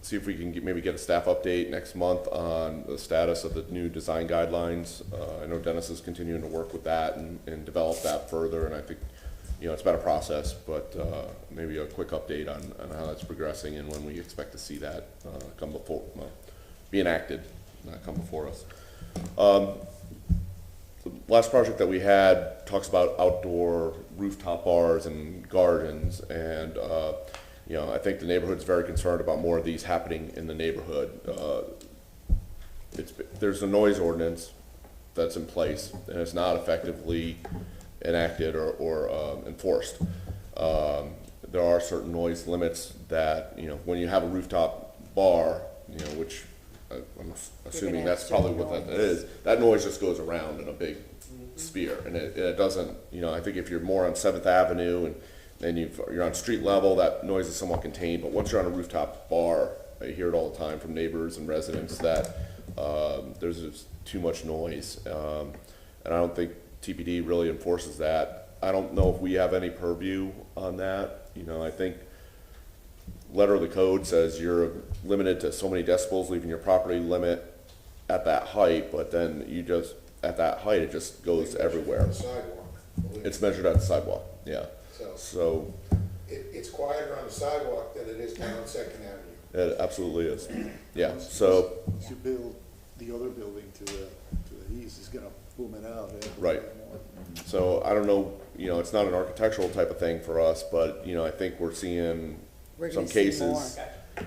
see if we can maybe get a staff update next month on the status of the new design guidelines. I know Dennis is continuing to work with that and develop that further, and I think, it's been a process, but maybe a quick update on how that's progressing and when we expect to see that come before, be enacted, not come before us. The last project that we had talks about outdoor rooftop bars and gardens, and I think the neighborhood's very concerned about more of these happening in the neighborhood. There's a noise ordinance that's in place, and it's not effectively enacted or enforced. There are certain noise limits that, when you have a rooftop bar, which I'm assuming that's probably what that is, that noise just goes around in a big sphere, and it doesn't, I think if you're more on 7th Avenue and you're on street level, that noise is somewhat contained, but once you're on a rooftop bar, I hear it all the time from neighbors and residents that there's just too much noise, and I don't think TPD really enforces that. I don't know if we have any purview on that. I think letter of the code says you're limited to so many decibels leaving your property limit at that height, but then at that height, it just goes everywhere. It's measured at the sidewalk, yeah. So it's quieter on the sidewalk than it is down on Second Avenue. It absolutely is, yeah. So once you build the other building to the east, it's gonna boom it out. Right. So I don't know, it's not an architectural type of thing for us, but, I think we're seeing some cases.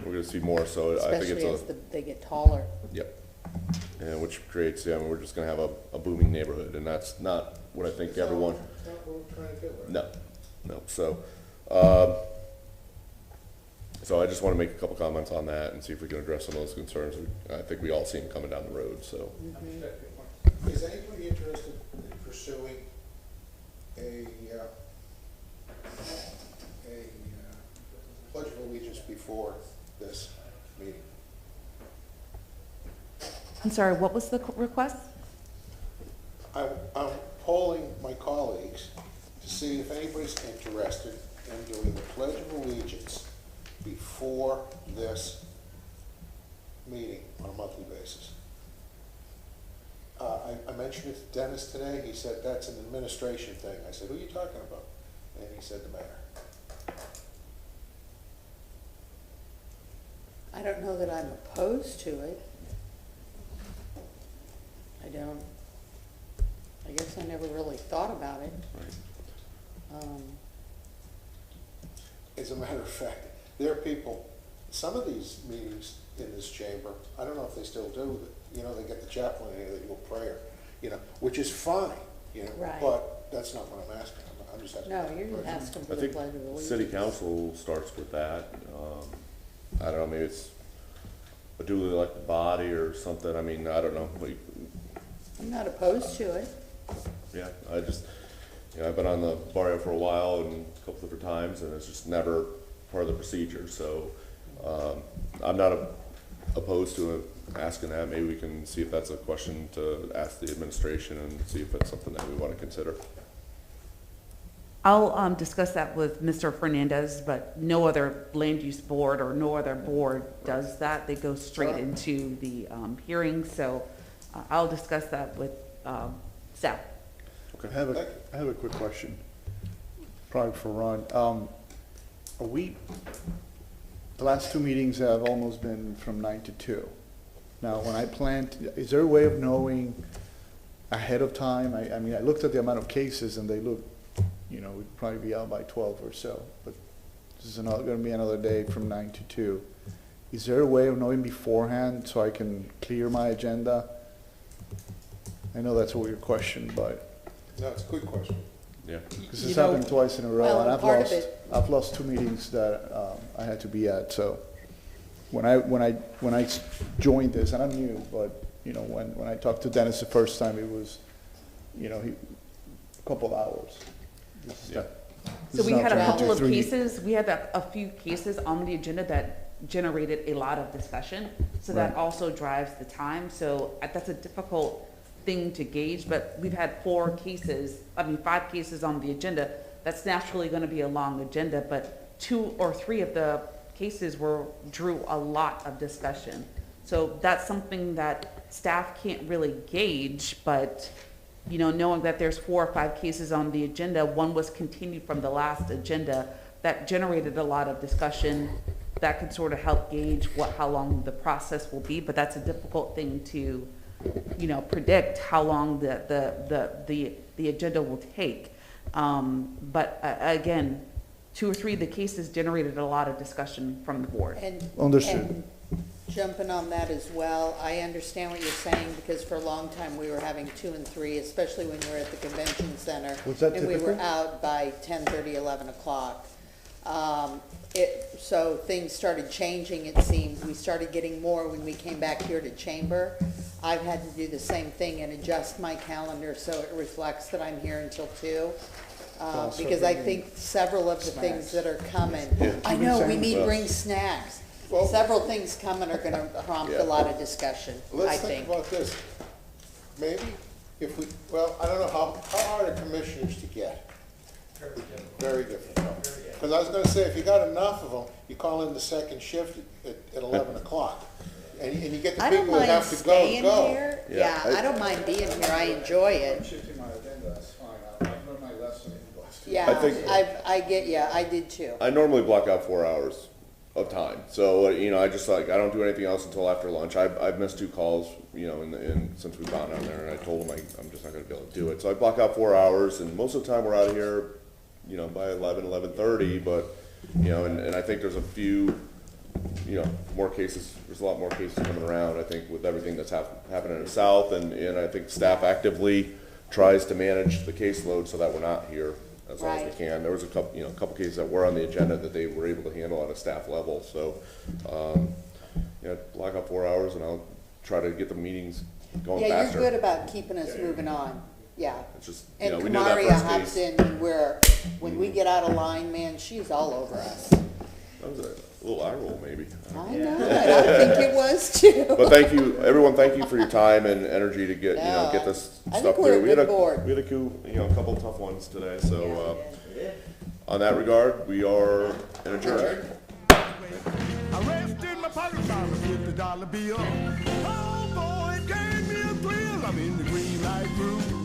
We're gonna see more, so I think it's Especially as they get taller. Yep. And which creates, we're just gonna have a booming neighborhood, and that's not what I think everyone. That's not what we're trying to do, right? No. So I just want to make a couple comments on that and see if we can address some of those concerns. I think we all see them coming down the road, so. Is anybody interested in pursuing a Pledge of Allegiance before this meeting? I'm sorry, what was the request? I'm polling my colleagues to see if anybody's interested in doing the Pledge of Allegiance before this meeting on a monthly basis. I mentioned it to Dennis today. He said that's an administration thing. I said, who are you talking about? And he said the mayor. I don't know that I'm opposed to it. I guess I never really thought about it. As a matter of fact, there are people, some of these meetings in this chamber, I don't know if they still do, they get the chaplain here, they do a prayer, which is fine, Right. but that's not what I'm asking. I'm just asking. No, you're asking for I the think Pledge of Allegiance. city council starts with that. I don't know, maybe it's a duly elected body or something. I mean, I don't know. I'm not opposed to it. Yeah, I've been on the barrio for a while and a couple different times, and it's just never part of the procedure. So I'm not opposed to asking that. Maybe we can see if that's a question to ask the administration and see if it's something that we want to consider. I'll discuss that with Mr. Fernandez, but no other land use board or no other board does that. They go straight into the hearing, so I'll discuss that with staff. Okay. I have a quick question, probably for Ron. The last two meetings have almost been from 9 to 2. Now, when I plan, is there a way of knowing ahead of time? I mean, I looked at the amount of cases and they look, you know, we'd probably be out by 12 or so, but this is gonna be another day from 9 to 2. Is there a way of knowing beforehand so I can clear my agenda? I know that's a weird question, but. No, it's a good question. Yeah. Because this happened twice in a row, well, and part of it- I've lost 2 meetings that I had to be at. So when I joined this, and I'm new, but you know, when I talked to Dennis the first time, it was, you know, a couple hours. So we had a couple of cases, we had a few cases on the agenda that generated a lot of discussion. So that also drives the time. So that's a difficult thing to gauge, but we've had 5 cases on the agenda. That's naturally going to be a long agenda, but 2 or 3 of the cases drew a lot of discussion. So that's something that staff can't really gauge, but you know, knowing that there's 4 or 5 cases on the agenda, one was continued from the last agenda, that generated a lot of discussion. That could sort of help gauge how long the process will be, but that's a difficult thing to, you know, predict how long the agenda will take. But again, 2 or 3 of the cases generated a lot of discussion from the board. Understood. And jumping on that as well, I understand what you're saying, because for a long time we were having 2 and 3, especially when we were at the convention center. Was that and we typical? were out by 10:30, 11 o'clock. So things started changing, it seemed. We started getting more when we came back here to chamber. I've had to do the same thing and adjust my calendar so it reflects that I'm here until 2. Because I think several of the things that are coming, I know, we need bring snacks. Several things coming are gonna prompt a lot of discussion, I Let's think. think about this. Maybe if we, well, I don't know, how hard are commissioners to get? Very difficult. Because I was gonna say, if you got enough of them, you call in the second shift at 11 o'clock. And you get the I don't people that mind have to staying go. here, yeah, I don't mind being here, I enjoy it. Shifting my agenda, that's fine. I've learned my lesson in the last 2 Yeah, I think- I get you, I did too. I normally block out 4 hours of time. So, you know, I just I don't do anything else until after lunch. I've missed 2 calls, you know, since we've gone down there, and I told them I'm just not gonna be able to do it. So I block out 4 hours, and most of the time we're out of here, you know, by 11:30, but, you know, and I think there's a few, you know, more cases, there's a lot more cases coming around, I think, with everything that's happening in the south, and I think staff actively tries to manage the caseload so that we're not here as long as we can. There was a couple cases that were on the agenda that they were able to handle at a staff level, so, yeah, block out 4 hours, and I'll try to get the meetings going Yeah, faster. you're good about keeping us moving on, yeah. It's just, you And know, we knew that Kamaria first hops case. in when we get out of line, man, she's all over us. That was a little eye roll, maybe. I know, and I think it was too. But thank you, everyone, thank you for your time and energy to get, No, get this I stuff think we're through. a We had good board. We had a couple tough ones today, so, on that regard, we are adjourned. I rested my pocket on a $50 bill. Oh boy, it gave me a thrill. I'm in the green light room.